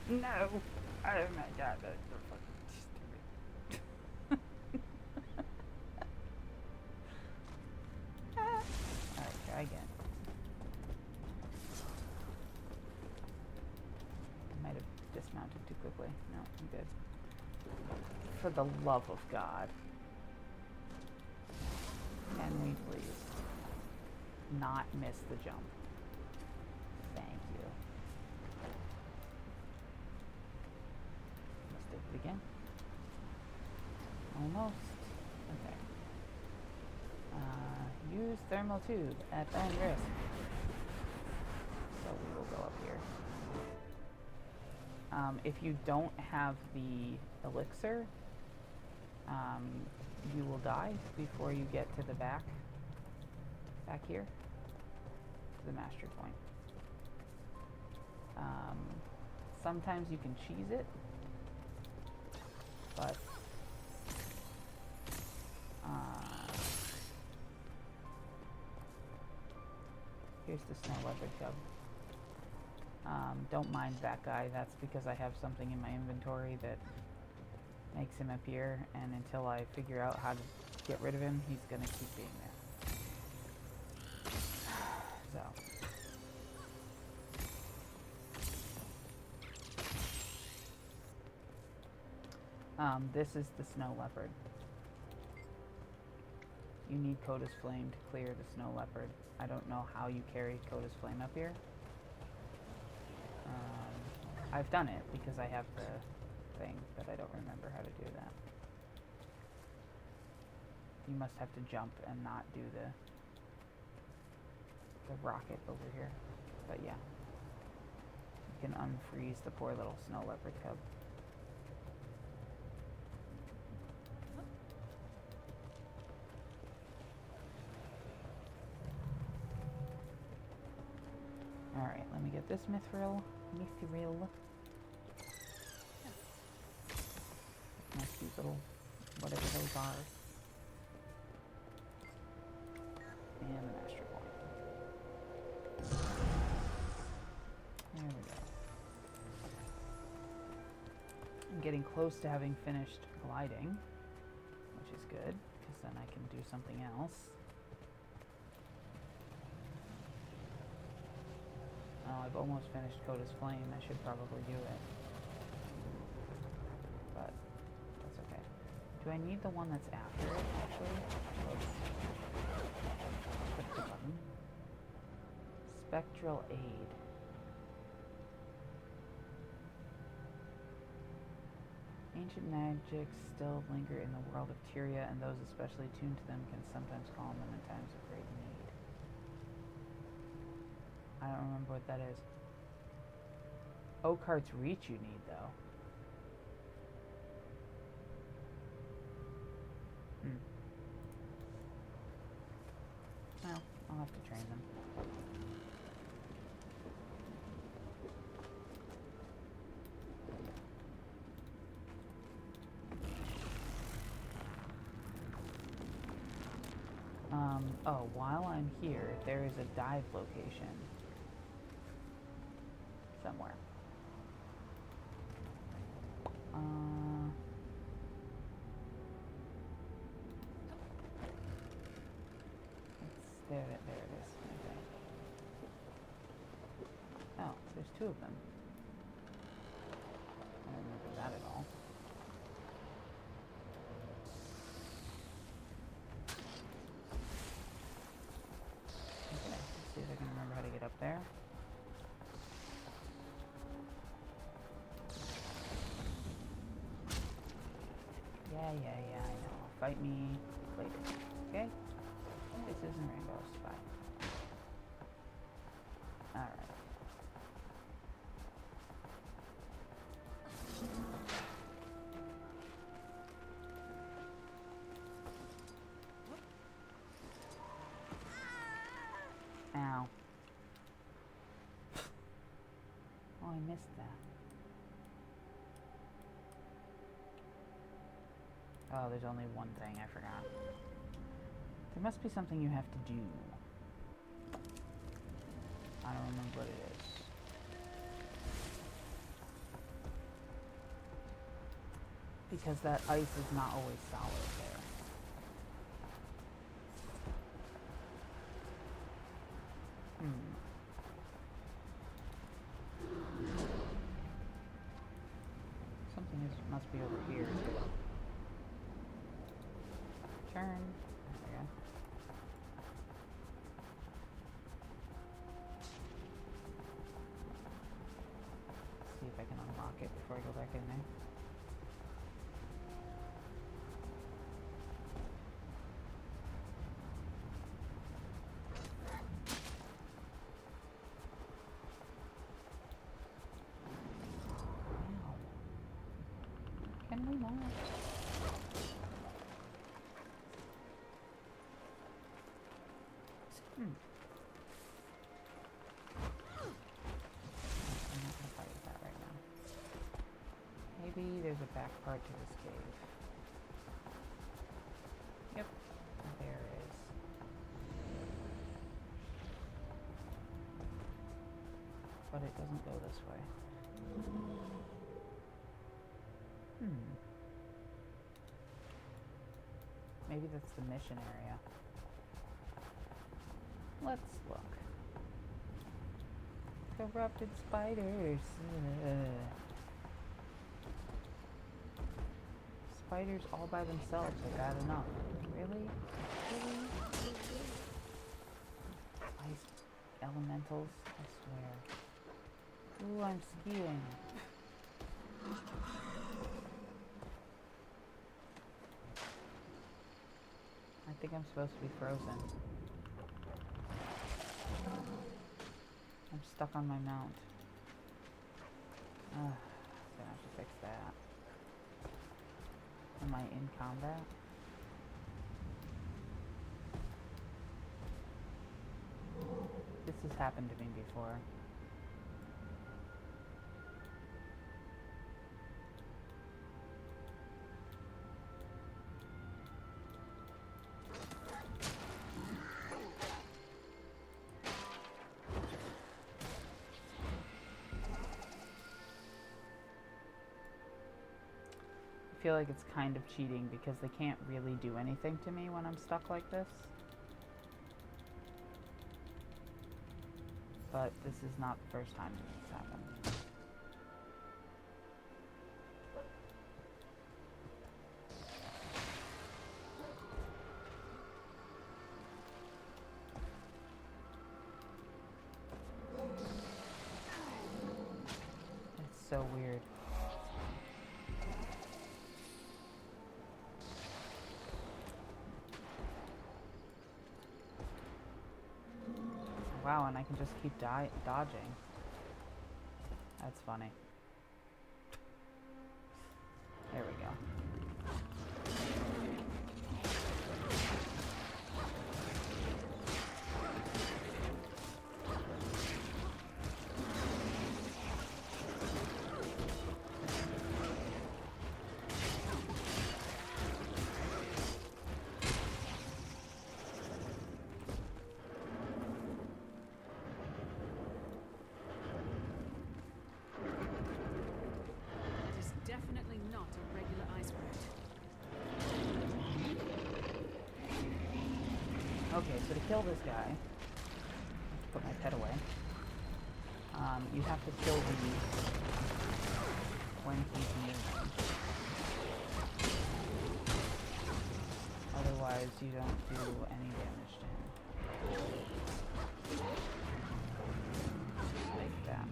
No! Oh my god, that's so fucking stupid. Alright, try again. I might have dismounted too quickly. No, I'm good. For the love of God. Can we please not miss the jump? Thank you. Let's do it again. Almost. Okay. Use thermal tube at own risk. So we will go up here. If you don't have the elixir, you will die before you get to the back here, to the mastery point. Sometimes you can cheese it, but here's the snow leopard cub. Don't mind that guy. That's because I have something in my inventory that makes him appear, and until I figure out how to get rid of him, he's gonna keep being there. So. This is the snow leopard. You need Coda's Flame to clear the snow leopard. I don't know how you carry Coda's Flame up here. I've done it because I have the thing, but I don't remember how to do that. You must have to jump and not do the rocket over here. But yeah. can unfreeze the poor little snow leopard cub. Alright, let me get this mithril. My cute little, whatever those are. And the master point. There we go. I'm getting close to having finished gliding, which is good, because then I can do something else. Oh, I've almost finished Coda's Flame. I should probably do it. But that's okay. Do I need the one that's after it, actually? Let's click the button. Spectral Aid. Ancient magics still linger in the world of Tyria, and those especially tuned to them can sometimes calm them in times of great need. I don't remember what that is. Oakheart's Reach you need, though. Well, I'll have to train them. Oh, while I'm here, there is a dive location. Somewhere. There it is, I think. Oh, there's two of them. I don't remember that at all. Okay, let's see if I can remember how to get up there. Yeah, I know. Fight me later. Okay? This isn't rainbows. Bye. Alright. Ow. Oh, I missed that. Oh, there's only one thing I forgot. There must be something you have to do. I don't remember what it is. Because that ice is not always solid there. Something must be over here. Turn. There we go. See if I can unlock it before I go back in there. Wow. Can we not? I'm not gonna fight with that right now. Maybe there's a back part to this cave. Yep, there is. But it doesn't go this way. Maybe that's the mission area. Let's look. Corrupted spiders. Spiders all by themselves are bad enough. Really? Really? Ice elementals, I swear. Ooh, I'm skiing. I think I'm supposed to be frozen. I'm stuck on my mount. Gonna have to fix that. Am I in combat? This has happened to me before. I feel like it's kind of cheating because they can't really do anything to me when I'm stuck like this. But this is not the first time this has happened. It's so weird. Wow, and I can just keep dodging. That's funny. There we go. Definitely not a regular ice bird. Okay, so to kill this guy, I have to put my pet away. You have to kill these when he's near them. Otherwise, you don't do any damage to him. Like that.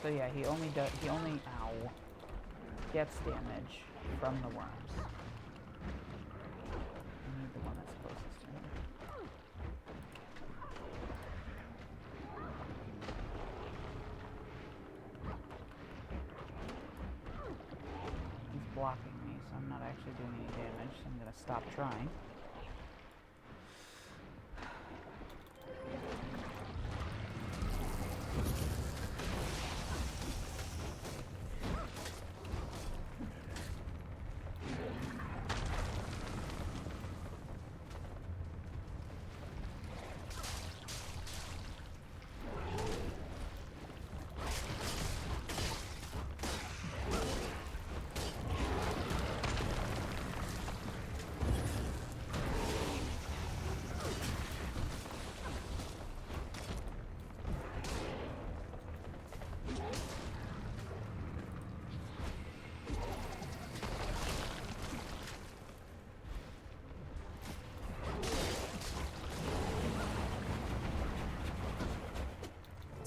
So yeah, he only ow, gets damage from the worms. I need the one that's closest to him. He's blocking me, so I'm not actually doing any damage, so I'm gonna stop trying.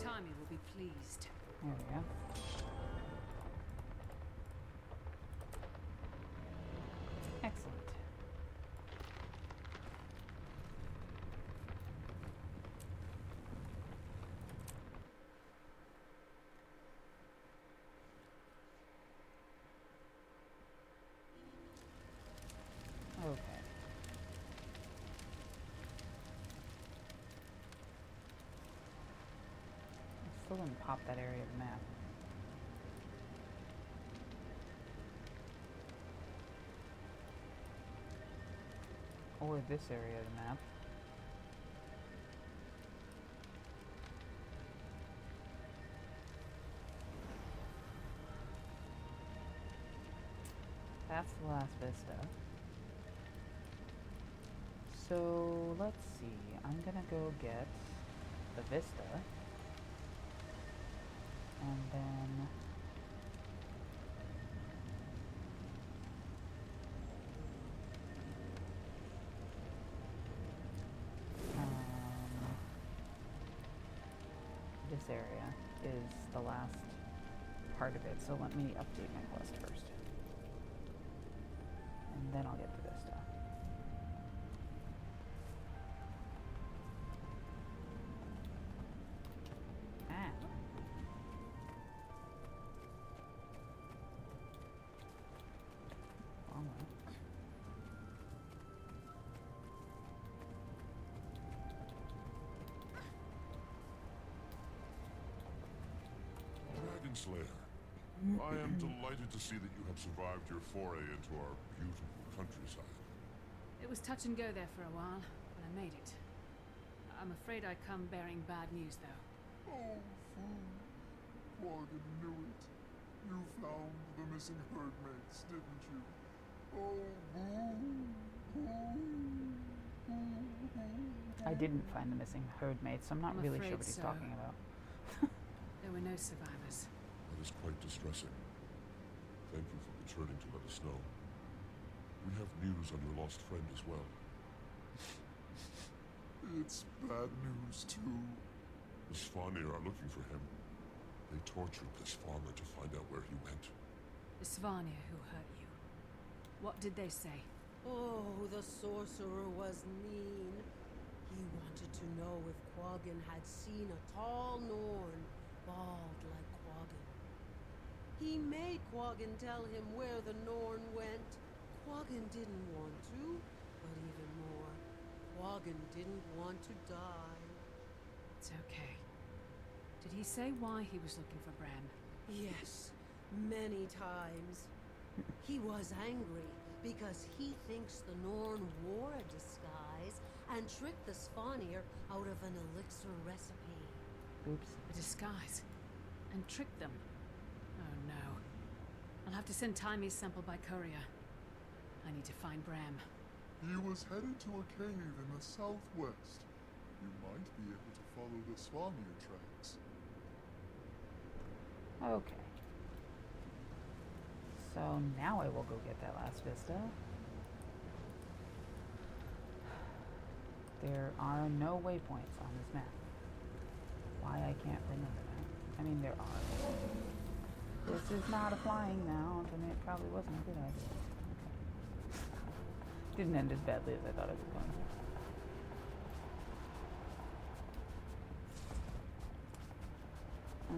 Tommy will be pleased. There we go. Excellent. Okay. I still didn't pop that area of the map. Or this area of the map. That's the last vista. So, let's see. I'm gonna go get the vista. And then... this area is the last part of it, so let me update my quest first. And then I'll get to this stuff. Wrong way. Dragon Slayer, I am delighted to see that you have survived your foray into our beautiful countryside. It was touch and go there for a while, but I made it. I'm afraid I come bearing bad news, though. Oh, fool. Quaggan knew it. You found the missing herdmates, didn't you? Oh, boo. Boo. Boo. Boo. I didn't find the missing herdmates, so I'm not I'm really sure afraid what he's so. talking about. There were no survivors. That is quite distressing. Thank you for returning to let us know. We have news on your lost friend as well. It's bad news, too. The Svanir are looking for him. They tortured this farmer to find out where he went. The Svanir who hurt you. What did they say? Oh, the sorcerer was mean. He wanted to know if Quaggan had seen a tall Norn, bald like Quaggan. He made Quaggan tell him where the Norn went. Quaggan didn't want to, but even more, Quaggan didn't want to die. It's okay. Did he say why he was looking for Bram? Yes, many times. He was angry because he thinks the Norn wore a disguise and tricked the Svanir out of an elixir recipe. Oops. A disguise? And tricked them? Oh no. I'll have to send Timy's sample by courier. I need to find Bram. He was headed to a cave in the southwest. You might be able to follow the Svanir tracks. Okay. So now I will go get that last vista. There are no waypoints on this map. Why I can't remember that. I mean, there are. This is not a flying mount, and it probably wasn't a good idea. Okay. Didn't end as badly as I thought it was going to. I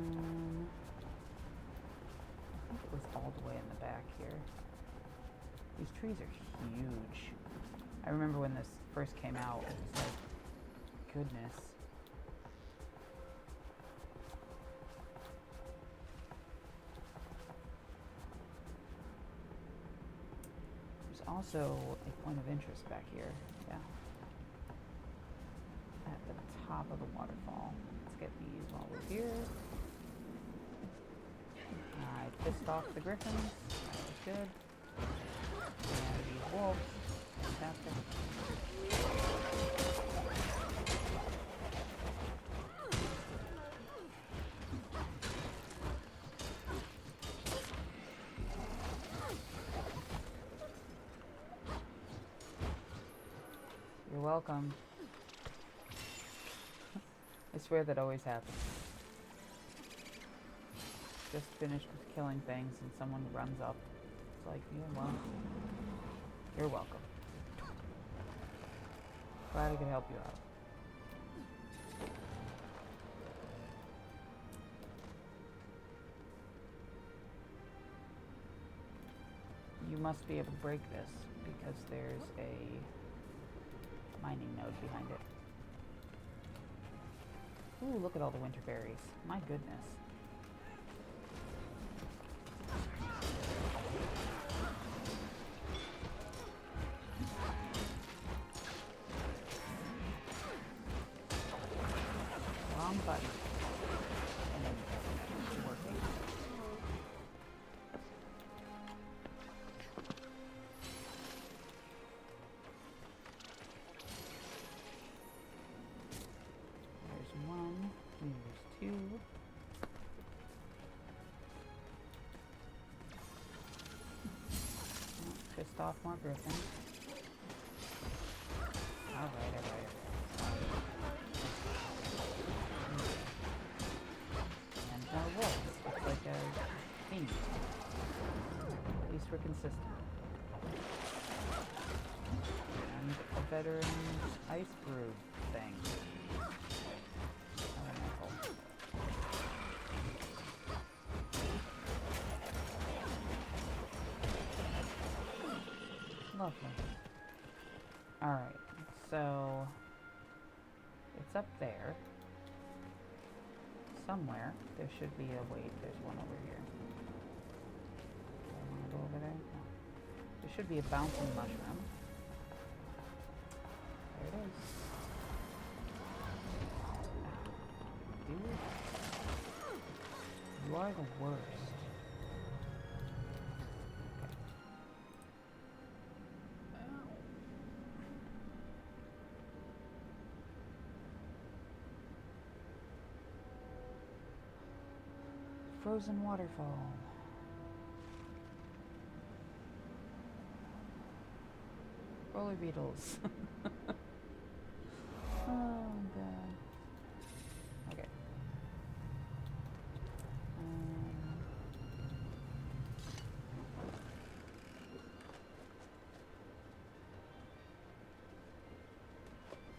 think it was all the way in the back here. These trees are huge. I remember when this first came out, it was like, goodness. There's also a point of interest back here. Yeah. At the top of the waterfall. Let's get these while we're here. I pissed off the griffins. That was good. And these wolves. Fantastic. You're welcome. I swear that always happens. Just finished with killing things and someone runs up. It's like, yeah, well, you're welcome. Glad I could help you out. You must be able to break this because there's a mining node behind it. Ooh, look at all the winter berries. My goodness. Wrong button. And it's working. pissed off more griffins. Alright. And more wolves. It's like a theme. At least we're consistent. And a veteran ice brew thing. Elemental. Lovely. Alright, so it's up there. Somewhere. There should be a wait, there's one over here. Do I want to go over there? No. There should be a bouncing mushroom. There it is. Dude. You are the worst. Frozen waterfall. Roller beetles. Oh god. Okay.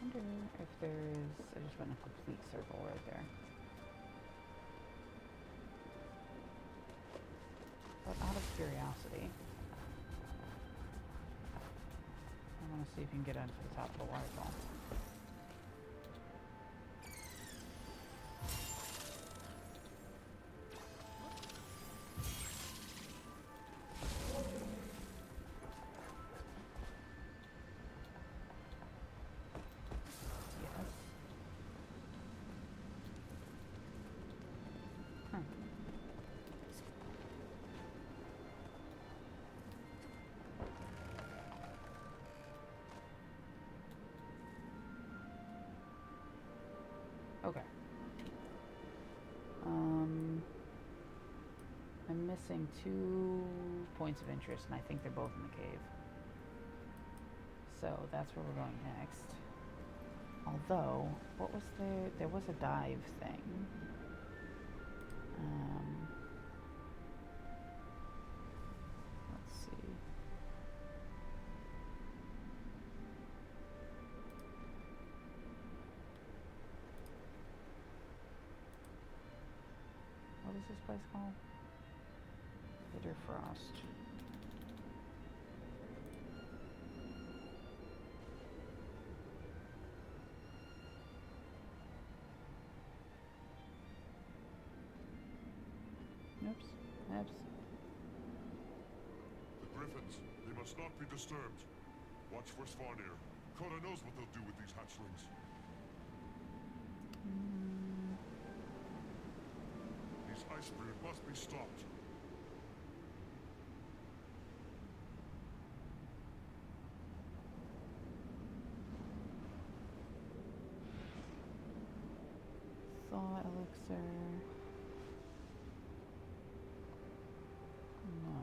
Wonder if there's. I just went a complete circle right there. But out of curiosity, I want to see if you can get onto the top of the waterfall. Yes. Okay. I'm missing 2 points of interest, and I think they're both in the cave. So that's where we're going next. Although, what was there? There was a dive thing. Let's see. What is this place called? Bitter Frost. Oops. Oops. The griffins, they must not be disturbed. Watch for Svanir. Kona knows what they'll do with these hatchlings. These ice brood must be stopped. Thaw elixir. No.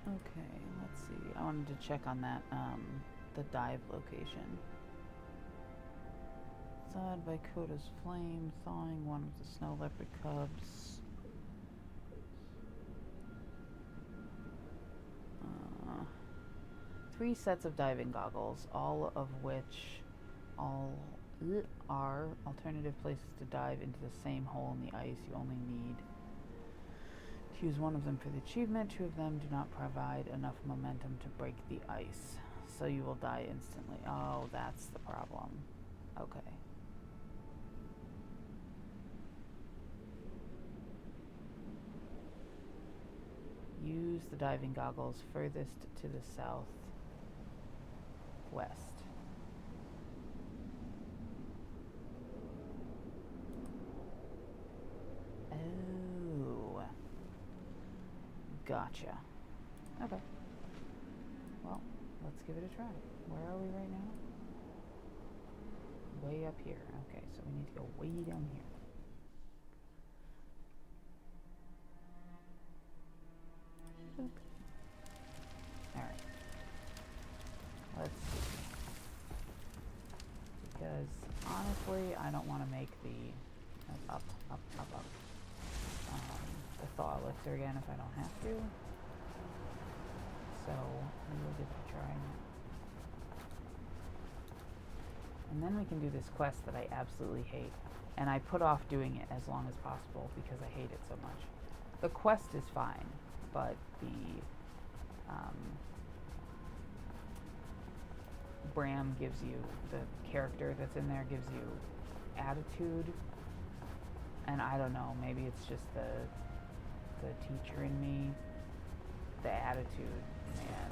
Okay, let's see. I wanted to check on that, the dive location. Thawed by Koda's flame, thawing one of the snow leopard cubs. 3 sets of diving goggles, all are alternative places to dive into the same hole in the ice. You only need to use one of them for the achievement. Two of them do not provide enough momentum to break the ice, so you will die instantly. Oh, that's the problem. Okay. Use the diving goggles furthest to the southwest. Oh. Gotcha. Okay. Well, let's give it a try. Where are we right now? Way up here. Okay, so we need to go way down here. Alright. Let's see. Because, honestly, I don't want to make the up, the thaw elixir again if I don't have to. So, we will give it a try. And then we can do this quest that I absolutely hate. And I put off doing it as long as possible because I hate it so much. The quest is fine, but the Bram gives you, the character that's in there gives you attitude, and I don't know, maybe it's just the teacher in me. The attitude, man,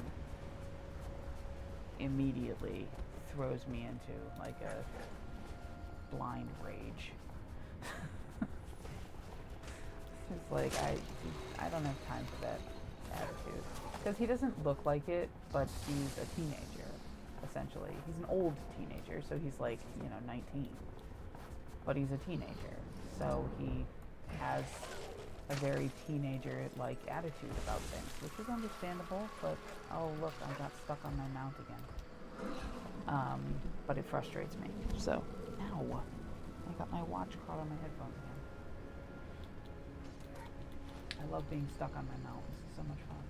immediately throws me into like a blind rage. It's like I don't have time for that attitude, because he doesn't look like it, but he's a teenager, essentially. He's an old teenager, so he's like, 19, but he's a teenager, so he has a very teenager-like attitude about things, which is understandable, but oh look, I got stuck on my mount again. But it frustrates me, so, ow, I got my watch caught on my headphones again. I love being stuck on my mount. This is so much fun.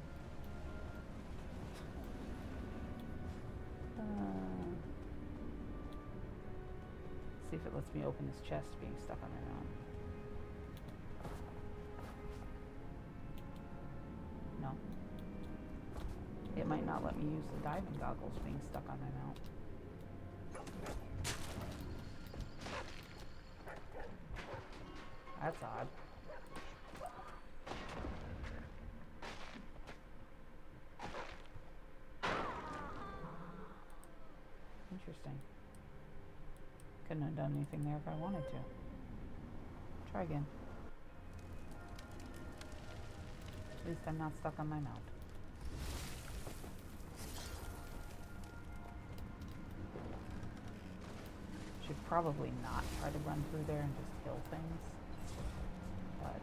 See if it lets me open this chest being stuck on my mount. No. It might not let me use the diving goggles being stuck on my mount. That's odd. Interesting. Couldn't have done anything there if I wanted to. Try again. At least I'm not stuck on my mount. Should probably not try to run through there and just kill things. But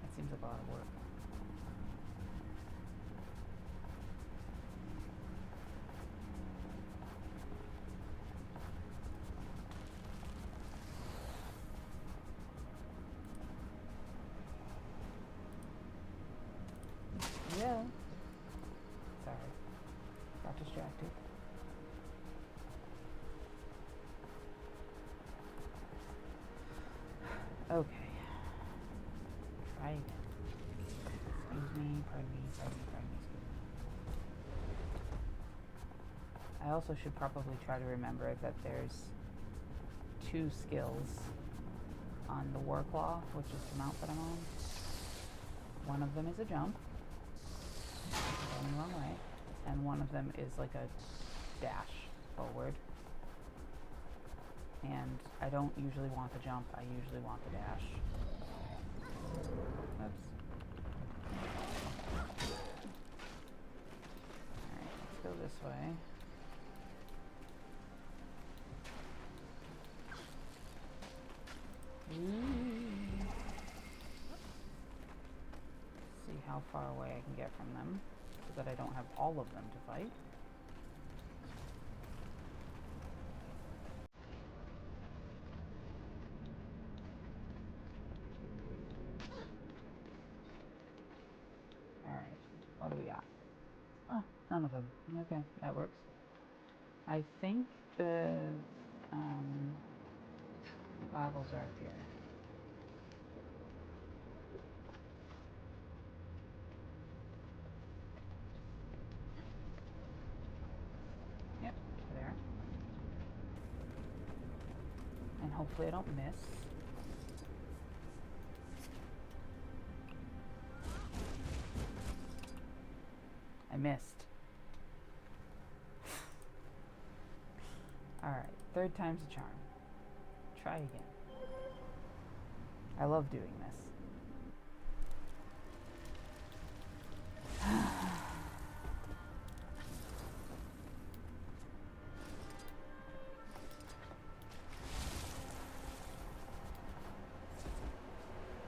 it seems like a lot of work. Yeah. Sorry. Got distracted. Okay. Try again. Excuse me, pardon me. I also should probably try to remember that there's 2 skills on the war claw, which is the mount that I'm on. One of them is a jump, going the wrong way, and one of them is like a dash forward. And I don't usually want the jump, I usually want the dash. Oops. Alright, let's go this way. See how far away I can get from them, so that I don't have all of them to fight. Alright, what do we got? Oh, none of them. Okay, that works. I think the um, goggles are up here. Yep, there. And hopefully I don't miss. I missed. Alright, third time's a charm. Try again. I love doing this.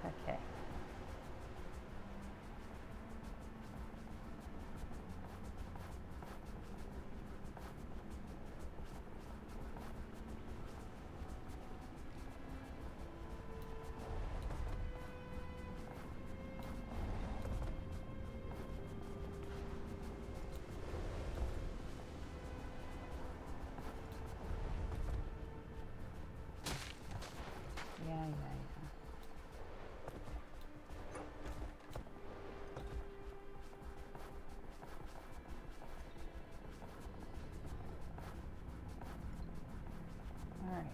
Okay. Yeah. Alright.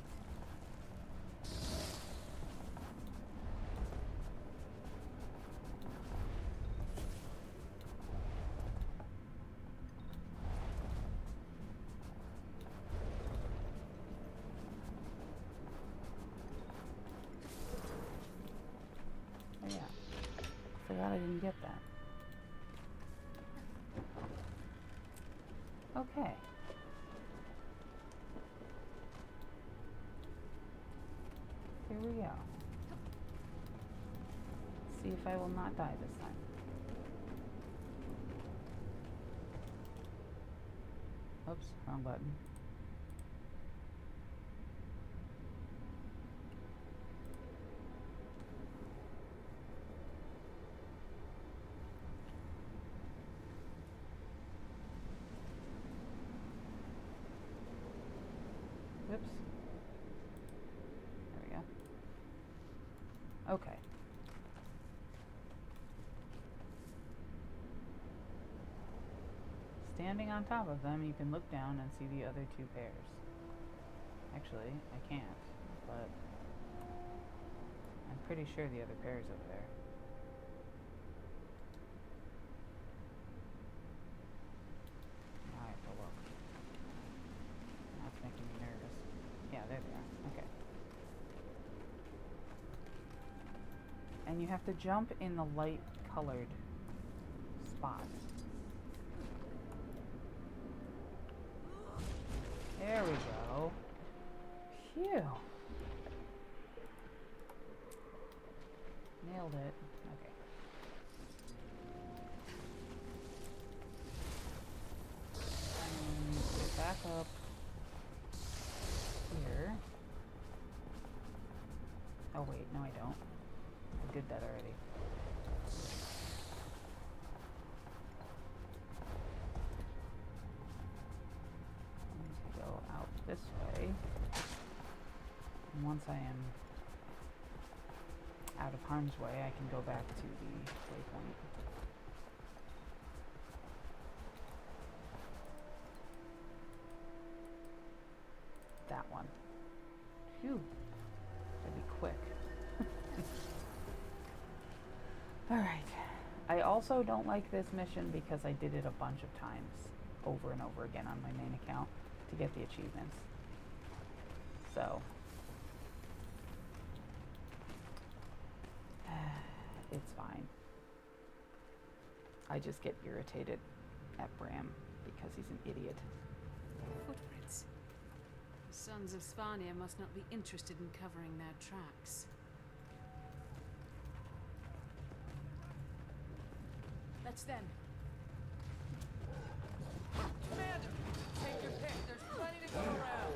Oh yeah. Forgot I didn't get that. Okay. Here we go. See if I will not die this time. Oops, wrong button. Oops. There we go. Okay. Standing on top of them, you can look down and see the other two pairs. Actually, I can't, but I'm pretty sure the other pair is over there. Now I have to look. That's making me nervous. Yeah, there they are. Okay. And you have to jump in the light colored spot. There we go. Phew. Nailed it. Okay. And get back up here. Oh wait, no I don't. I did that already. Go out this way. And once I am out of harm's way, I can go back to the waypoint. That one. Phew. Gotta be quick. Alright. I also don't like this mission because I did it a bunch of times over and over again on my main account to get the achievements. So it's fine. I just get irritated at Bram because he's an idiot. Footprints. The sons of Svanir must not be interested in covering their tracks. That's them. Commander, take your pick. There's plenty to go around.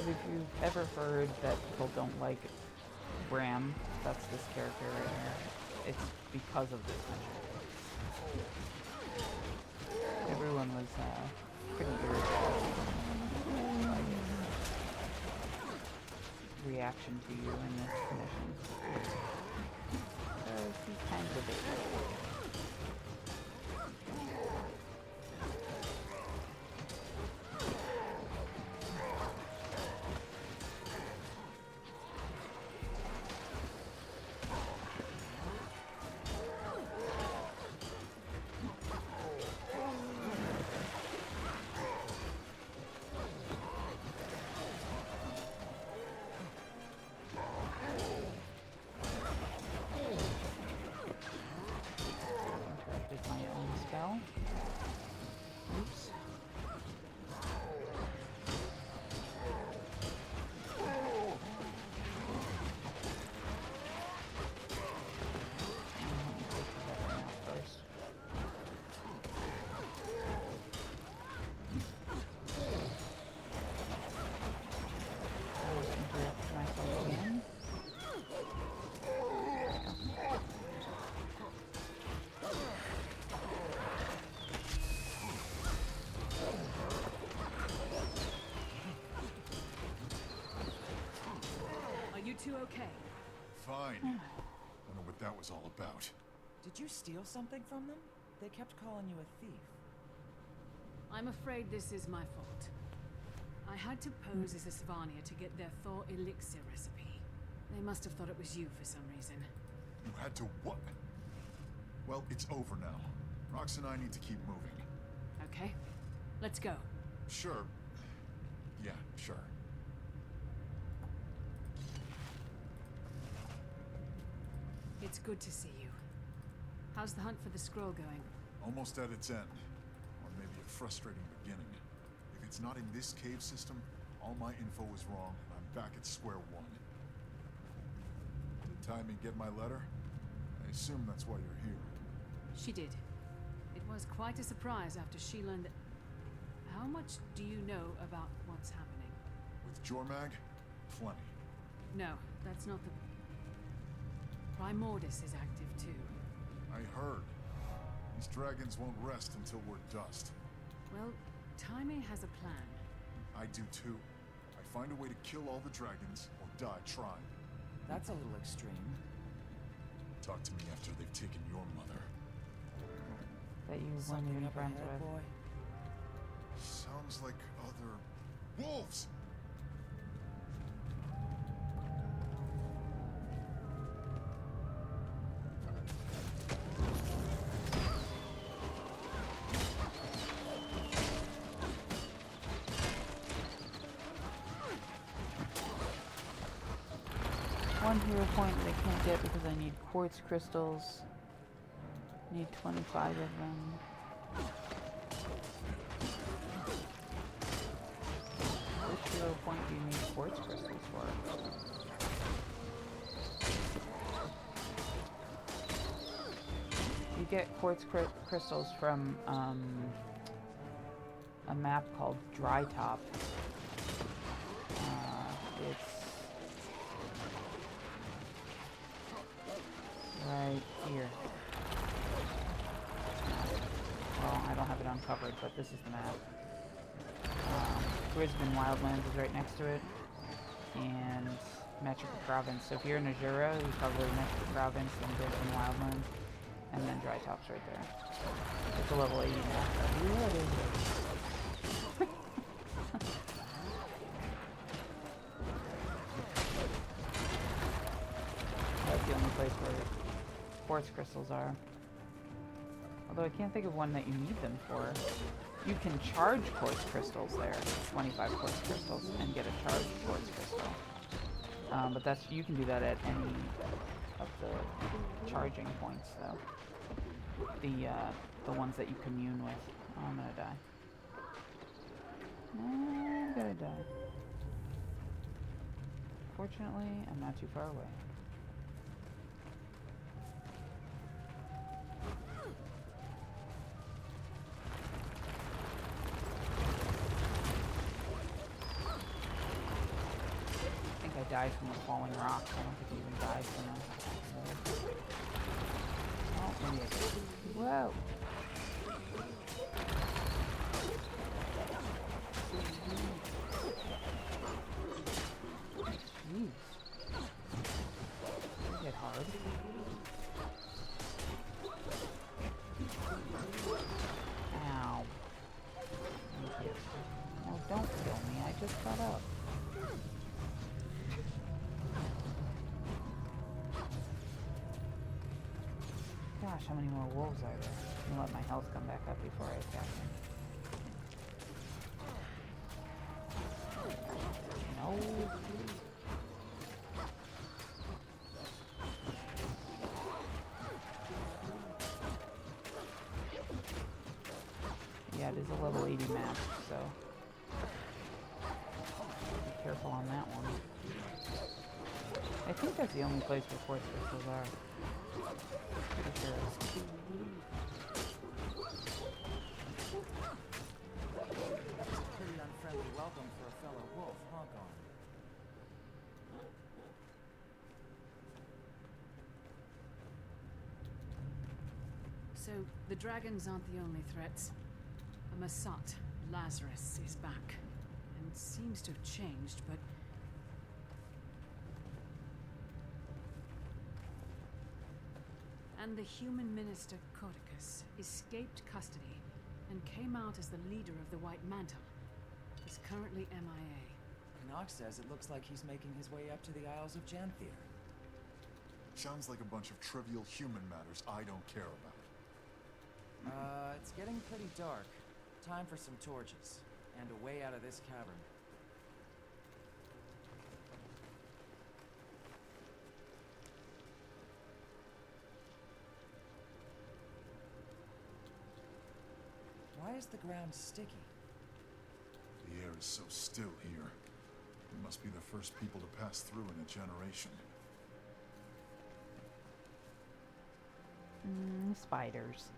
Because if you've ever heard that people don't like Bram, that's this character right here. It's because of this mission. Everyone was pretty irritated by his reaction to you in this mission. So he's kind of a baby. Oops. You two okay? Fine. I don't know what that was all about. Did you steal something from them? They kept calling you a thief. I'm afraid this is my fault. I had to pose as a Svanir to get their Thor elixir recipe. They must have thought it was you for some reason. You had to what? Well, it's over now. Rox and I need to keep moving. Okay, let's go. Sure. Yeah, sure. It's good to see you. How's the hunt for the scroll going? Almost at its end. Or maybe a frustrating beginning. If it's not in this cave system, all my info is wrong, and I'm back at square one. Did Timmy get my letter? I assume that's why you're here. She did. It was quite a surprise after she learned that... How much do you know about what's happening? With Jormag? Plenty. No, that's not the... Primordus is active too. I heard. These dragons won't rest until we're dust. Well, Taime has a plan. I do too. I find a way to kill all the dragons or die trying. That's a little extreme. Talk to me after they've taken your mother. That you weren't Something even up friends ahead, with. boy? Sounds like other... wolves! One hero point that I can't get because I need quartz crystals. Need 25 of them. Which hero point do you need quartz crystals for? You get quartz crystals from a map called Dry Top. It's right here. Well, I don't have it uncovered, but this is the map. Brisbane Wildlands is right next to it, and Metrica Province. So if you're in Azura, you cover Metrica Province and Brisbane Wildlands, and then Dry Top's right there. It's a level 80 map. Yeah, it is. That's the only place where quartz crystals are. Although I can't think of one that you need them for. You can charge quartz crystals there, 25 quartz crystals, and get a charged quartz crystal. But that's, you can do that at any of the charging points, though. The ones that you commune with. Oh, I'm gonna die. I'm gonna die. Fortunately, I'm not too far away. died from a falling rock. I don't think he even died from a... Oh, maybe I did. Whoa! Jeez. They get hard. Ow. Thank you. No, don't kill me. I just got up. Gosh, how many more wolves are there? I'm gonna let my health come back up before I attack him. No. Yeah, it is a level 80 map, so be careful on that one. I think that's the only place where force crystals are. Pretty sure. Pretty unfriendly welcome for a fellow wolf, huh, Garn? So, the dragons aren't the only threats. A Masat, Lazarus, is back. And seems to have changed, but... And the human minister, Codicus, escaped custody and came out as the leader of the White Mantle. He's currently MIA. Knox says it looks like he's making his way up to the Isles of Janthier. Sounds like a bunch of trivial human matters I don't care about. It's getting pretty dark. Time for some torches, and a way out of this cavern. Why is the ground sticky? The air is so still here. We must be the first people to pass through in a generation. Spiders.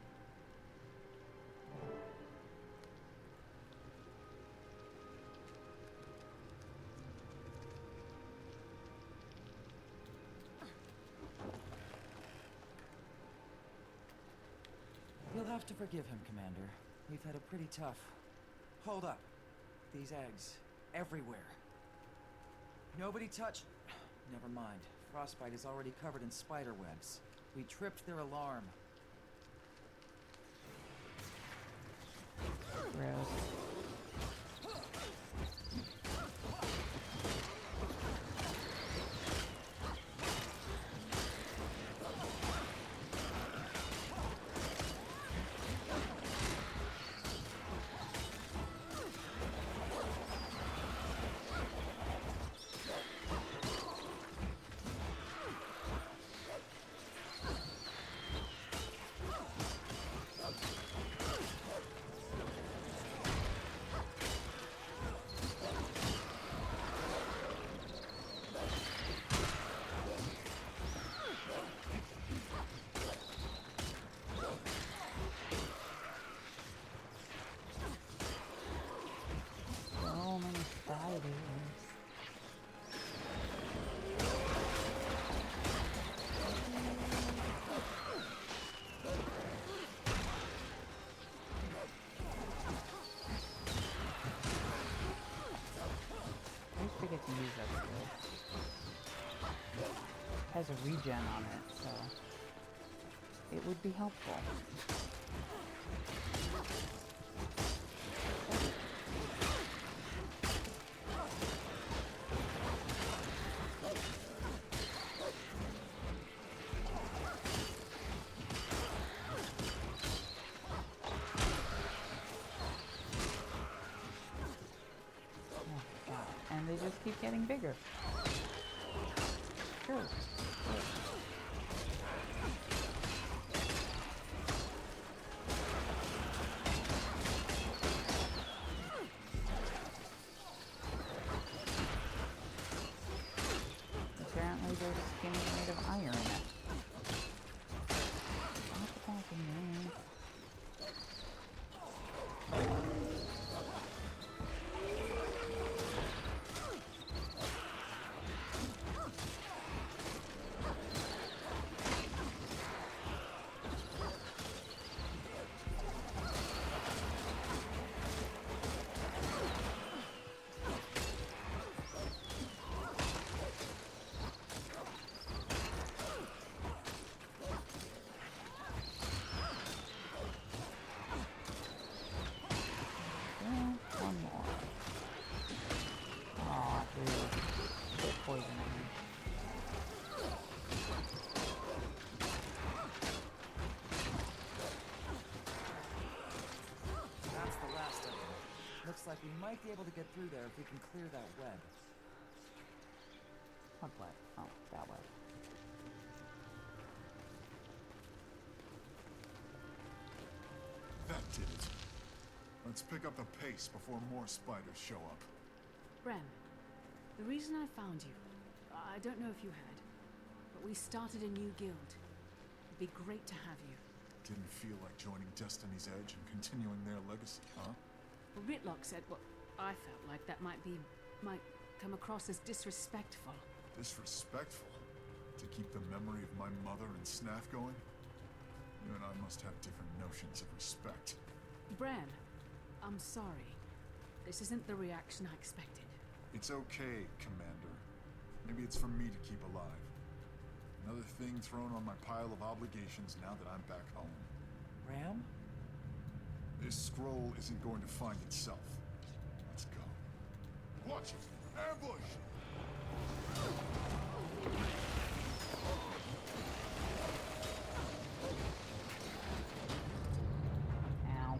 You'll have to forgive him, Commander. We've had a pretty tough... Hold up. These eggs. Everywhere. Nobody touch... Never mind. Frostbite is already covered in spider webs. We tripped their alarm. Gross. So many spiders. I used to get to use that skill. It has a regen on it, so it would be helpful. And they just keep getting bigger. Sure. Apparently their skin is made of iron. Stop attacking me. looks like we might be able to get through there if we can clear that web. What web? Oh, that web. That did it. Let's pick up the pace before more spiders show up. Bren, the reason I found you, I don't know if you heard, but we started a new guild. It'd be great to have you. Didn't feel like joining Destiny's Edge and continuing their legacy, huh? Well, Ritlock said what I felt like that might come across as disrespectful. Disrespectful? To keep the memory of my mother and Snaff going? You and I must have different notions of respect. Bren, I'm sorry. This isn't the reaction I expected. It's okay, Commander. Maybe it's for me to keep alive. Another thing thrown on my pile of obligations now that I'm back home. Ram? This scroll isn't going to find itself. Let's go. Watch it! Ambush! Ow.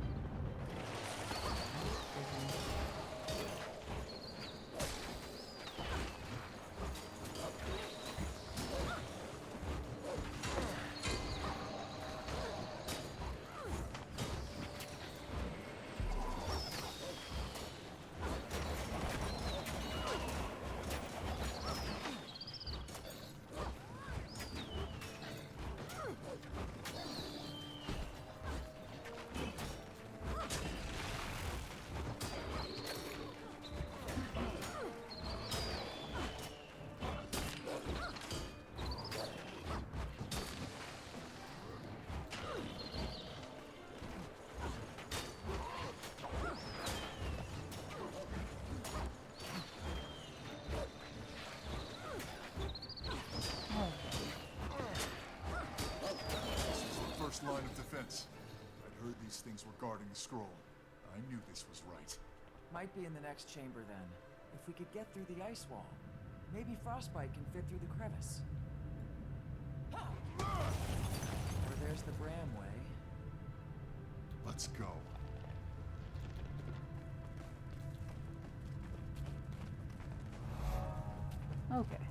Line of defense. I'd heard these things were guarding the scroll. I knew this was right. Might be in the next chamber then. If we could get through the ice wall, maybe Frostbite can fit through the crevice. Or there's the Bramway. Let's go. Okay.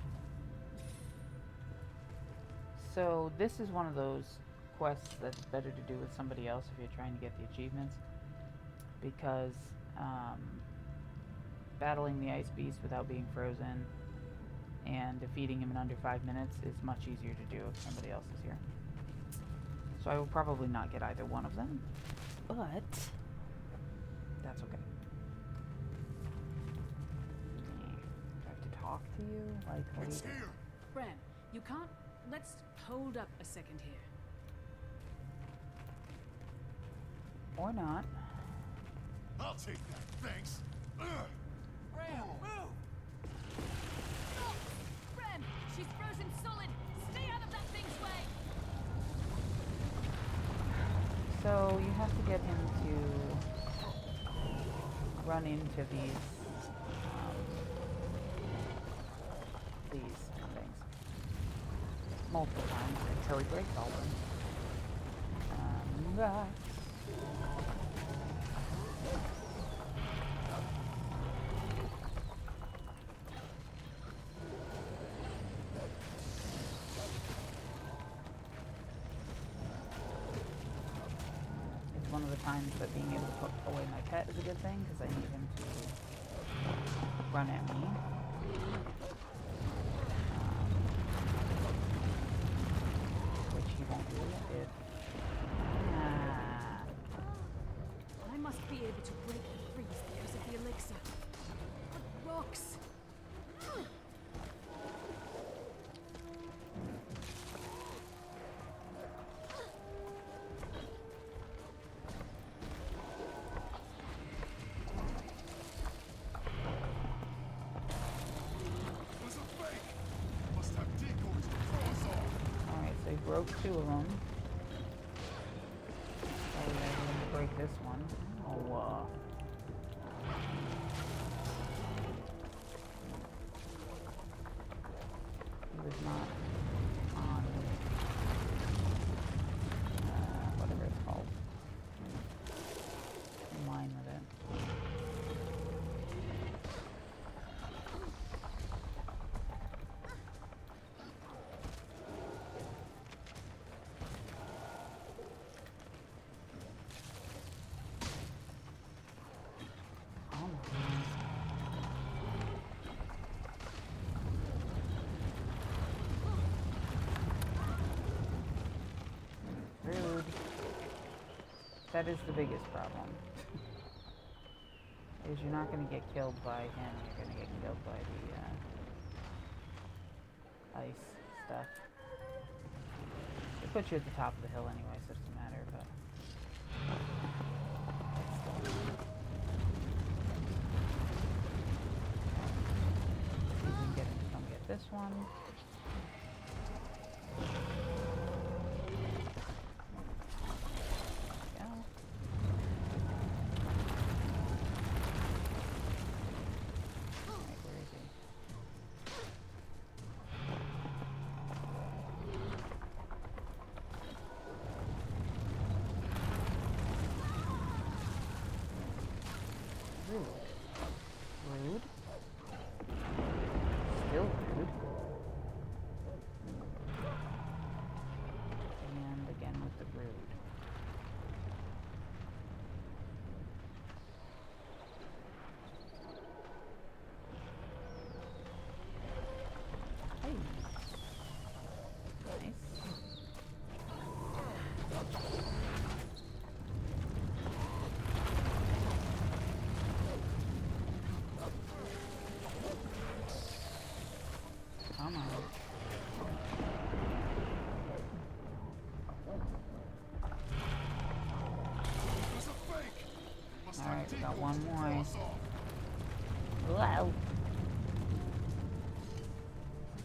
So this is one of those quests that's better to do with somebody else if you're trying to get the achievements, because battling the ice beast without being frozen and defeating him in under 5 minutes is much easier to do if somebody else is here. So I will probably not get either one of them, but that's okay. Do I have to talk to you? Like, what It's do you do? here! Bren, you can't... Let's hold up a second here. Or not. I'll take that, thanks! Ram, move! Stop! Bren, she's frozen solid! Stay out of that thing's way! So you have to get him to run into these things multiple times until he breaks all of them. It's one of the times that being able to put away my pet is a good thing, because I need him to run at me. Which he won't do if... I must be able to break the freeze because of the elixir. But rocks! Was a fake! Must have decoys to throw us off! Alright, so he broke 2 of them. Oh, yeah, I'm gonna break this one. Oh, he was not on, whatever it's called. In line with it. That is the biggest problem. Is you're not going to get killed by him, you're going to get killed by the ice stuff. It puts you at the top of the hill anyway, so it doesn't matter, but... See if we can get him to come get this one. Rude. Still rude. And again with the rude. Hey. Nice. Come on. Alright, we got one more. Wow.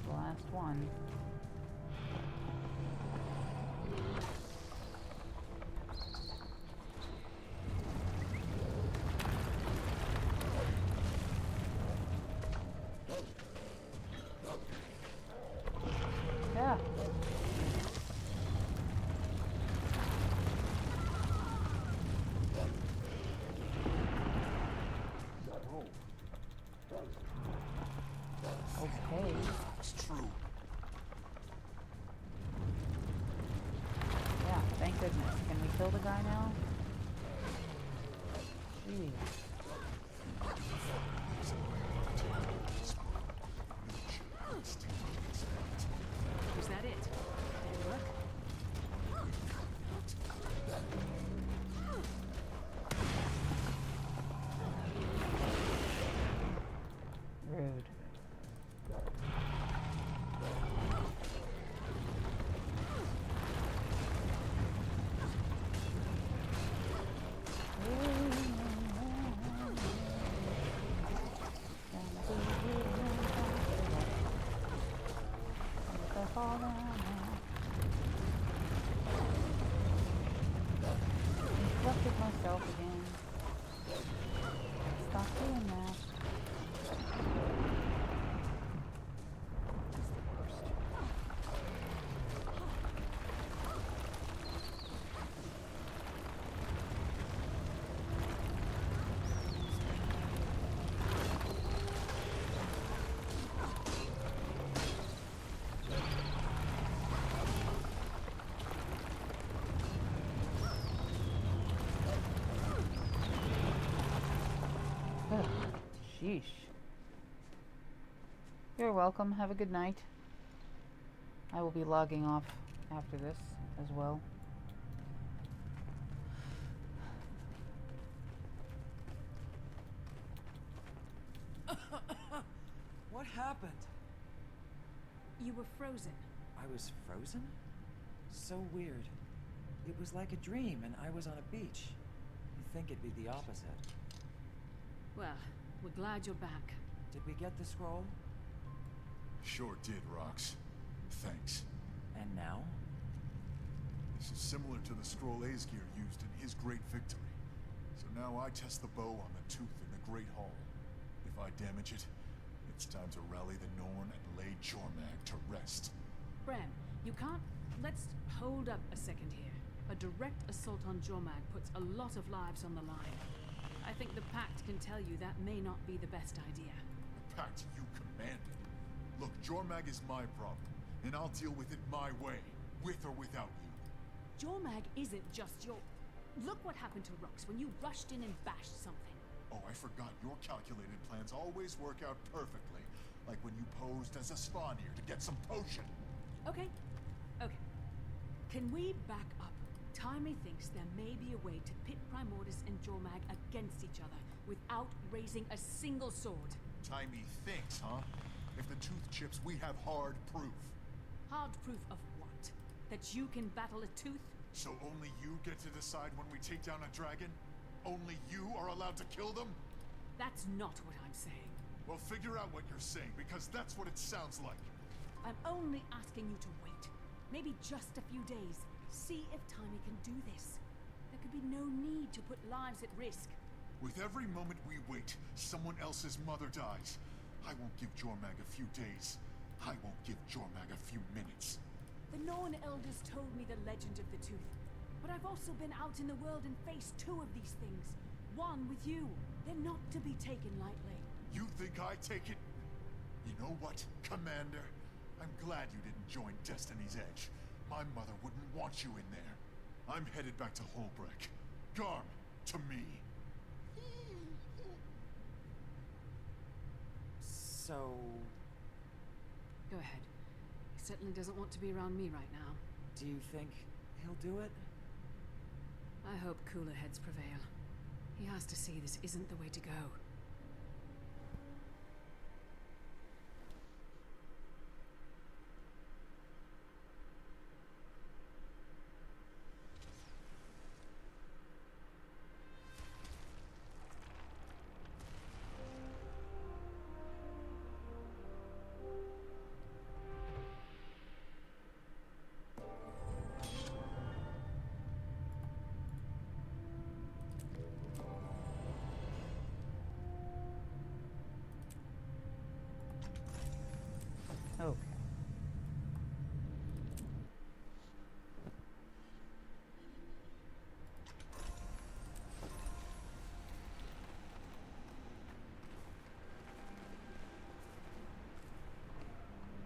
The last one. Yeah. Okay. It's true. Yeah, thank goodness. Can we kill the guy now? Jeez. Was that it? Did it work? Rude. Interrupted myself again. Stop doing that. That's the worst. Sheesh. You're welcome. Have a good night. I will be logging off after this as well. What happened? You were frozen. I was frozen? So weird. It was like a dream, and I was on a beach. You'd think it'd be the opposite. Well, we're glad you're back. Did we get the scroll? Sure did, Rox. Thanks. And now? This is similar to the scroll Aesgir used in his great victory. So now I test the bow on the tooth in the Great Hall. If I damage it, it's time to rally the Norn and lay Jormag to rest. Bram, you can't... Let's hold up a second here. A direct assault on Jormag puts a lot of lives on the line. I think the Pact can tell you that may not be the best idea. The Pact you commanded. Look, Jormag is my problem, and I'll deal with it my way, with or without you. Jormag isn't just your... Look what happened to Rox when you rushed in and bashed something. Oh, I forgot your calculated plans always work out perfectly. Like when you posed as a Svanir to get some potion. Okay. Can we back up? Timey thinks there may be a way to pit Primordus and Jormag against each other without raising a single sword. Timey thinks, huh? If the tooth chips, we have hard proof. Hard proof of what? That you can battle a tooth? So only you get to decide when we take down a dragon? Only you are allowed to kill them? That's not what I'm saying. Well, figure out what you're saying, because that's what it sounds like. I'm only asking you to wait. Maybe just a few days. See if Timey can do this. There could be no need to put lives at risk. With every moment we wait, someone else's mother dies. I won't give Jormag a few days. I won't give Jormag a few minutes. The Norn elders told me the legend of the tooth. But I've also been out in the world and faced two of these things. One with you. They're not to be taken lightly. You think I take it? You know what, Commander? I'm glad you didn't join Destiny's Edge. My mother wouldn't want you in there. I'm headed back to Holbreck. Garm, to me. So... Go ahead. He certainly doesn't want to be around me right now. do you think he'll do it? I hope cooler heads prevail. He has to see this isn't the way to go. Okay.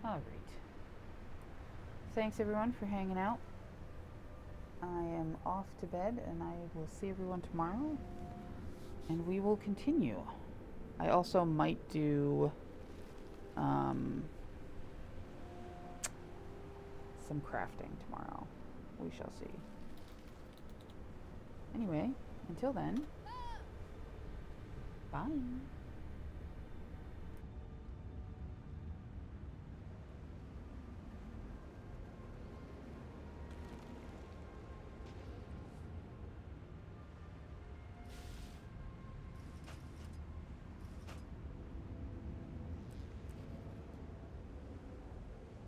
All right. Thanks everyone for hanging out. I am off to bed and I will see everyone tomorrow and we will continue. I also might do some crafting tomorrow. We shall see. Anyway, until then, bye.